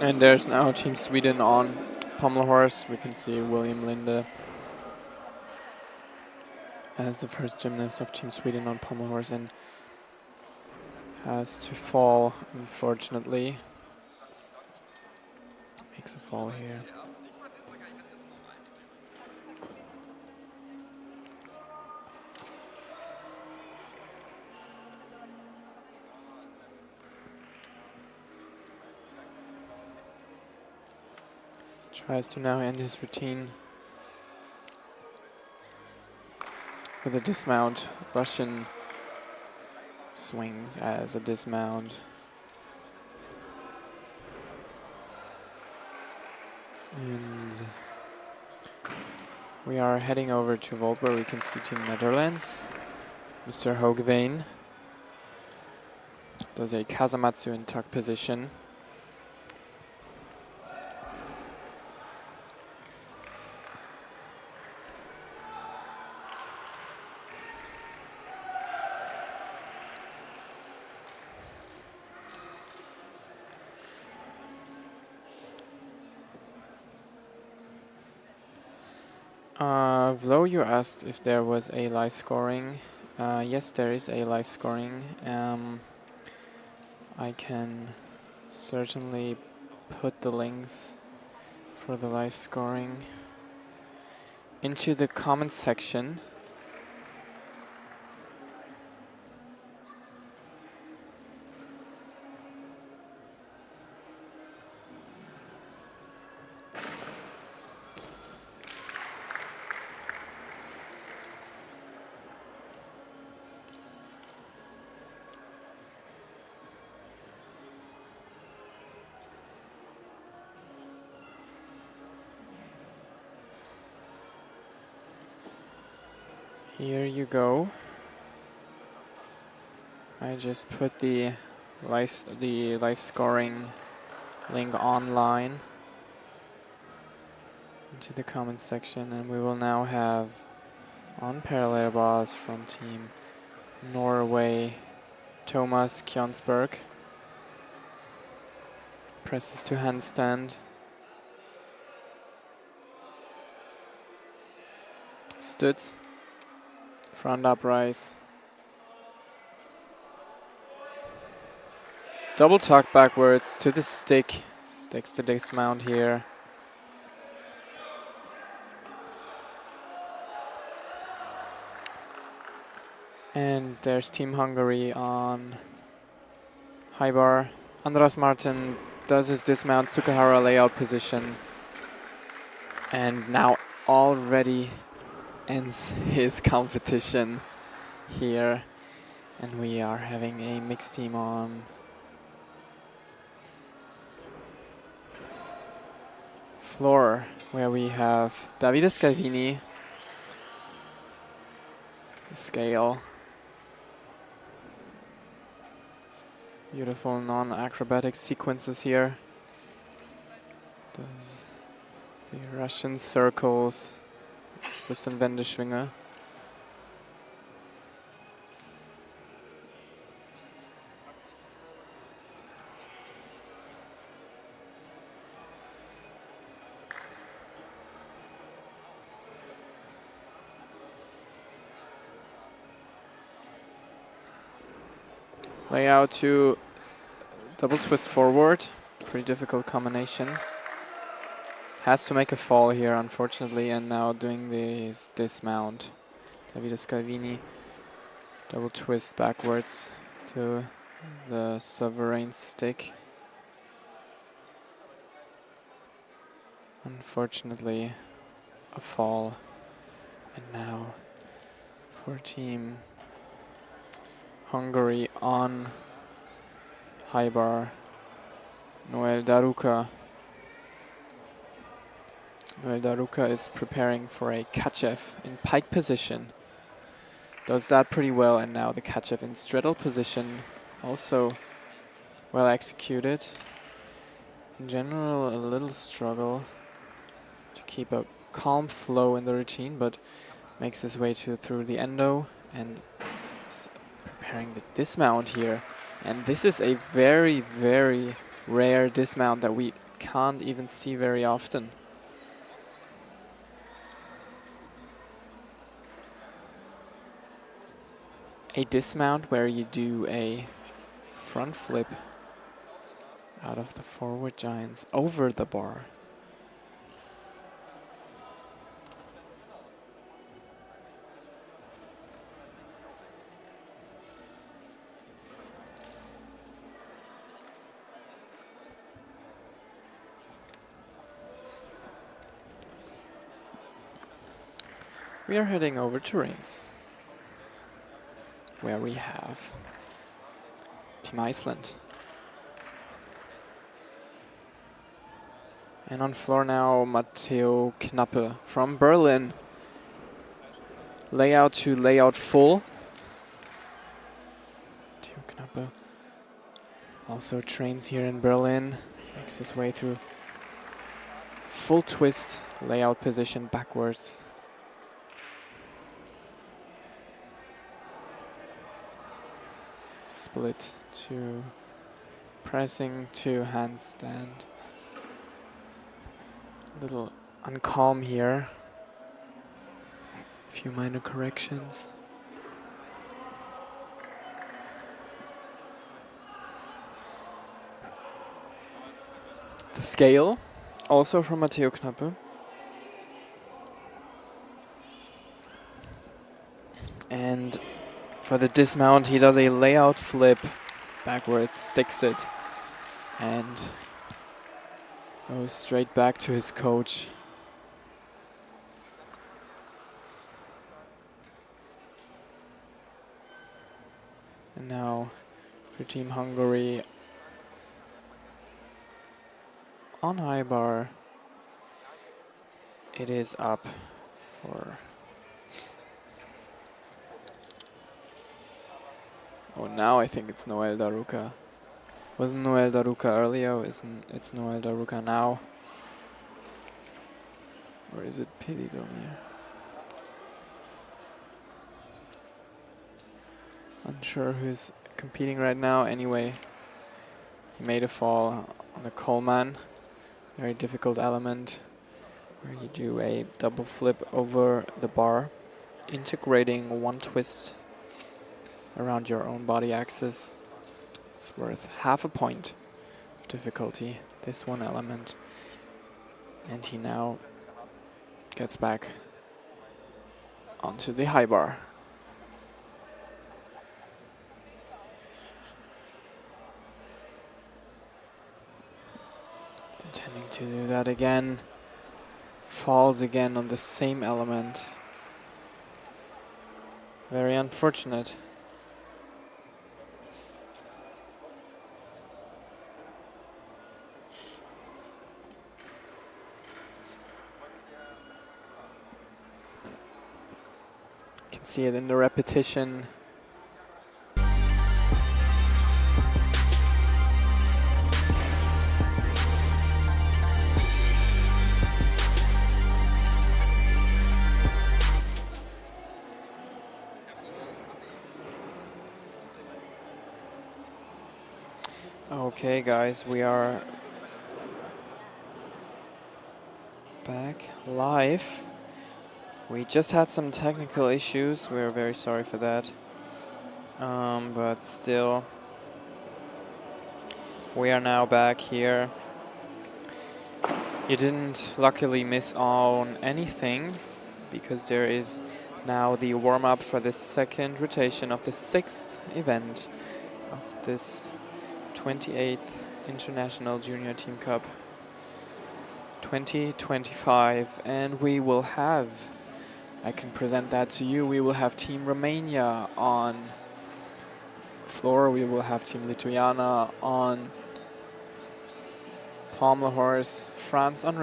And there's now Team Sweden on pommel horse. We can see William Linde as the first gymnast of Team Sweden on pommel horse, and has to fall, unfortunately. Makes a fall here. Tries to now end his routine with a dismount. Russian swings as a dismount. And we are heading over to Vault, where we can see Team Netherlands. Mr. Hoogeveen does a Kazamatsu in tuck position. Vlo, you asked if there was a live scoring. Yes, there is a live scoring. I can certainly put the links for the live scoring into the comments section. Here you go. I just put the live scoring link online into the comments section, and we will now have on parallel bars from Team Norway, Thomas Kjonsberg. Presses to handstand. Stütz. Front uprise. Double tuck backwards to the stick. Sticks to dismount here. And there's Team Hungary on high bar. Andras Martin does his dismount, Tsukahara layout position. And now already ends his competition here. And we are having a mixed team on floor, where we have Davide Scalvini, scale. Beautiful non-acrobatic sequences here. Does the Russian circles with some Wendeschwinge. Layout to double twist forward. Pretty difficult combination. Has to make a fall here, unfortunately, and now doing this dismount. Davide Scalvini, double twist backwards to the sovereign stick. Unfortunately, a fall. And now for Team Hungary on high bar, Noel Daruka. Noel Daruka is preparing for a Kachev in pike position. Does that pretty well, and now the Kachev in straddle position, also well executed. In general, a little struggle to keep a calm flow in the routine, but makes his way through the endo and preparing the dismount here. And this is a very, very rare dismount that we can't even see very often. A dismount where you do a front flip out of the forward giants over the bar. We are heading over to rings, where we have Team Iceland. And on floor now, Matteo Knappe from Berlin. Layout to layout full. Matteo Knappe also trains here in Berlin. Makes his way through full twist, layout position backwards. Split to pressing to handstand. Little uncalm here. Few minor corrections. The scale, also from Matteo Knappe. And for the dismount, he does a layout flip backwards, sticks it, and goes straight back to his coach. And now for Team Hungary on high bar, it is up for... Oh, now I think it's Noel Daruka. Wasn't Noel Daruka earlier? It's Noel Daruka now? Or is it Pili Domir? Unsure who's competing right now. Anyway, he made a fall on the Coleman. Very difficult element where you do a double flip over the bar, integrating one twist around your own body axis. It's worth half a point of difficulty, this one element. And he now gets back onto the high bar. Intending to do that again. Falls again on the same element. Very unfortunate. You can see it in the repetition. Okay, guys, we are back live. We just had some technical issues. We're very sorry for that. But still, we are now back here. You didn't luckily miss on anything because there is now the warm-up for the second rotation of the 6th event of this 28th International Junior Team Cup 2025, and we will have, I can present that to you, we will have Team Romania on floor, we will have Team Lithuania on pommel horse, France on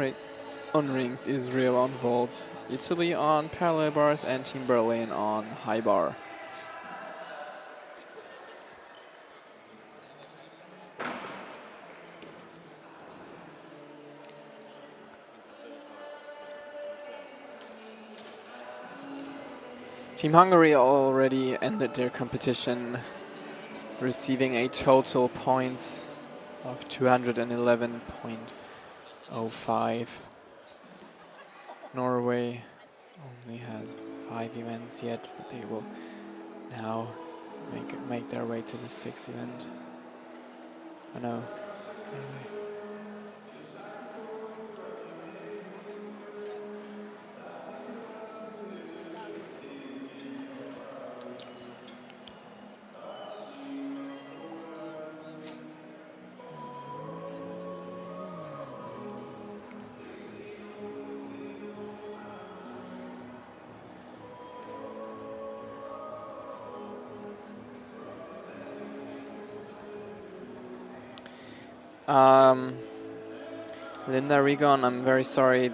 rings, Israel on vault, Italy on parallel bars, and Team Berlin on high bar. Team Hungary already ended their competition, receiving a total points of 211.05. Norway only has 5 events yet, but they will now make their way to the 6th event. I know. Anyway. Linda Regon, I'm very sorry.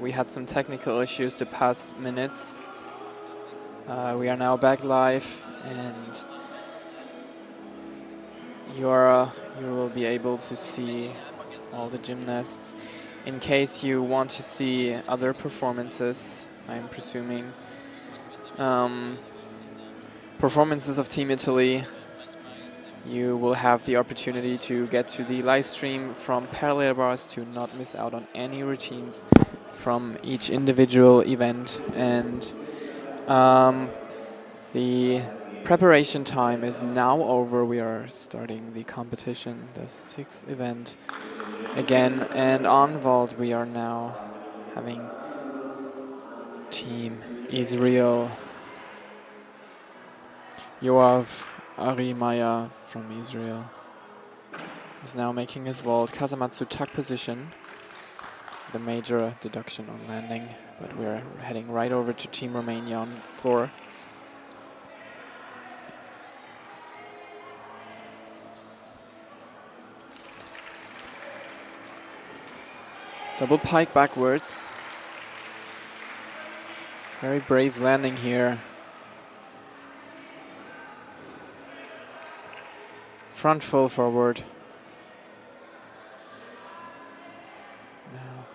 We had some technical issues the past minutes. We are now back live, and you will be able to see all the gymnasts. In case you want to see other performances, I'm presuming performances of Team Italy, you will have the opportunity to get to the live stream from parallel bars to not miss out on any routines from each individual event. And The preparation time is now over. We are starting the competition, the 6th event again. And on vault we are now having Team Israel. Yoav Arimaya from Israel is now making his vault. Kazamatsu tuck position. The major deduction on landing, but we're heading right over to Team Romania on floor. Double pike backwards. Very brave landing here. Front full forward. Now,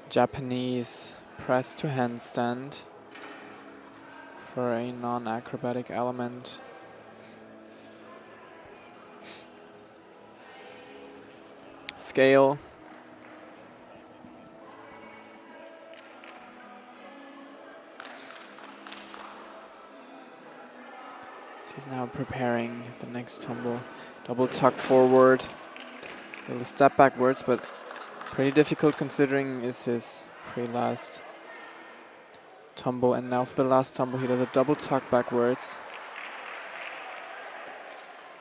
Japanese press to handstand for a non-acrobatic element. Scale. He's now preparing the next tumble. Double tuck forward. A little step backwards, but pretty difficult considering it's his pre-last tumble. And now for the last tumble, he does a double tuck backwards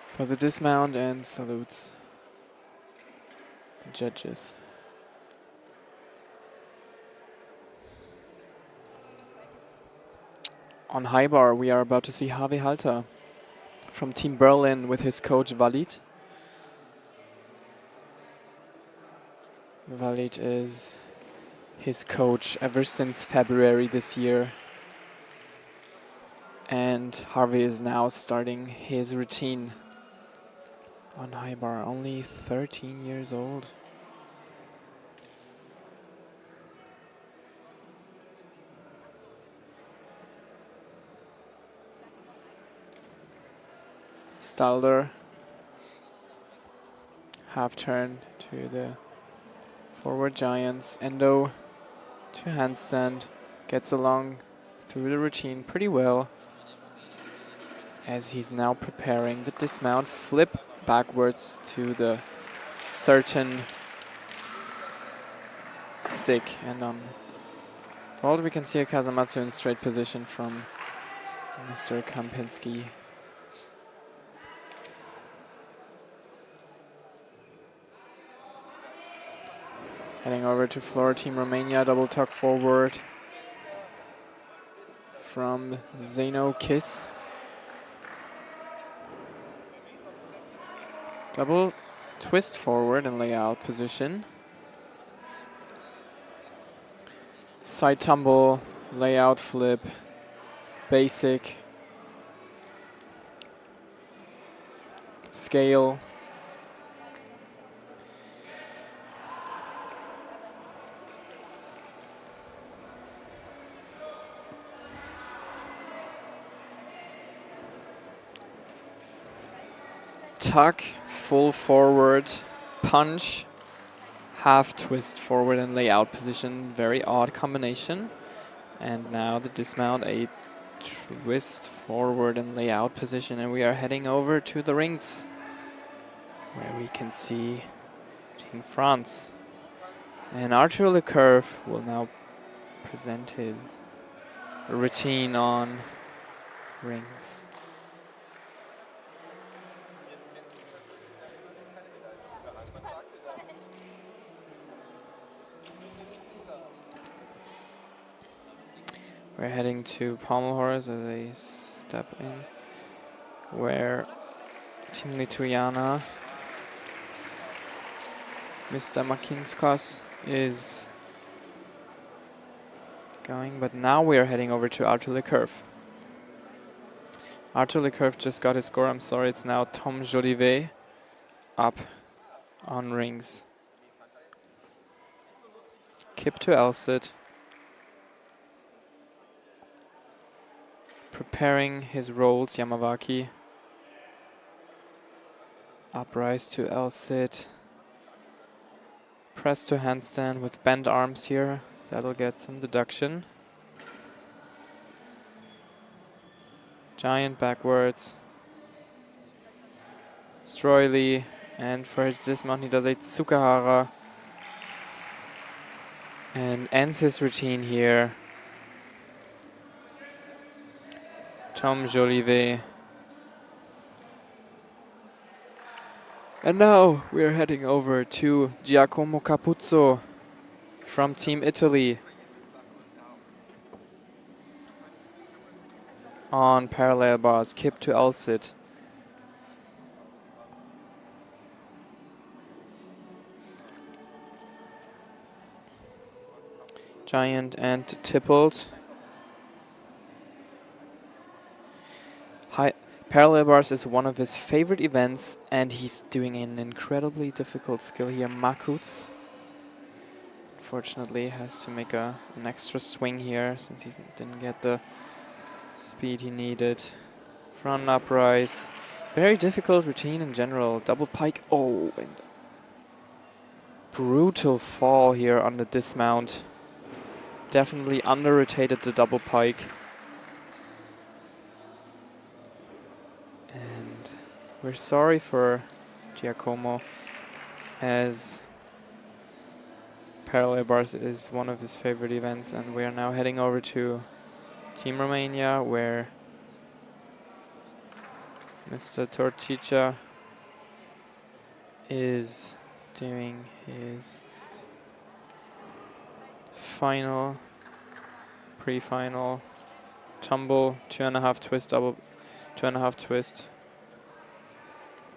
for the dismount and salutes the judges. On high bar, we are about to see Harvey Halter from Team Berlin with his coach Walid. Walid is his coach ever since February this year. And Harvey is now starting his routine on high bar, only 13 years old. Stalder, half turn to the forward giants. Endo to handstand, gets along through the routine pretty well as he's now preparing the dismount, flip backwards to the certain stick. And on vault we can see a Kazamatsu in straight position from Mr. Kampinski. Heading over to floor, Team Romania, double tuck forward from Zeno Kiss. Double twist forward and layout position. Side tumble, layout flip, basic, scale. Tuck, full forward, punch, half twist forward and layout position. Very odd combination. And now the dismount, a twist forward and layout position. And we are heading over to the rings where we can see Team France. And Arthur Lecurve will now present his routine on rings. We're heading to pommel horse as they step in, where Team Lithuania, Mr. Makinskas, is going, but now we are heading over to Arthur Lecurve. Arthur Lecurve just got his score, I'm sorry, it's now Tom Jolivet up on rings. Kip to L-sit. Preparing his rolls, Yamawaki. Uprise to L-sit. Press to handstand with bent arms here. That'll get some deduction. Giant backwards. Stroily. And for his dismount, he does a Tsukahara. And ends his routine here. Tom Jolivet. And now we are heading over to Giacomo Capuzzo from Team Italy on parallel bars, kip to L-sit. Giant and tippled. Parallel bars is one of his favorite events, and he's doing an incredibly difficult skill here. Makuts. Unfortunately, has to make an extra swing here since he didn't get the speed he needed. Front uprise. Very difficult routine in general. Double pike. Oh, and brutal fall here on the dismount. Definitely under-rotated the double pike. And we're sorry for Giacomo, as parallel bars is one of his favorite events, and we are now heading over to Team Romania, where Mr. Torcica is doing his final, pre-final tumble, 2.5 twist, double 2.5 twist.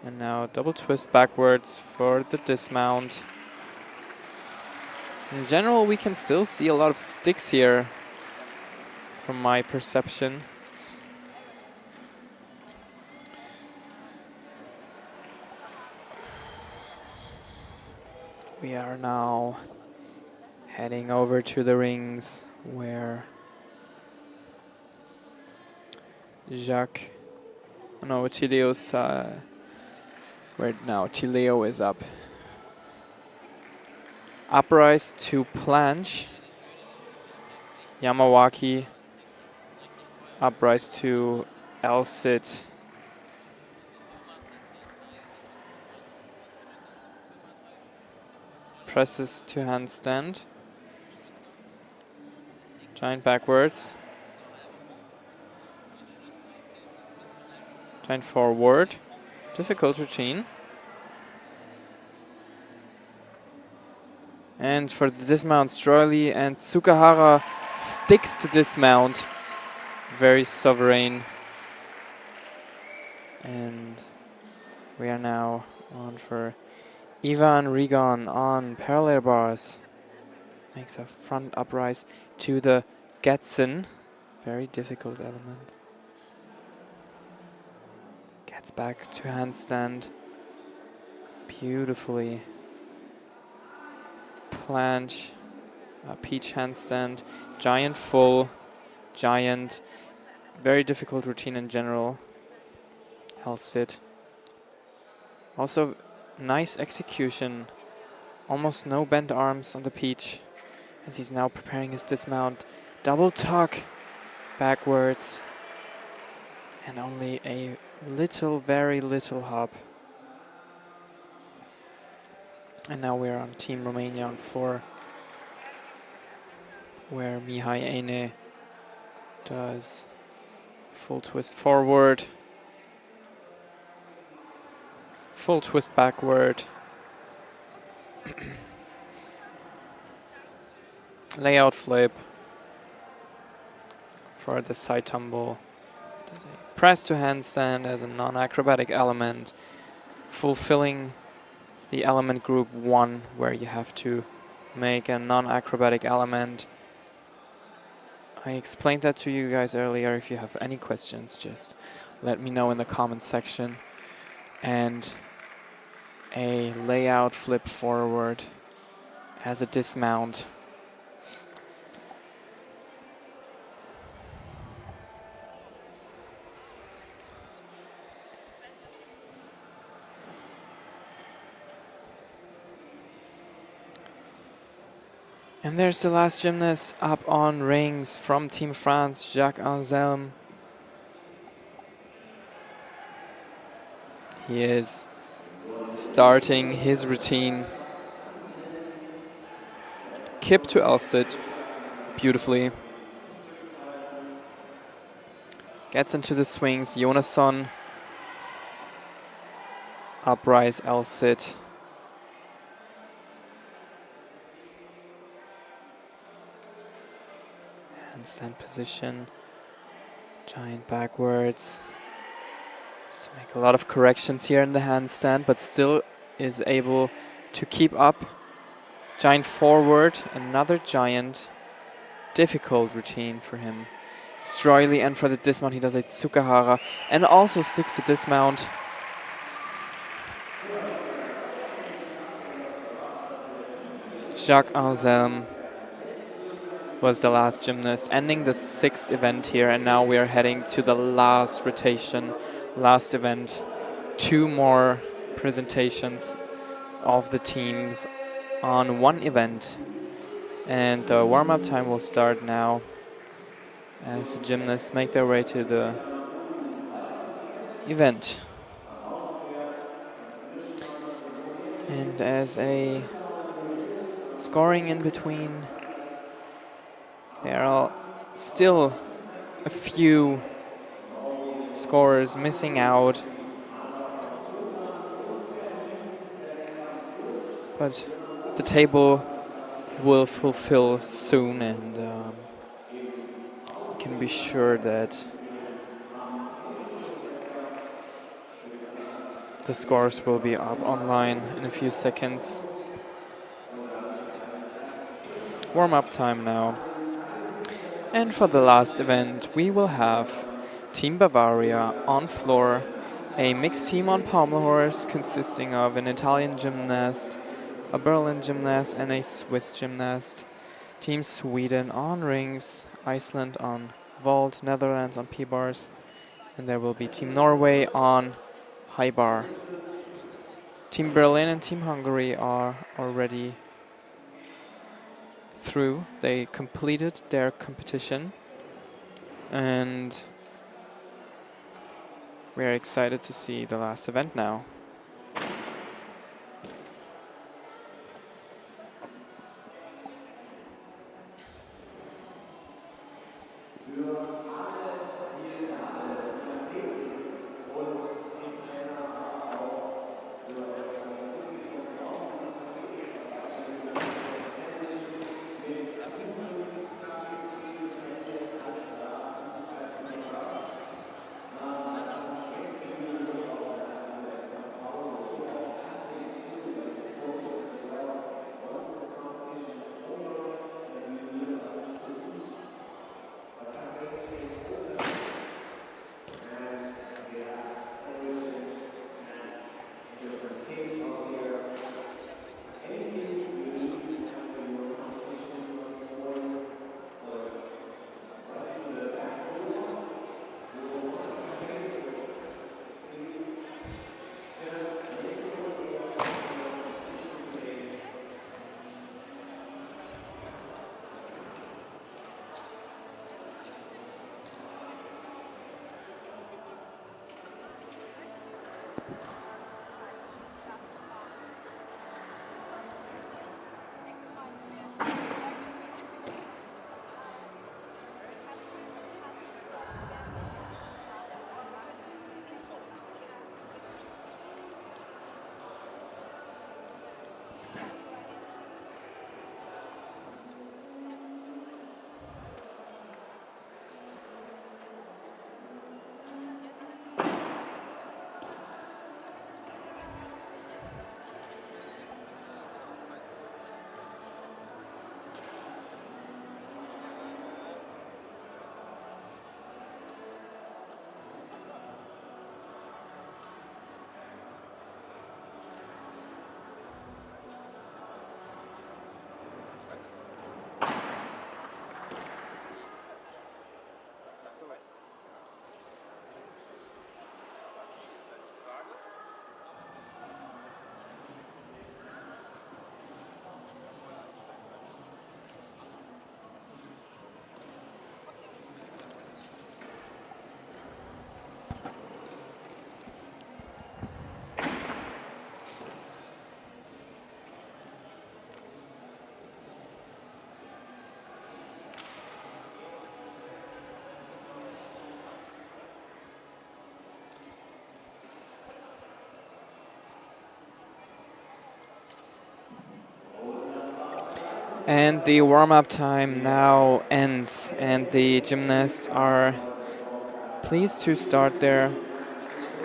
And now double twist backwards for the dismount. In general, we can still see a lot of sticks here from my perception. We are now heading over to the rings where Tileo's, where now Tileo is up. Uprise to planche. Yamawaki. Uprise to L-sit. Presses to handstand. Giant backwards. Giant forward. Difficult routine. And for the dismount, Stroily and Tsukahara sticks to dismount. Very sovereign. And we are now on for Ivan Rigon on parallel bars. Makes a front uprise to the Getson. Very difficult element. Gets back to handstand. Beautifully. Planche. Peach handstand. Giant full. Giant. Very difficult routine in general. L-sit. Also, nice execution. Almost no bent arms on the peach, as he's now preparing his dismount. Double tuck backwards. And only a little, very little hop. And now we're on Team Romania on floor, where Mihai Eine does full twist forward. Full twist backward. Layout flip for the side tumble. Does a press to handstand as a non-acrobatic element, fulfilling the element group 1, where you have to make a non-acrobatic element. I explained that to you guys earlier. If you have any questions, just let me know in the comment section. And a layout flip forward as a dismount. And there's the last gymnast up on rings from Team France, Jacques Anselme. He is starting his routine. Kip to L-sit, beautifully. Gets into the swings, Jonasson. Uprise L-sit. Handstand position. Giant backwards. Has to make a lot of corrections here in the handstand, but still is able to keep up. Giant forward, another giant. Difficult routine for him. Stroily, and for the dismount he does a Tsukahara and also sticks to dismount. Jacques Anselme was the last gymnast, ending the 6th event here, and now we are heading to the last rotation, last event. 2 more presentations of the teams on one event. And the warm-up time will start now as the gymnasts make their way to the event. And as a scoring in between, there are still a few scorers missing out. But the table will fulfill soon, and you can be sure that the scores will be up online in a few seconds. Warm-up time now. And for the last event, we will have Team Bavaria on floor, a mixed team on pommel horse consisting of an Italian gymnast, a Berlin gymnast, and a Swiss gymnast. Team Sweden on rings, Iceland on vault, Netherlands on P-bars, and there will be Team Norway on high bar. Team Berlin and Team Hungary are already through. They completed their competition, and we're excited to see the last event now. And the warm-up time now ends, and the gymnasts are pleased to start their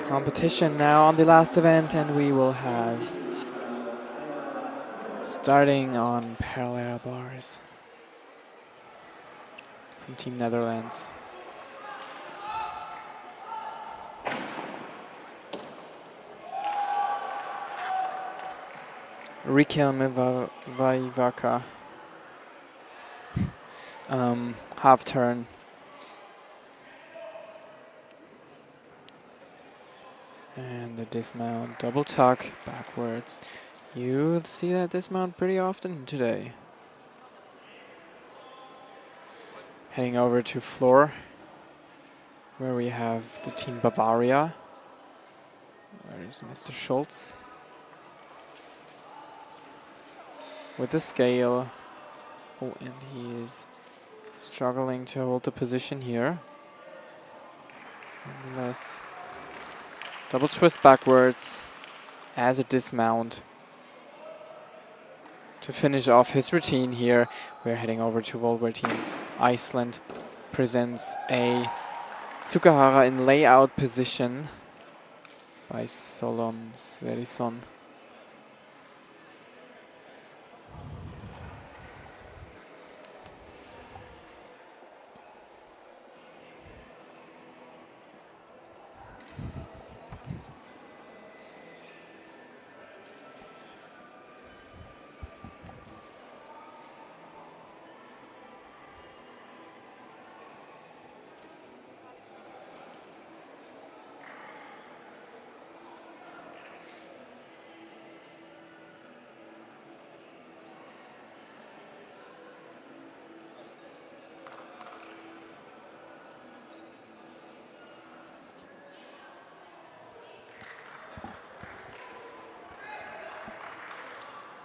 competition now on the last event, and we will have starting on parallel bars from Team Netherlands. Riquelme Vaivaka, half turn. And the dismount, double tuck, backwards. You'll see that dismount pretty often today. Heading over to floor, where we have the Team Bavaria. Where is Mr. Schultz? With the scale. Oh, and he is struggling to hold the position here. Nonetheless. Double twist backwards as a dismount. To finish off his routine here, we're heading over to World War Team Iceland. Presents a Tsukahara in layout position by Solon Sverison.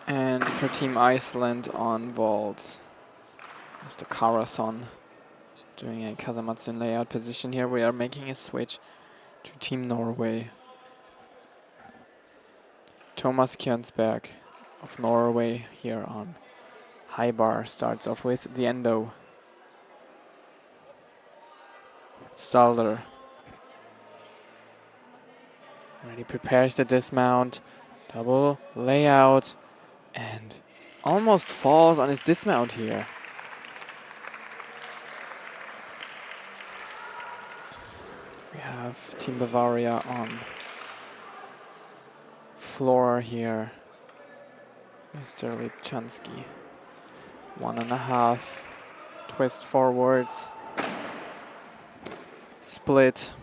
And for Team Iceland on vaults, Mr. Karason doing a Kazamatsu in layout position here. We are making a switch to Team Norway. Thomas Kjønsberg of Norway here on high bar starts off with the endo. Stalder already prepares the dismount, double layout, and almost falls on his dismount here. We have Team Bavaria on floor here. Mr. Lipchansky. 1.5. Twist forwards. Split.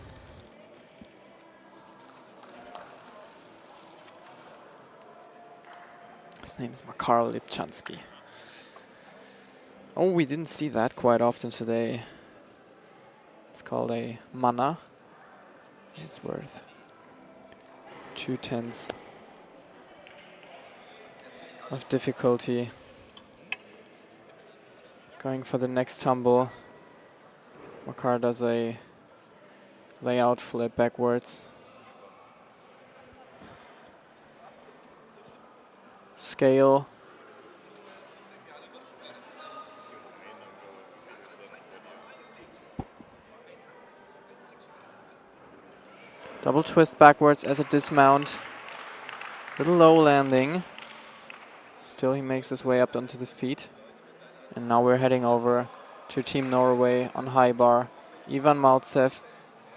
His name is Makar Lipchansky. Oh, we didn't see that quite often today. It's called a mana. It's worth 2/10 of difficulty. Going for the next tumble. Makar does a layout flip backwards. Scale. Double twist backwards as a dismount. Little low landing. Still he makes his way up onto the feet. And now we're heading over to Team Norway on high bar. Ivan Maltsev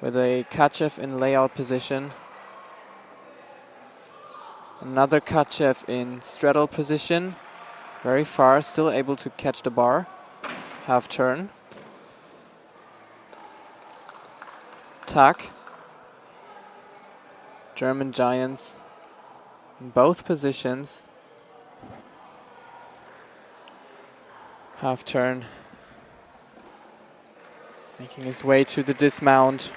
with a Kachev in layout position. Another Kachev in straddle position. Very far, still able to catch the bar. Half turn. Tack. German Giants in both positions. Half turn. Making his way to the dismount.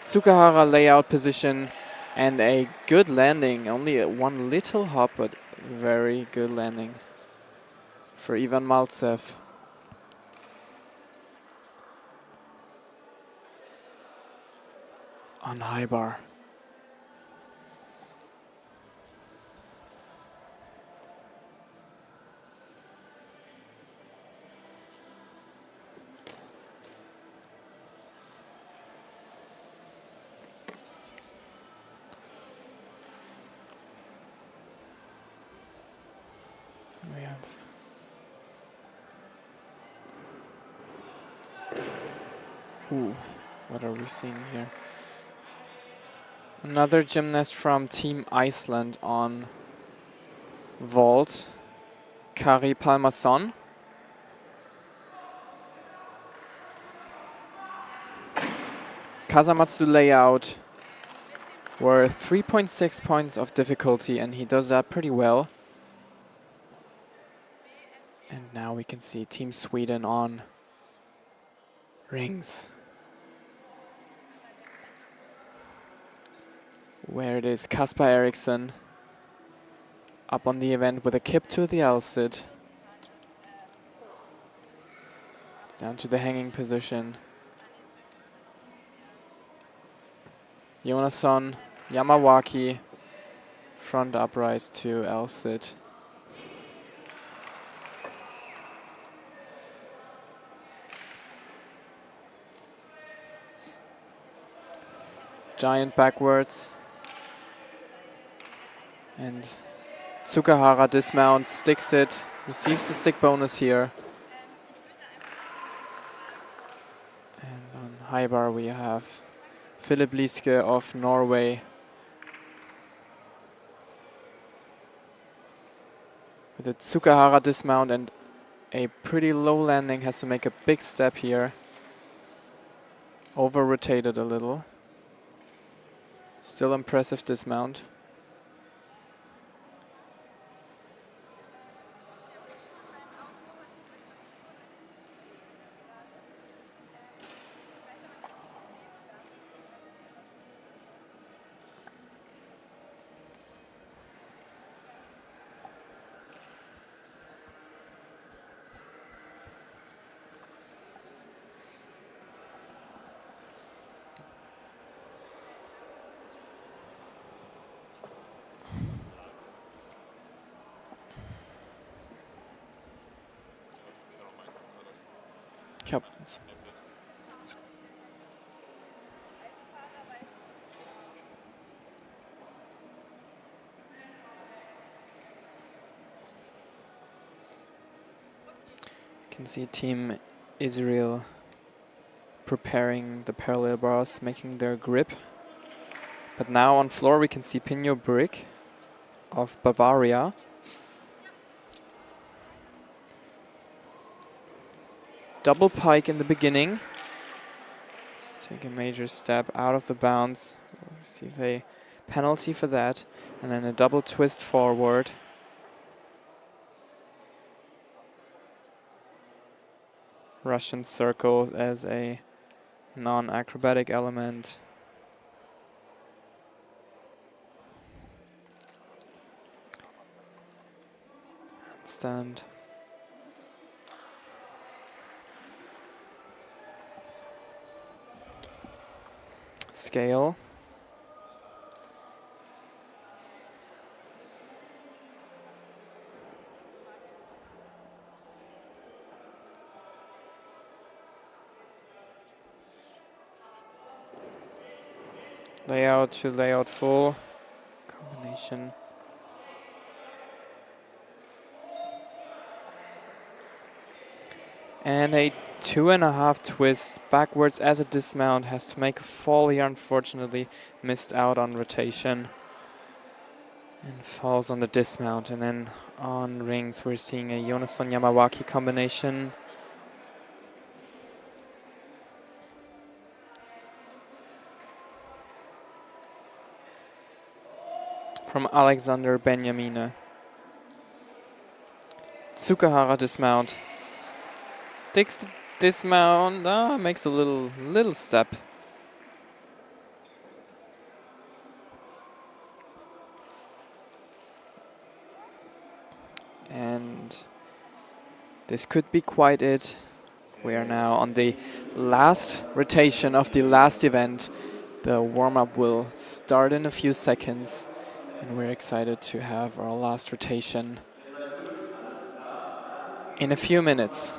Tsukahara layout position and a good landing. Only one little hop, but very good landing for Ivan Maltsev. On high bar. We have ooh, what are we seeing here? Another gymnast from Team Iceland on vault, Kari Palmason. Kasamatsu layout were 3.6 points of difficulty, and he does that pretty well. And now we can see Team Sweden on rings, where it is Kasper Eriksson up on the event with a kip to the L-sit. Down to the hanging position. Jonasson Yamawaki, front uprise to L-sit. Giant backwards. And Tsukahara dismounts, sticks it, receives the stick bonus here. And on high bar we have Philip Liske of Norway with a Tsukahara dismount and a pretty low landing, has to make a big step here. Over rotated a little. Still impressive dismount. Yep. You can see Team Israel preparing the parallel bars, making their grip. But now on floor we can see Pinho Brick of Bavaria. Double pike in the beginning. Let's take a major step out of the bounds. We'll receive a penalty for that. And then a double twist forward. Russian circle as a non-acrobatic element. Handstand. Scale. Layout to layout full. Combination. And a 2.5 twist backwards as a dismount, has to make a fall here, unfortunately missed out on rotation and falls on the dismount. And then on rings we're seeing a Jonasson Yamawaki combination. From Alexander Benjamine. Tsukahara dismount. Sticks the dismount, makes a little step. And this could be quite it. We are now on the last rotation of the last event. The warm-up will start in a few seconds, and we're excited to have our last rotation in a few minutes.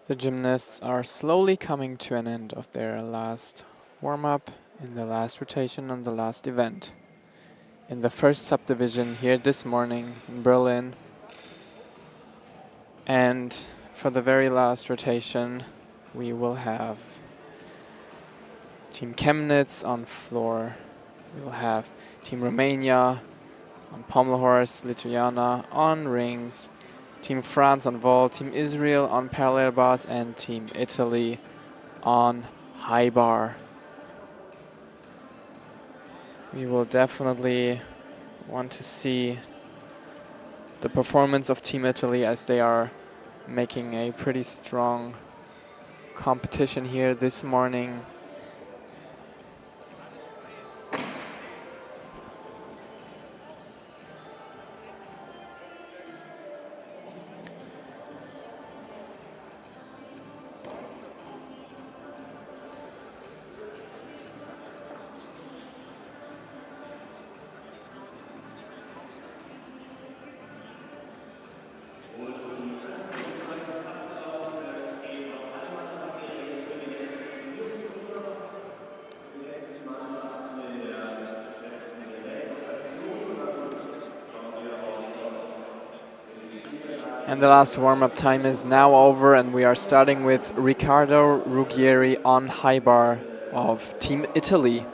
The gymnasts are slowly coming to an end of their last warm-up in the last rotation on the last event. In the first subdivision here this morning in Berlin. And for the very last rotation, we will have Team Chemnitz on floor. We will have Team Romania on pommel horse, Lithuania on rings, Team France on vault, Team Israel on parallel bars, and Team Italy on high bar. We will definitely want to see the performance of Team Italy as they are making a pretty strong competition here this morning. And the last warm-up time is now over, and we are starting with Riccardo Ruggieri on high bar of Team Italy.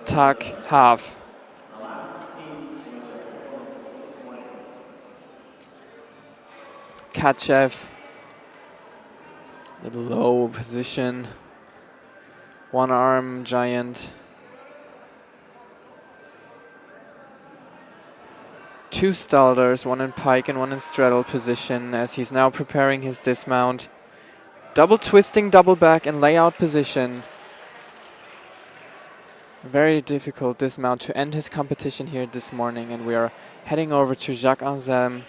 Tuck, half. Kachev, little low position. One arm giant. Two Stalders, one in pike and one in straddle position as he's now preparing his dismount. Double twisting, double back and layout position. Very difficult dismount to end his competition here this morning, and we are heading over to Jacques Anselme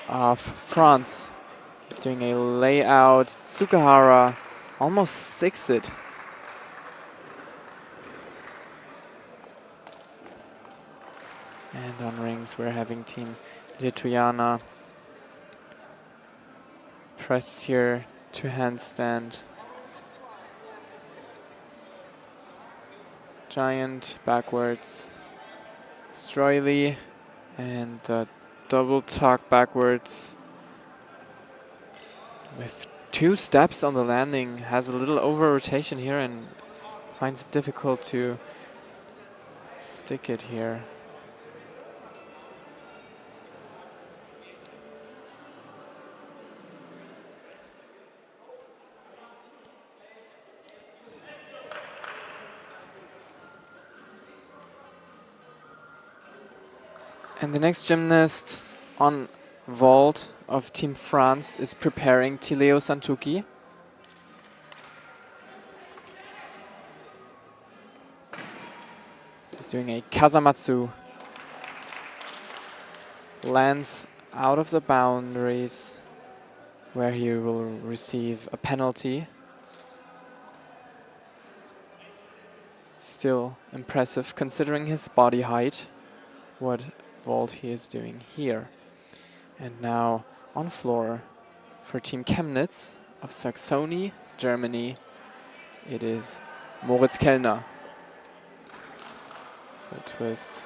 of France. He's doing a layout, Tsukahara, almost sticks it. And on rings, we're having Team Lithuania. Presses here to handstand. Giant backwards. Stroily and double tuck backwards. With 2 steps on the landing, has a little over rotation here and finds it difficult to stick it here. And the next gymnast on vault of Team France is preparing Tileo Santuki. He's doing a Kazamatsu. Lands out of the boundaries where he will receive a penalty. Still impressive considering his body height. What vault he is doing here. And now on floor for Team Chemnitz of Saxony, Germany, it is Moritz Kellner. Full twist.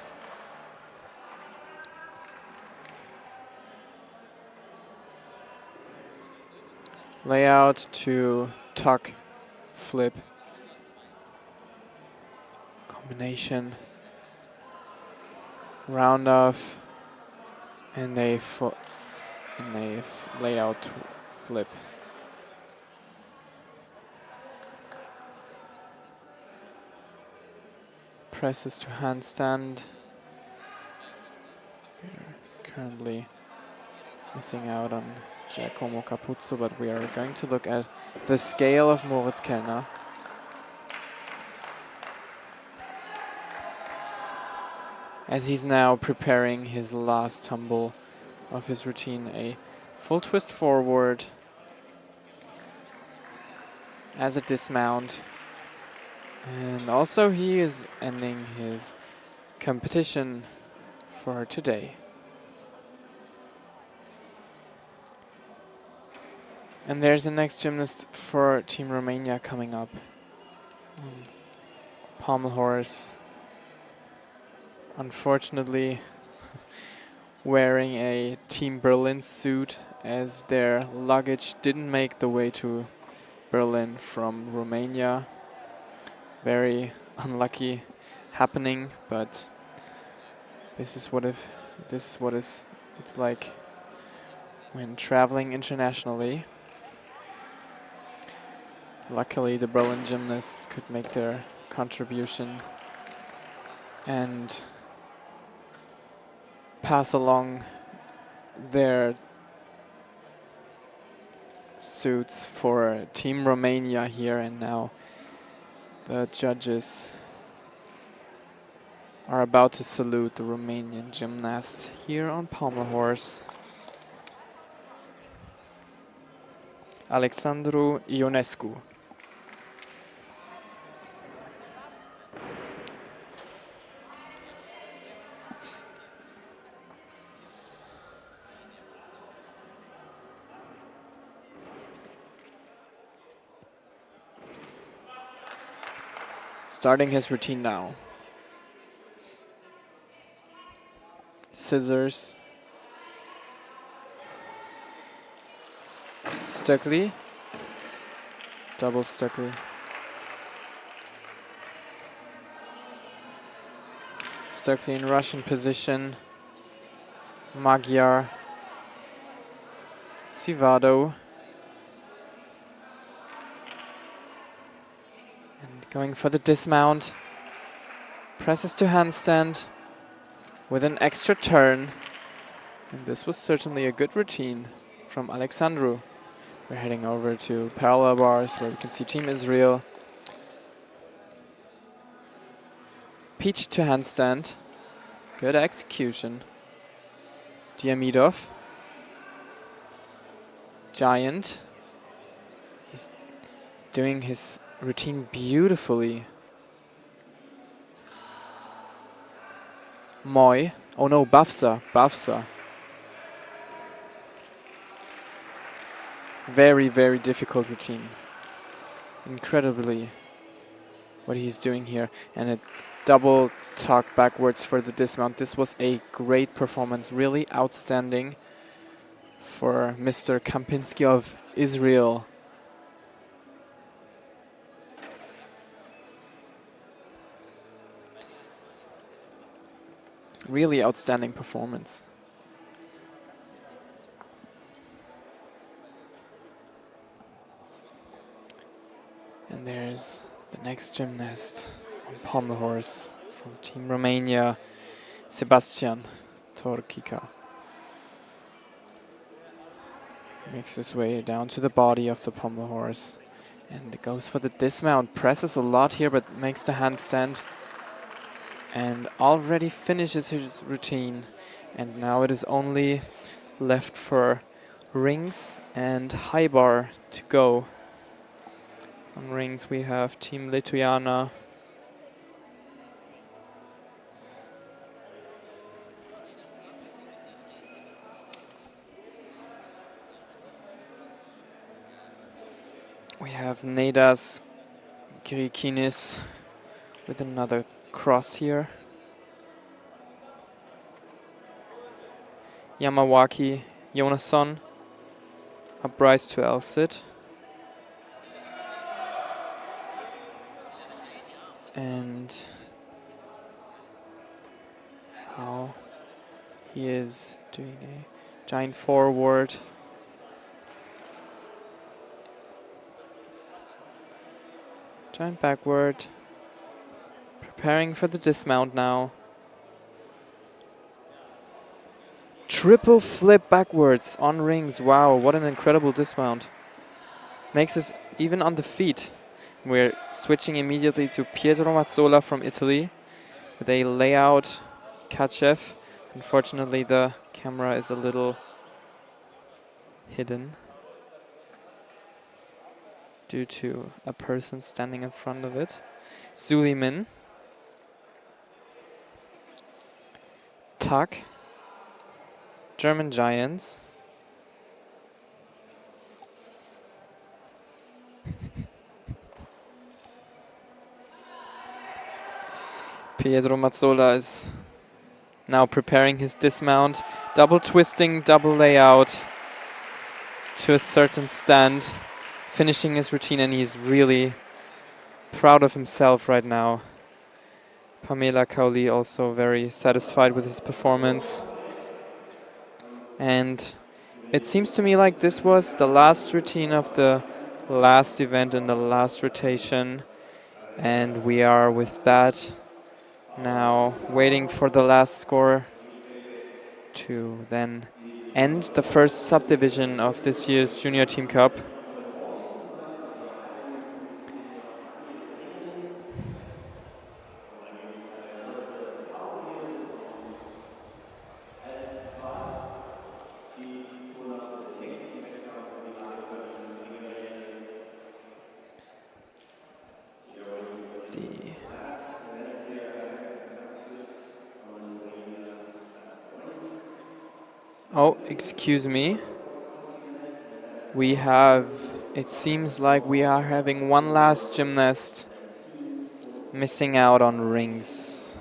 Layout to tuck, flip, combination. Round off and a layout flip. Presses to handstand. We're currently missing out on Giacomo Capuzzo, but we are going to look at the scale of Moritz Kellner. As he's now preparing his last tumble of his routine, a full twist forward as a dismount. And also he is ending his competition for today. And there's the next gymnast for Team Romania coming up. Pommel horse. Unfortunately wearing a Team Berlin suit as their luggage didn't make the way to Berlin from Romania. Very unlucky happening, but this is what it's like when traveling internationally. Luckily, the Berlin gymnasts could make their contribution and pass along their suits for Team Romania here, and now the judges are about to salute the Romanian gymnast here on pommel horse. Alexandru Ionescu. Starting his routine now. Scissors. Stöckli. Double Stöckli. Stöckli in Russian position. Magyar. Sivado. Going for the dismount, presses to handstand with an extra turn. And this was certainly a good routine from Alexandru. We're heading over to parallel bars where we can see Team Israel. Peach to handstand, good execution. Diamidov, giant. He's doing his routine beautifully. Moy. Oh no, Bafsa. Bafsa. Very, very difficult routine. Incredibly what he's doing here. And a double tuck backwards for the dismount. This was a great performance. Really outstanding for Mr. Kampinski of Israel. Really outstanding performance. And there's the next gymnast on pommel horse from Team Romania, Sebastian Torkica. Makes his way down to the body of the pommel horse and goes for the dismount. Presses a lot here, but makes the handstand. And already finishes his routine. And now it is only left for rings and high bar to go. On rings we have Team Lithuania. We have Nedas Grikinis with another cross here. Yamawaki Jonasson uprise to L-sit. And how he is doing a giant forward. Giant backward. Preparing for the dismount now. Triple flip backwards on rings. Wow, what an incredible dismount. Makes us even on the feet. We're switching immediately to Pietro Mazzola from Italy with a layout Kachev. Unfortunately, the camera is a little hidden. due to a person standing in front of it. Suleiman. Tuck. German Giants. Pietro Mazzola is now preparing his dismount. Double twisting, double layout to a certain stand. Finishing his routine, and he's really proud of himself right now. Pamela Cowley also very satisfied with his performance. And it seems to me like this was the last routine of the last event in the last rotation. And we are with that now waiting for the last score to then end the first subdivision of this year's Junior Team Cup. Oh, excuse me. We have, it seems like we are having one last gymnast missing out on rings.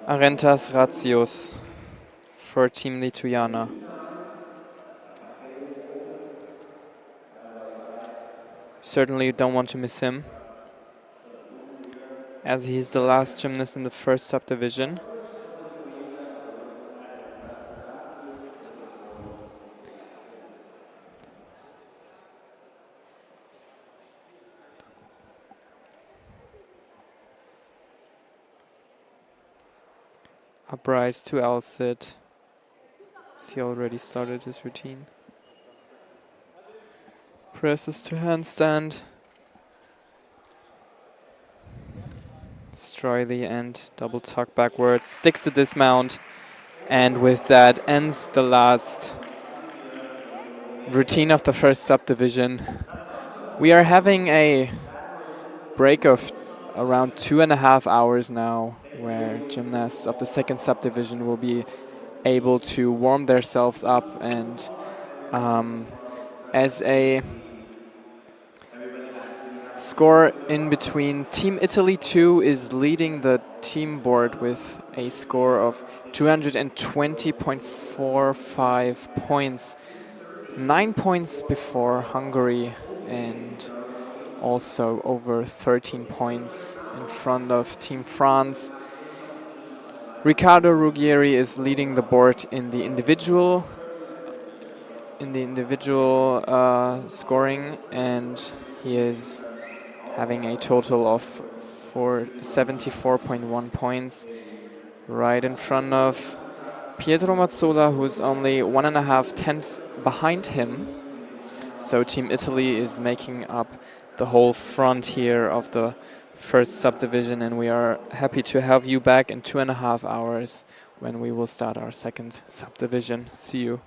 Arentas Ratios for Team Lituania. Certainly don't want to miss him, as he's the last gymnast in the first subdivision. Uprise to Alcid. He already started his routine. Presses to handstand. Destroy the end. Double tuck backwards. Sticks the dismount. And with that ends the last routine of the first subdivision. We are having a break of around 2.5 hours now, where gymnasts of the second subdivision will be able to warm themselves up. And as a score in between, Team Italy 2 is leading the team board with a score of 220.45 points, 9 points before Hungary, and also over 13 points in front of Team France. Riccardo Ruggieri is leading the board in the individual scoring, and he is having a total of 74.1 points, right in front of Pietro Mazzola, who's only 1.5 tenths behind him. So Team Italy is making up the whole front here of the first subdivision, and we are happy to have you back in 2.5 hours when we will start our second subdivision. See you.